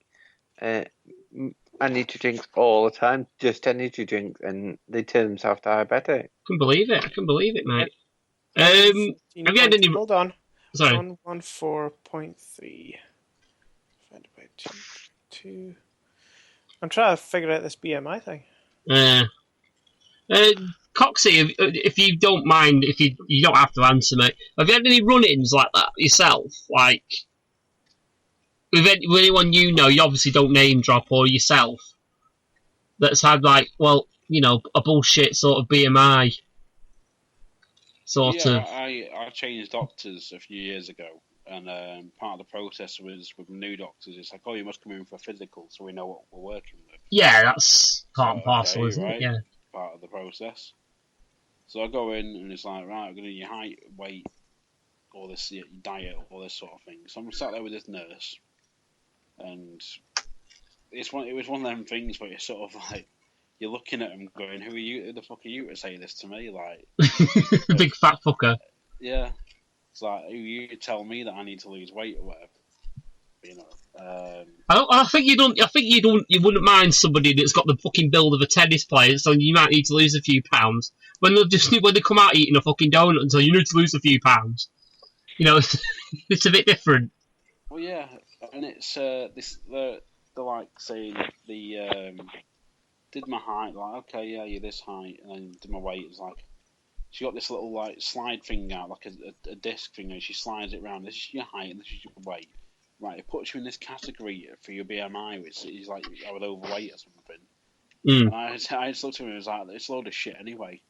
energy drinks all the time, just energy drinks, and they turn themselves diabetic. I can believe it, mate. Have you had any... Hold on. Sorry. 114.3 divided by 2. I'm trying to figure out this BMI thing. Coxy, if you don't mind, if you don't have to answer me, have you had any run-ins like that yourself? Like, with anyone you know, you obviously don't name drop, or yourself, that's had, like, well, a bullshit sort of BMI. I changed doctors a few years ago, And part of the process was with new doctors. It's like, oh, you must come in for a physical, so we know what we're working with. Yeah, that's part and So, parcel, okay, isn't right, it? Yeah. part of the process. So I go in and it's like, right, we're going to do your height, weight, all this, your diet, all this sort of thing. So I'm sat there with this nurse, and it was one of them things where you're sort of like, you're looking at them going, who the fuck are you to say this to me? Like, Big fat fucker. yeah. It's like, who you tell me that I need to lose weight or whatever. You know. I think you wouldn't mind somebody that's got the fucking build of a tennis player, so you might need to lose a few pounds. When they come out eating a fucking donut and say you need to lose a few pounds, you know, it's a bit different. Well, yeah, and it's they're like saying did my height, like, okay, yeah, you're this height, and then did my weight. It's like she got this little like slide thing out, like a disc thing, and she slides it around. This is your height and this is your weight. Right, it puts you in this category for your BMI, which is like I was overweight or something. Mm. And I just looked at her and was like, it's a load of shit anyway.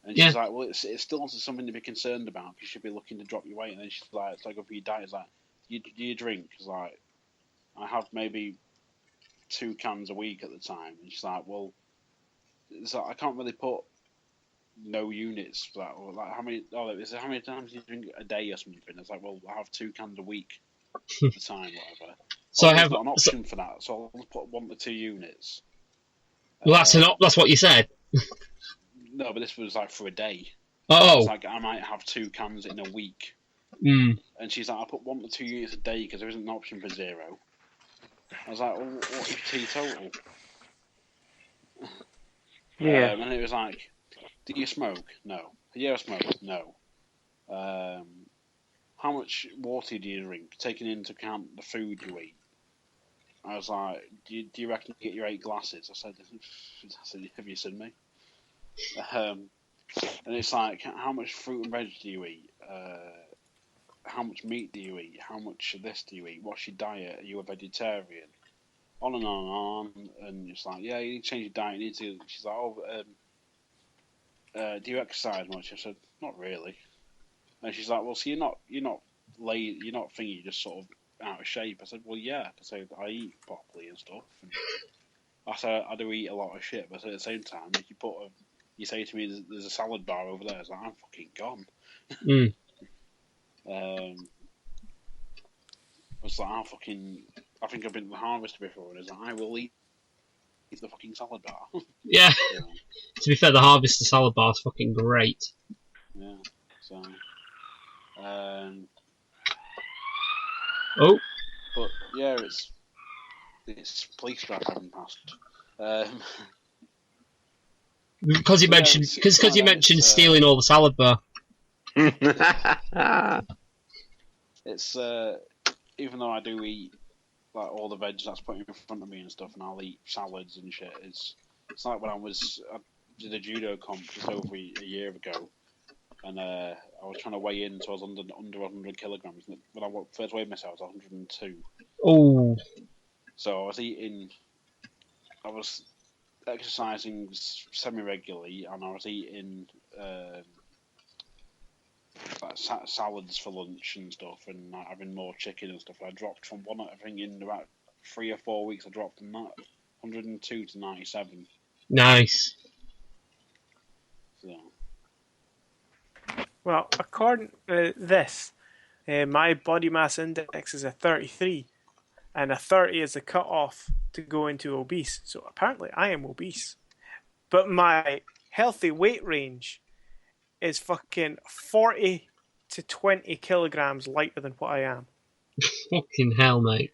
And she's like, well, it's still something to be concerned about. You should be looking to drop your weight. And then she's like, it's like for your diet. It's like, do you drink? It's like, I have maybe 2 cans a week at the time. And she's like, well, it's like, I can't really put no units for that. Or like, how many times do you drink a day or something? It's like, well, I have 2 cans a week at the time, whatever. So I have got an option for that. So I'll put 1 to 2 units. Well, that's what you said. No, but this was like for a day. Oh. It's like I might have 2 cans in a week. Mm. And she's like, I put 1 to 2 units a day because there isn't an option for 0. I was like, well, what is teetotal? Yeah. And it was like, do you smoke? No. Yeah, I smoke. No. How much water do you drink, taking into account the food you eat? I was like, do you reckon you get your 8 glasses? I said, have you seen me? And it's like, how much fruit and veg do you eat? How much meat do you eat? How much of this do you eat? What's your diet? Are you a vegetarian? On and on and on. And it's like, yeah, you need to change your diet. You need to. She's like, do you exercise much? I said, not really. And she's like, well, so you're not lazy, you're not thinking you're just sort of out of shape. I said, well, yeah, because I eat properly and stuff. And I said, I do eat a lot of shit, but at the same time, if you say to me, there's a salad bar over there, it's like, I'm fucking gone. Mm. I was like, I think I've been to the Harvester before, and it's like, I will eat the fucking salad bar. Yeah. To be fair, the Harvester salad bar is fucking great. Yeah. So. Oh. But yeah, it's police driving past. Because you mentioned stealing all the salad bar. It's even though I do eat like all the veg that's put in front of me and stuff, and I'll eat salads and shit. It's like when I did a judo comp just over a year ago, and I was trying to weigh in, so I was under 100 kilograms. When I first weighed myself, I was 102. Oh. So I was exercising semi-regularly, and I was eating like salads for lunch and stuff, and having more chicken and stuff. I dropped from I think in about 3 or 4 weeks, I dropped from 102 to 97. Nice. So. Well, according to this, my body mass index is a 33, and a 30 is the cut-off to go into obese. So apparently I am obese. But my healthy weight range is fucking 40 to 20 kilograms lighter than what I am. Fucking hell, mate.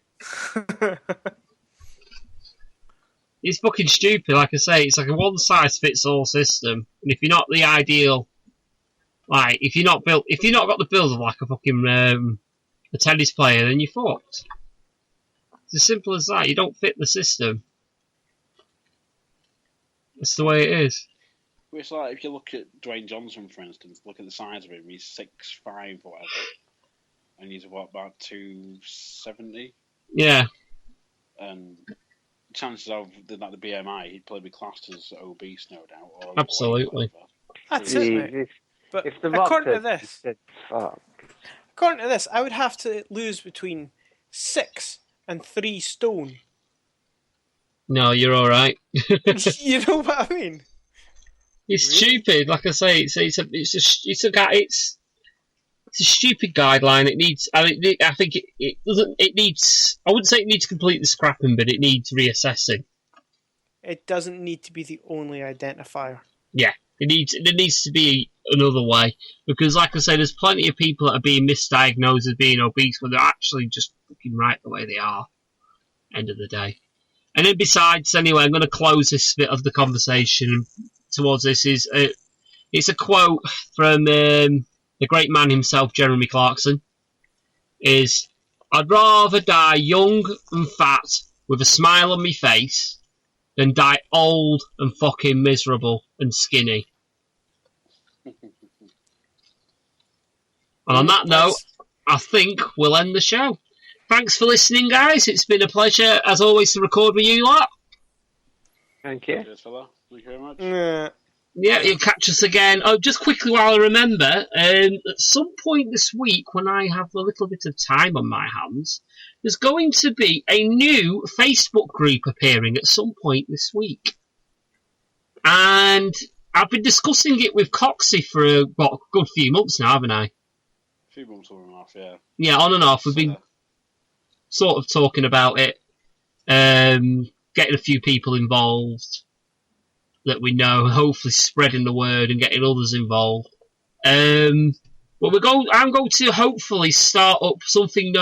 It's fucking stupid, like I say. It's like a one-size-fits-all system. And if you're not the ideal... Like, if you're not got the build of like a fucking a tennis player, then you're fucked. It's as simple as that. You don't fit the system. That's the way it is. It's like if you look at Dwayne Johnson, for instance, look at the size of him. He's 6'5" or whatever, and he's about 270. Yeah. And chances of the BMI, he'd probably be classed as obese, no doubt. Or absolutely. That's it, mate. But if the according to this, According to this, I would have to lose between 6 and 3 stone. No, you're all right. You know what I mean? It's stupid. Like I say, it's a stupid guideline. It needs. I think it doesn't. It needs. I wouldn't say it needs completely scrapping, but it needs reassessing. It doesn't need to be the only identifier. Yeah, it needs to be another way, because, like I say, there's plenty of people that are being misdiagnosed as being obese when they're actually just fucking right the way they are. End of the day. And then besides, anyway, I'm going to close this bit of the conversation towards this. It's a quote from the great man himself, Jeremy Clarkson. Is, "I'd rather die young and fat with a smile on my face than die old and fucking miserable and skinny." And on that note, I think we'll end the show. Thanks for listening, guys. It's been a pleasure, as always, to record with you lot. Thank you. Cheers, fella. Thank you very much. Yeah, you'll catch us again. Oh, just quickly while I remember, at some point this week, when I have a little bit of time on my hands, there's going to be a new Facebook group appearing at some point this week. And I've been discussing it with Coxy for a good few months now, haven't I? A few months on and off, yeah. Yeah, on and off. We've been sort of talking about it, getting a few people involved that we know, hopefully spreading the word and getting others involved. But I'm going to hopefully start up something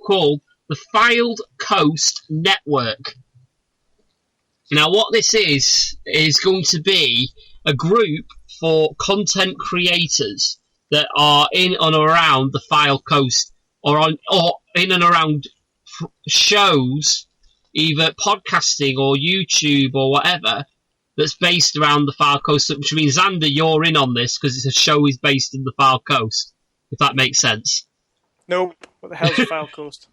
called the Filed Coast Network. Now, what this is going to be a group for content creators that are in and around the Filed Coast, or in and around shows, either podcasting or YouTube or whatever, that's based around the Filed Coast, which means, Xander, you're in on this because it's a show is based in the Filed Coast, if that makes sense. Nope. What the hell's the Filed Coast?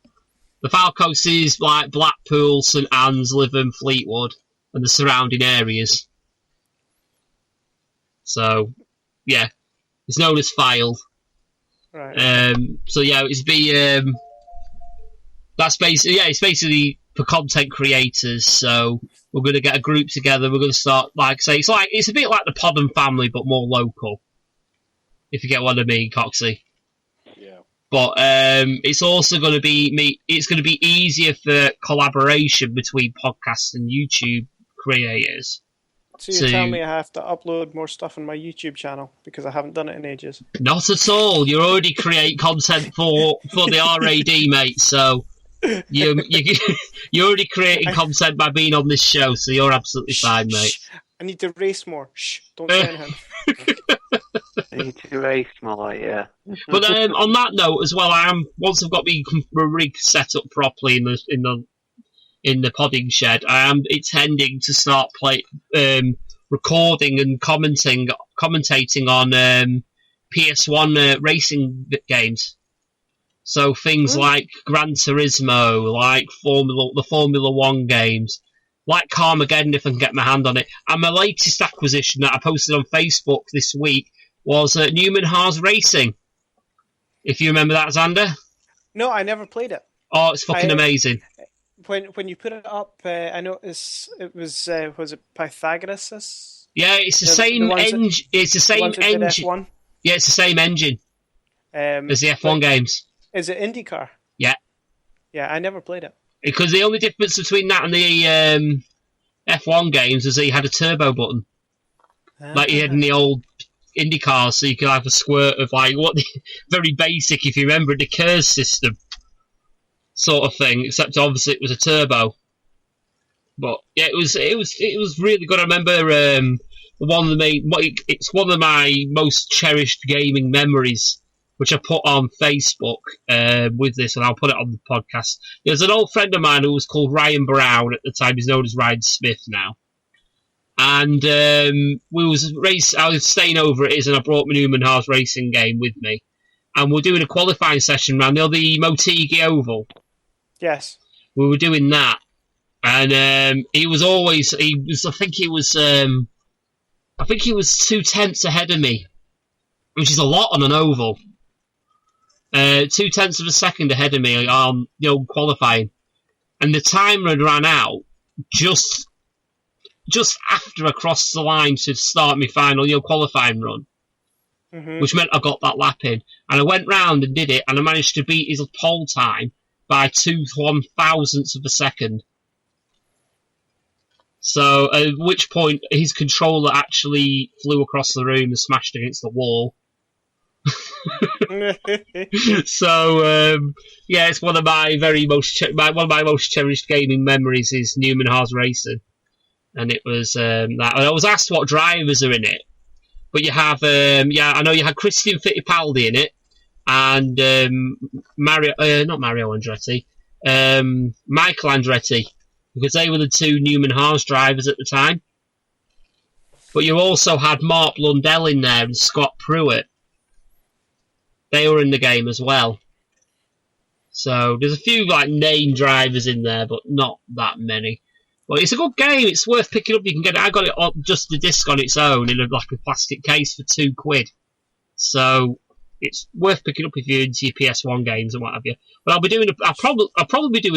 The Filed Coast is like Blackpool, St Anne's, Lytham, Fleetwood, and the surrounding areas. So, yeah, it's known as Filed. Right. So yeah, it's basically for content creators. So we're going to get a group together. We're going to start, like I say, it's a bit like the Podden family, but more local. If you get what I mean, Coxy. Yeah. But it's also going to be it's going to be easier for collaboration between podcasts and YouTube creators. So you tell me I have to upload more stuff on my YouTube channel because I haven't done it in ages. Not at all. You already create content for the RAD, mate. So you're already creating content by being on this show. So you're absolutely fine, mate. I need to race more. Shh! Don't say anything. I need to race more, yeah. But on that note as well, once I've got my rig set up properly in the podding shed, I am intending to start recording and commentating on PS1 racing games. So things like Gran Turismo, like the Formula 1 games, like Carmageddon if I can get my hand on it. And my latest acquisition that I posted on Facebook this week was Newman Haas Racing. If you remember that, Xander? No, I never played it. Oh, it's fucking amazing. When you put it up, I noticed it was it Pythagoras? Yeah, it's the same engine. It's the same engine. Yeah, it's the same engine as the F1 games. Is it IndyCar? Yeah. Yeah, I never played it. Because the only difference between that and the F1 games is that you had a turbo button, like you had in the old IndyCars, so you could have a squirt of very basic, if you remember, the Kerr system sort of thing. Except obviously it was a turbo. But yeah, it was really good. I remember it's one of my most cherished gaming memories, which I put on Facebook with this, and I'll put it on the podcast. There's an old friend of mine who was called Ryan Brown at the time. He's known as Ryan Smith now. And I was staying over at his, and I brought my Newman Haas racing game with me. And we're doing a qualifying session around the Motegi Oval. Yes. We were doing that. And I think he was 2/10 ahead of me, which is a lot on an oval. 0.2 of a second ahead of me on qualifying, and the timer had ran out just after I crossed the line to start my final qualifying run, which meant I got that lap in, and I went round and did it, and I managed to beat his pole time by 0.001 of a second. So at which point his controller actually flew across the room and smashed against the wall. So it's one of my most cherished gaming memories is Newman Haas Racing, and it was that. I was asked what drivers are in it, but you have I know you had Christian Fittipaldi in it, and not Mario Andretti, Michael Andretti, because they were the two Newman Haas drivers at the time. But you also had Mark Blundell in there and Scott Pruitt. They were in the game as well. So there's a few name drivers in there, but not that many. But it's a good game. It's worth picking up. You can get it. I got it on just the disc on its own in a plastic case for £2. So it's worth picking up if you're into your PS1 games and what have you. But I'll probably do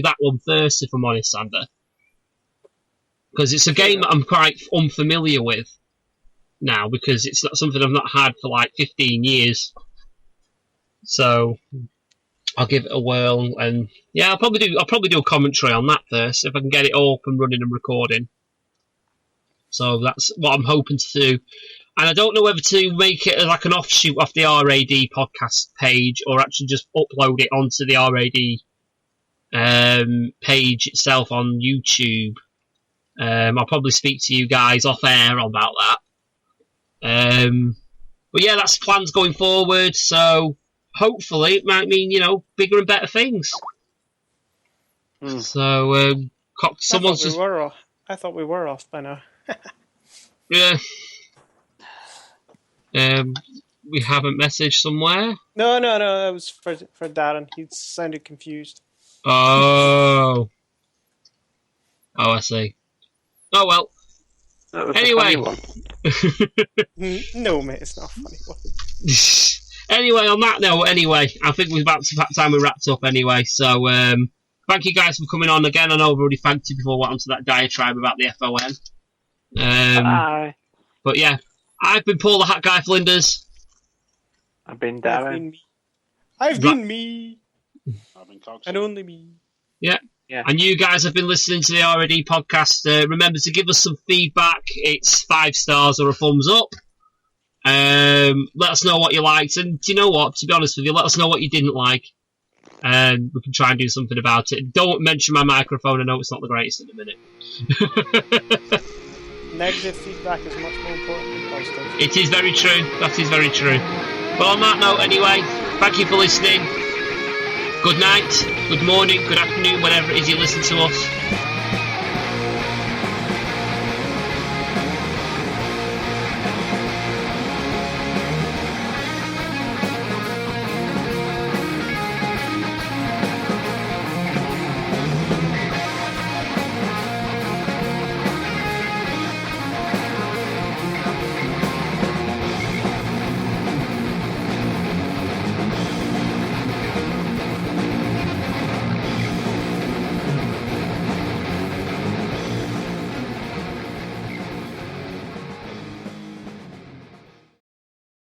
that one first if I'm honest, Xander, because it's a game that I'm quite unfamiliar with now, because it's not something I've not had for 15 years. So I'll give it a whirl, and I'll probably do a commentary on that first if I can get it all up and running and recording. So that's what I'm hoping to do. And I don't know whether to make it like an offshoot off the RAD podcast page or actually just upload it onto the RAD page itself on YouTube. I'll probably speak to you guys off air about that. But that's plans going forward, so hopefully it might mean, bigger and better things. So, I thought we were off by now. Yeah. We haven't messaged somewhere? No, that was for Darren. He sounded confused. Oh, I see. Oh, well. Anyway. No, mate, it's not a funny one. Anyway, on that note, I think we're about time we wrapped up anyway. So, thank you guys for coming on again. I know I've already thanked you before I went on to that diatribe about the FON. Bye. But I've been Paul the Hat Guy Flinders. I've been Darren. I've been me. I've been Coxy. And only me. Yeah. And you guys have been listening to the RAD podcast. Remember to give us some feedback. It's 5 stars or a thumbs up. Let us know what you liked. And do you know what? To be honest with you, let us know what you didn't like. And we can try and do something about it. Don't mention my microphone. I know it's not the greatest at the minute. Negative feedback is much more important than positive. It is very true. That is very true. But on that note, anyway, thank you for listening. Good night, good morning, good afternoon, whenever it is you listen to us.